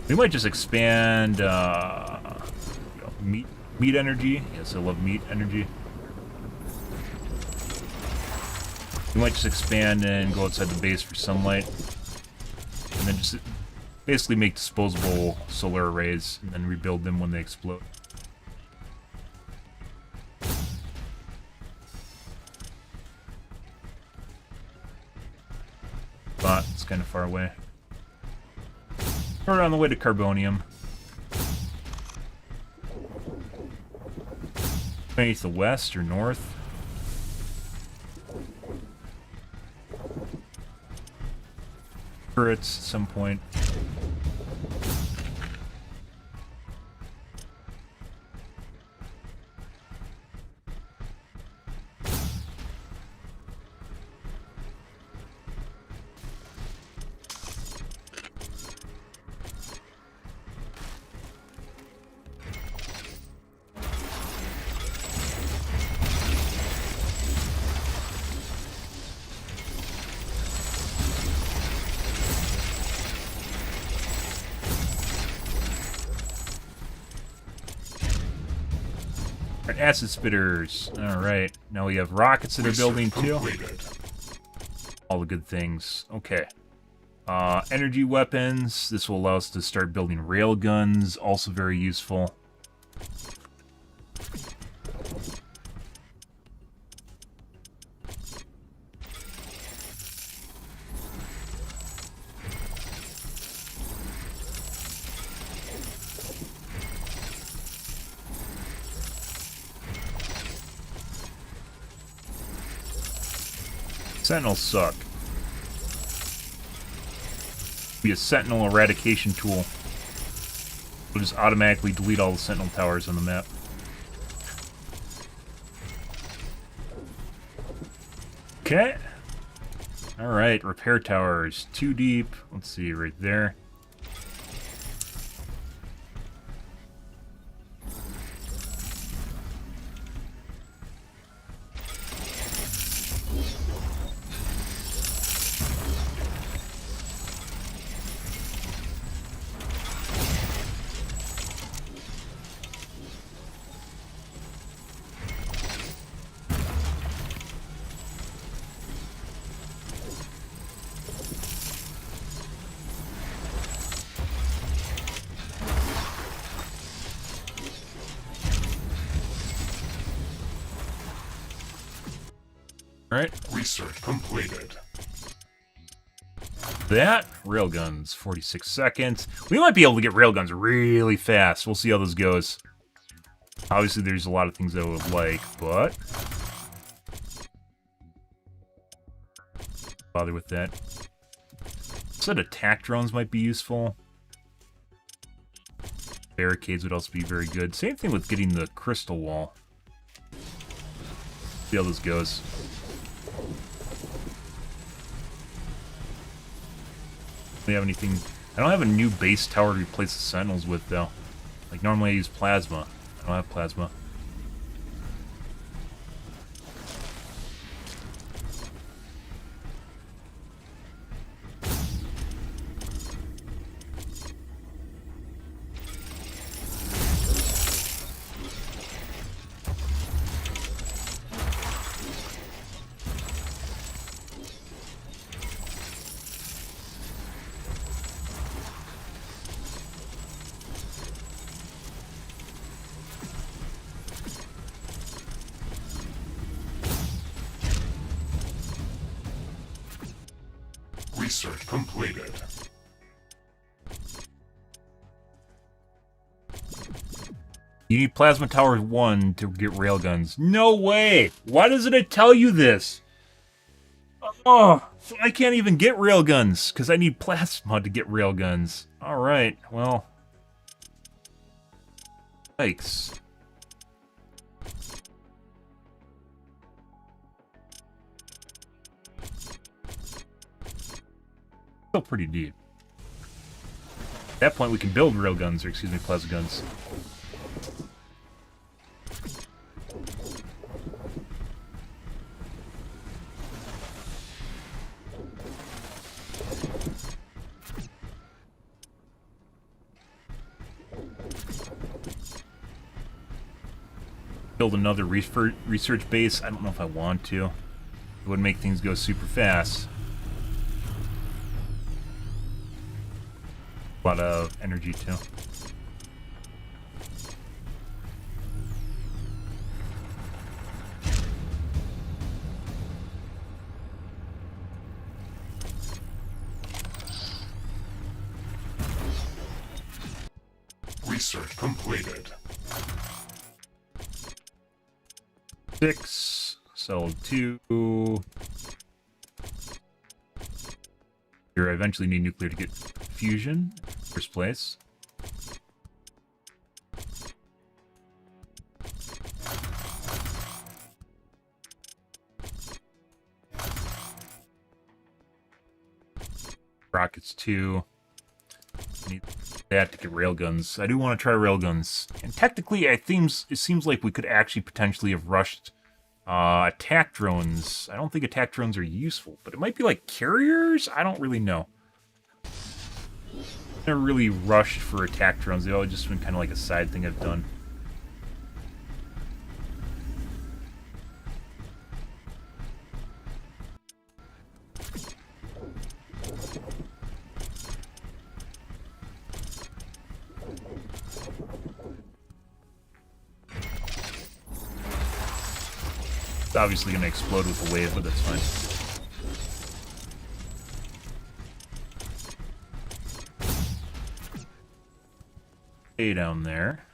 We might just expand meat energy. Yes, I love meat energy. We might just expand and go outside the base for sunlight, and then just basically make disposable solar arrays and then rebuild them when they explode. But it's kind of far away. We're on the way to carbonium. Maybe it's the west or north. Turrets at some point. Acid spitters. Alright. Now we have rockets that are building too. All the good things. Okay. Energy weapons. This will allow us to start building rail guns. Also very useful. Sentinels suck. Be a sentinel eradication tool. We'll just automatically delete all the sentinel towers on the map. Okay. Alright, repair towers. 2 deep. Let's see, right there. Alright. Research completed. That, railguns, 46 seconds. We might be able to get railguns really fast. We'll see how this goes. Obviously, there's a lot of things that I would like, but... bother with that. Said attack drones might be useful. Barricades would also be very good. Same thing with getting the crystal wall. See how this goes. Do we have anything? I don't have a new base tower to replace the sentinels with, though. Like, normally I use plasma. I don't have plasma. Research completed. You need Plasma Tower 1 to get railguns. No way! Why doesn't it tell you this? Oh, so I can't even get railguns, because I need Plasma to get railguns. Alright, well... yikes. Still pretty deep. At that point, we can build railguns, or excuse me, plasma guns. Build another research base. I don't know if I want to. It would make things go super fast. A lot of energy too. Research completed. 6, cell 2. Here, I eventually need nuclear to get fusion. First place. Rockets 2. Need that to get railguns. I do want to try railguns. And technically, it seems like we could actually potentially have rushed attack drones. I don't think attack drones are useful, but it might be like carriers? I don't really know. Never really rushed for attack drones. They've always just been kind of like a side thing I've done. It's obviously going to explode with the wave, but that's fine. A down there.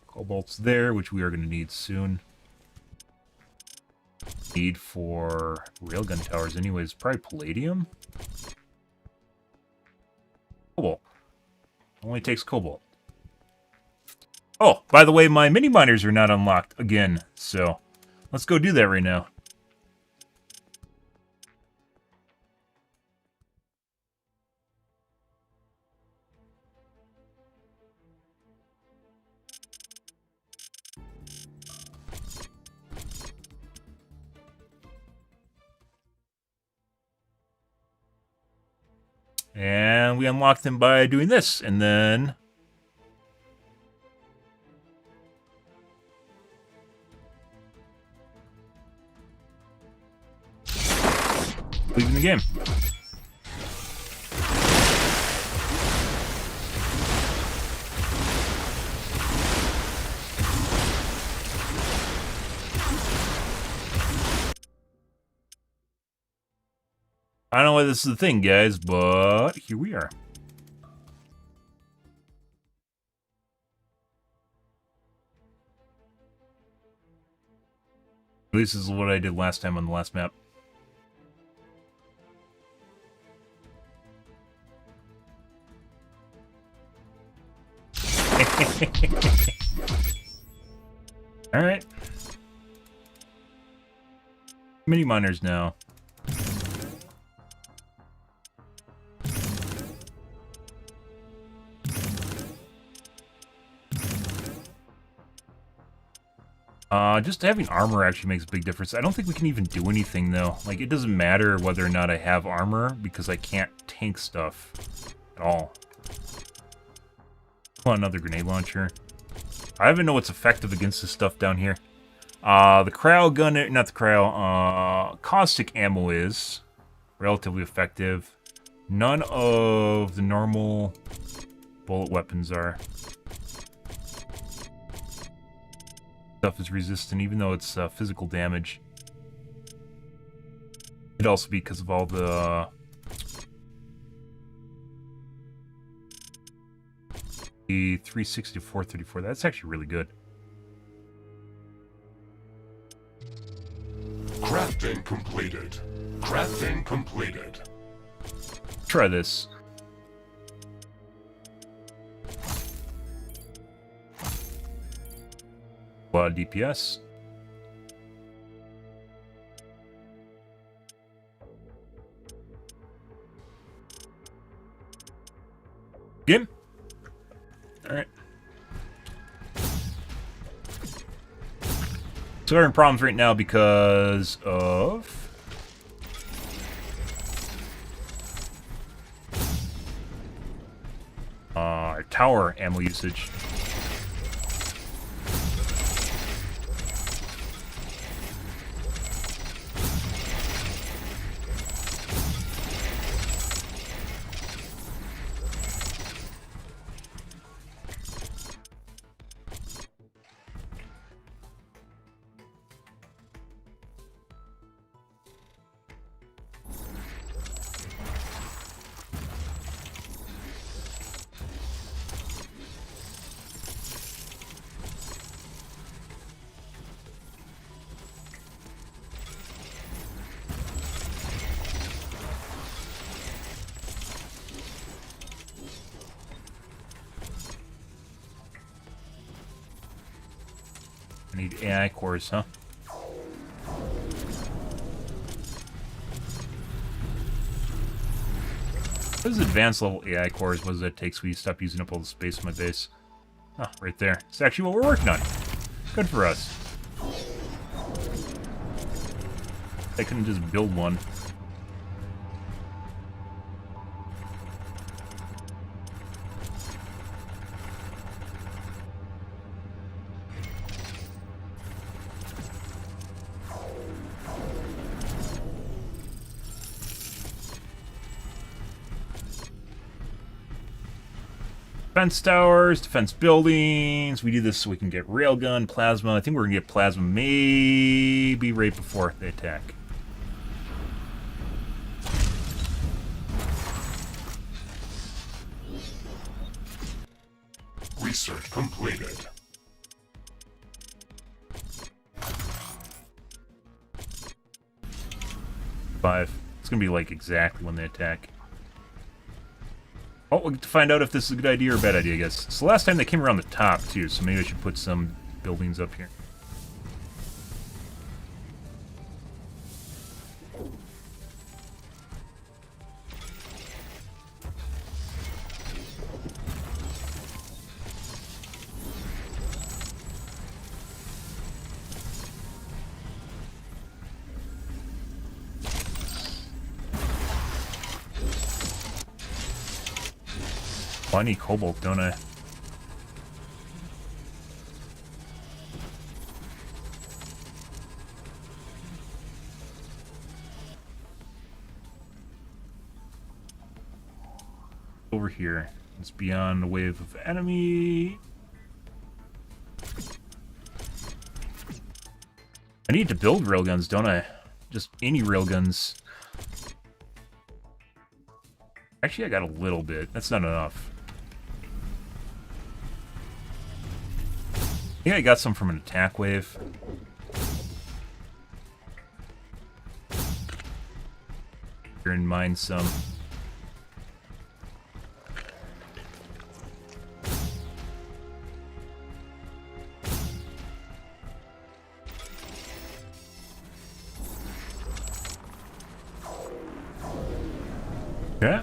Cobalt's there, which we are going to need soon. Need for railgun towers anyways. Probably palladium? Cobalt. Only takes cobalt. Oh, by the way, my mini miners are not unlocked again, so let's go do that right now. And we unlocked them by doing this, and then... leaving the game. I don't know why this is the thing, guys, but here we are. At least this is what I did last time on the last map. Alright. Mini miners now. Just having armor actually makes a big difference. I don't think we can even do anything, though. Like, it doesn't matter whether or not I have armor, because I can't tank stuff at all. Come on, another grenade launcher. I even know what's effective against this stuff down here. The cryo gun, not the cryo, caustic ammo is relatively effective. None of the normal bullet weapons are. Stuff is resistant, even though it's physical damage. It'd also be because of all the 360 to 434. That's actually really good. Crafting completed. Crafting completed. Try this. A lot of DPS. Game. All right. So we're having problems right now because of our tower ammo usage. I need AI cores, huh? What is advanced level AI cores? What does that take so we stop using up all the space in my base? Oh, right there. It's actually what we're working on. Good for us. I couldn't just build one. Defense towers, defense buildings. We do this so we can get railgun, plasma. I think we're going to get plasma maybe right before they attack. Research completed. Five. It's going to be like exactly when they attack. Oh, we'll get to find out if this is a good idea or a bad idea, I guess. So last time they came around the top, too, so maybe I should put some buildings up here. Oh, I need cobalt, don't I? Over here. It's beyond a wave of enemy. I need to build railguns, don't I? Just any railguns. Actually, I got a little bit. That's not enough. Yeah, I got some from an attack wave. Bear in mind some. Okay.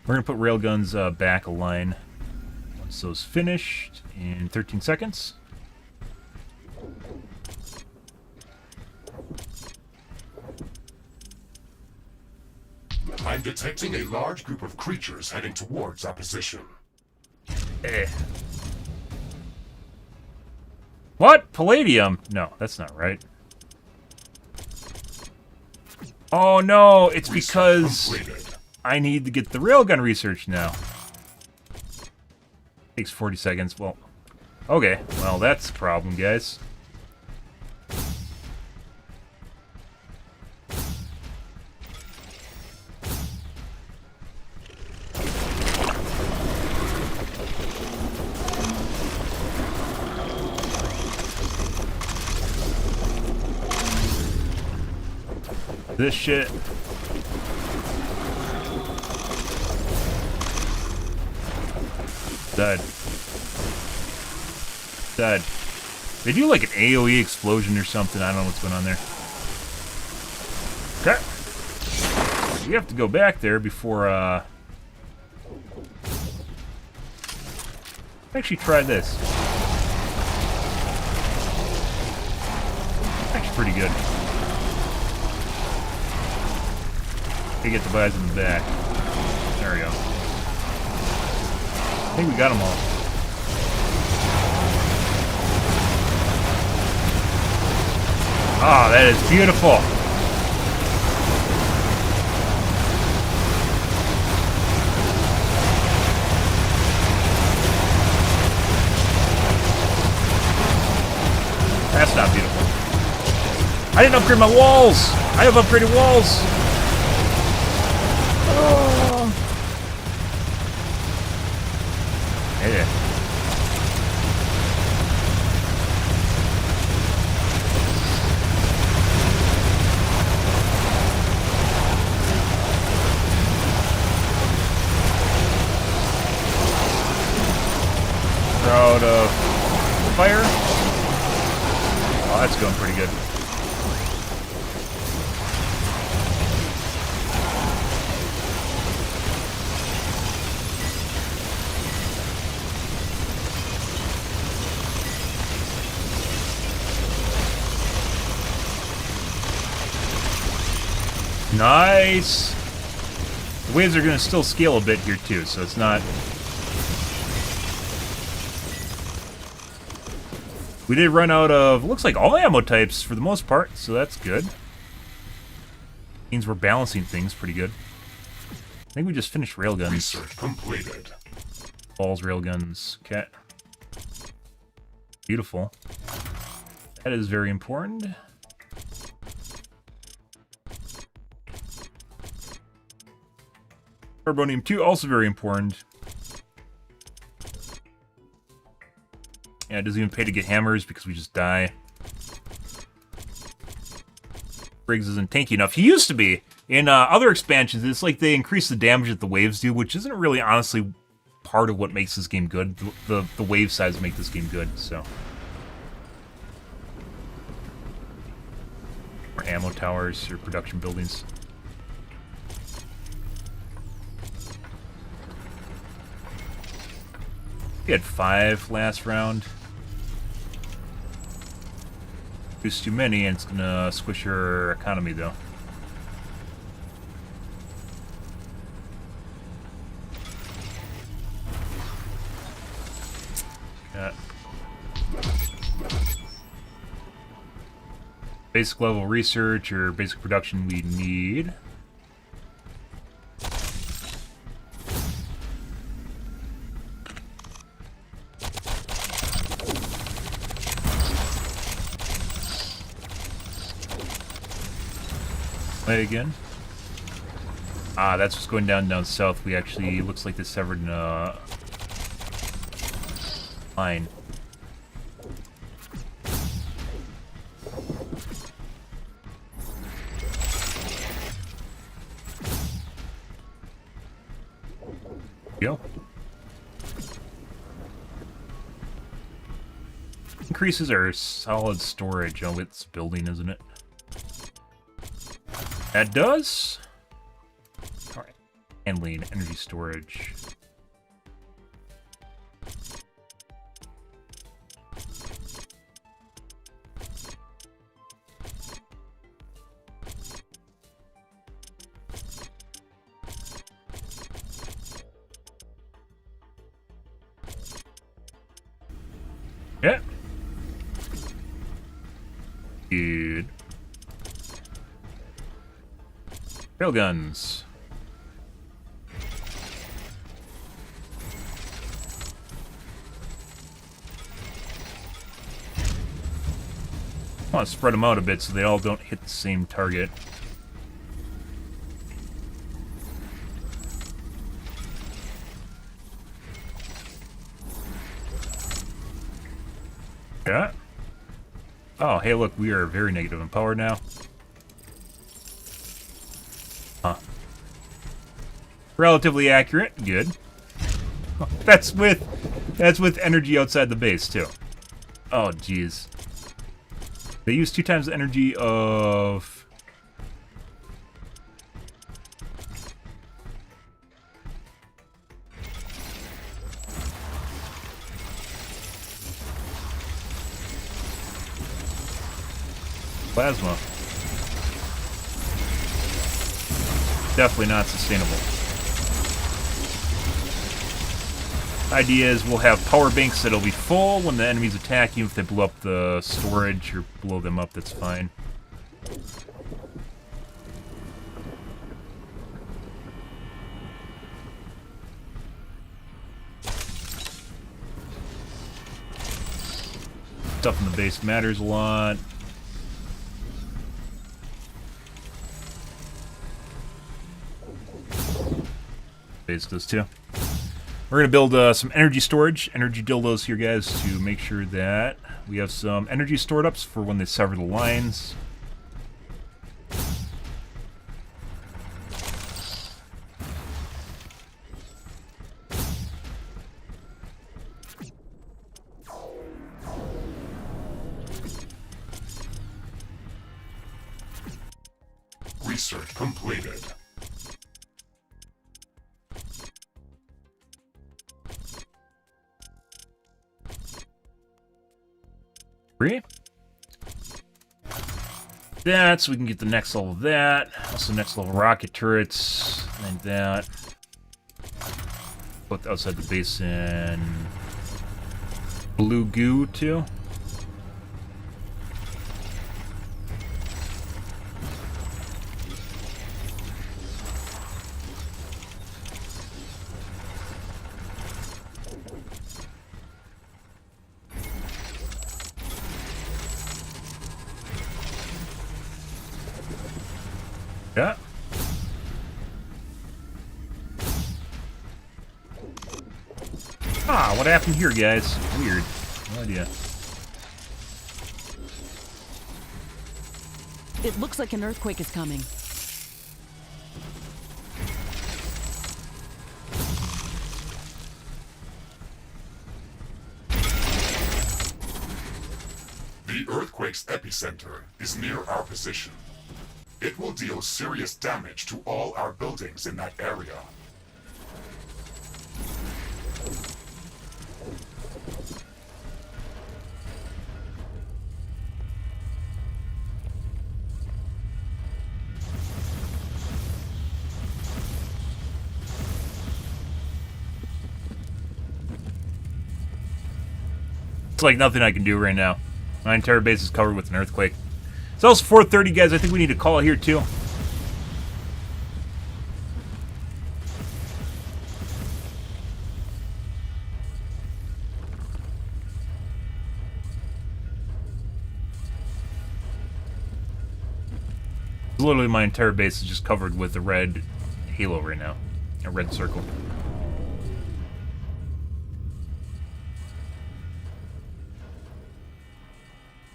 We're gonna put railguns back a line once those finished in 13 seconds. I'm detecting a large group of creatures heading towards our position. What? Palladium? No, that's not right. Oh no, it's because I need to get the railgun research now. Takes 40 seconds. Well, okay. Well, that's a problem, guys. This shit. Dead. Dead. They do like an AoE explosion or something. I don't know what's going on there. Okay. We have to go back there before, actually try this. Actually pretty good. You get the guys in the back. There we go. I think we got them all. Ah, that is beautiful. That's not beautiful. I didn't upgrade my walls. I have upgraded walls. Oh. Yeah. Crowd of fire. Oh, that's going pretty good. Nice! The waves are going to still scale a bit here too, so it's not... We did run out of, looks like all ammo types for the most part, so that's good. Means we're balancing things pretty good. I think we just finished railguns. Research completed. Balls, railguns, cat. Beautiful. That is very important. Carbonium 2, also very important. Yeah, it doesn't even pay to get hammers because we just die. Briggs isn't tanky enough. He used to be. In other expansions, it's like they increase the damage that the waves do, which isn't really honestly part of what makes this game good. The wave size make this game good, so. More ammo towers or production buildings. We had 5 last round. It's too many, and it's gonna squish your economy, though. Yeah. Basic level research or basic production we need. Play again. Ah, that's what's going down south. We actually, looks like they severed in a line. Go. Increases our solid storage. Oh, it's building, isn't it? That does? Alright. Handling, energy storage. Yeah. Good. Railguns. I want to spread them out a bit so they all don't hit the same target. Yeah. Oh, hey, look, we are very negative in power now. Huh. Relatively accurate. Good. That's with energy outside the base too. Oh, jeez. They use 2 times the energy of plasma. Definitely not sustainable. Idea is we'll have power banks that'll be full when the enemies attack you. If they blow up the storage or blow them up, that's fine. Stuff in the base matters a lot. Base does too. We're going to build some energy storage, energy dildos here, guys, to make sure that we have some energy stored ups for when they sever the lines. Research completed. That, so we can get the next level of that. Also next level rocket turrets, like that. Put outside the base in blue goo too. Yeah. Ah, what happened here, guys? Weird. No idea. It looks like an earthquake is coming. The earthquake's epicenter is near our position. It will deal serious damage to all our buildings in that area. It's like nothing I can do right now. My entire base is covered with an earthquake. It's also 4:30, guys. I think we need to call it here, too. Literally, my entire base is just covered with a red halo right now. A red circle.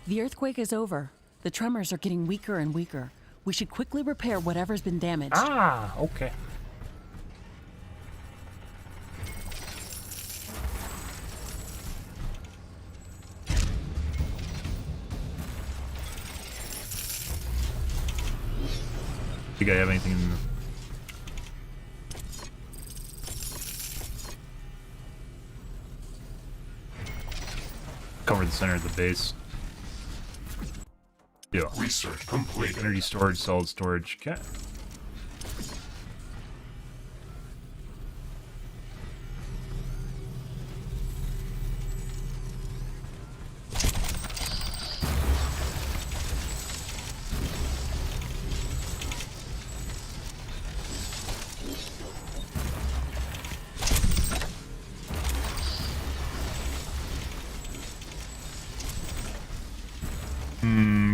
The earthquake is over. The tremors are getting weaker and weaker. We should quickly repair whatever's been damaged. Ah, okay. Think I have anything in the... Cover the center of the base. Yeah. Research complete. Energy storage, solid storage. Okay.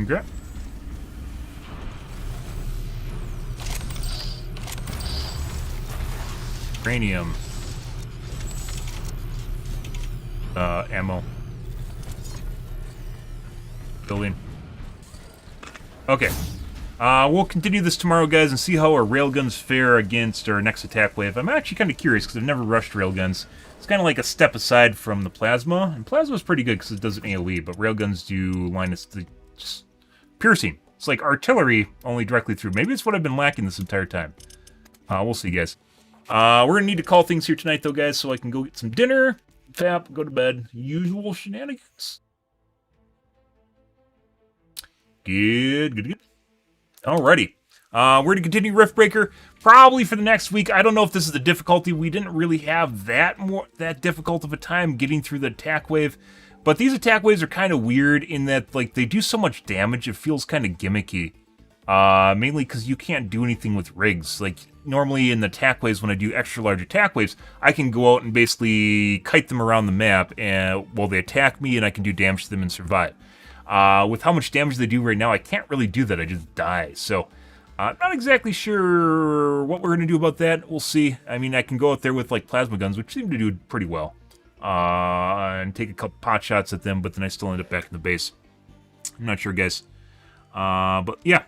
Okay. Cranium. Ammo. Building. Okay. We'll continue this tomorrow, guys, and see how our railguns fare against our next attack wave. I'm actually kind of curious, because I've never rushed railguns. It's kind of like a step aside from the plasma, and plasma's pretty good because it does an AoE, but railguns do line us to just piercing. It's like artillery, only directly through. Maybe it's what I've been lacking this entire time. We'll see, guys. We're going to need to call things here tonight, though, guys, so I can go get some dinner, fap, go to bed. Usual shenanigans. Good. Alrighty. We're going to continue Riftbreaker probably for the next week. I don't know if this is the difficulty. We didn't really have that difficult of a time getting through the attack wave. But these attack waves are kind of weird in that, like, they do so much damage, it feels kind of gimmicky. Mainly because you can't do anything with rigs. Like, normally in the attack waves, when I do extra large attack waves, I can go out and basically kite them around the map and while they attack me, and I can do damage to them and survive. With how much damage they do right now, I can't really do that. I just die. So, not exactly sure what we're going to do about that. We'll see. I mean, I can go out there with, like, plasma guns, which seem to do pretty well. And take a couple pot shots at them, but then I still end up back in the base. I'm not sure, guys. But yeah.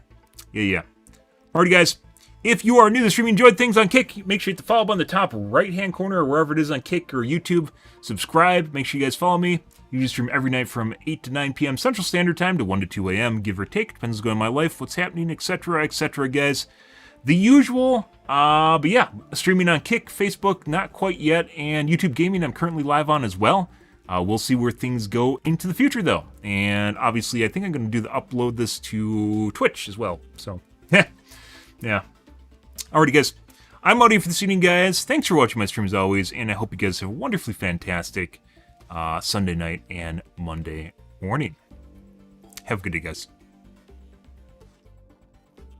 Alrighty, guys. If you are new to streaming, enjoyed things on Kick, make sure you hit the follow button on the top right-hand corner or wherever it is on Kick or YouTube. Subscribe. Make sure you guys follow me. You stream every night from 8 to 9 p.m. Central Standard Time to 1 to 2 a.m., give or take. Depends what's going on in my life, what's happening, etc., guys. The usual, but yeah, streaming on Kick, Facebook, not quite yet, and YouTube Gaming I'm currently live on as well. We'll see where things go into the future, though. And obviously, I think I'm going to upload this to Twitch as well. So, yeah. Alrighty, guys. I'm out here for this evening, guys. Thanks for watching my stream as always, and I hope you guys have a wonderfully fantastic Sunday night and Monday morning. Have a good day, guys.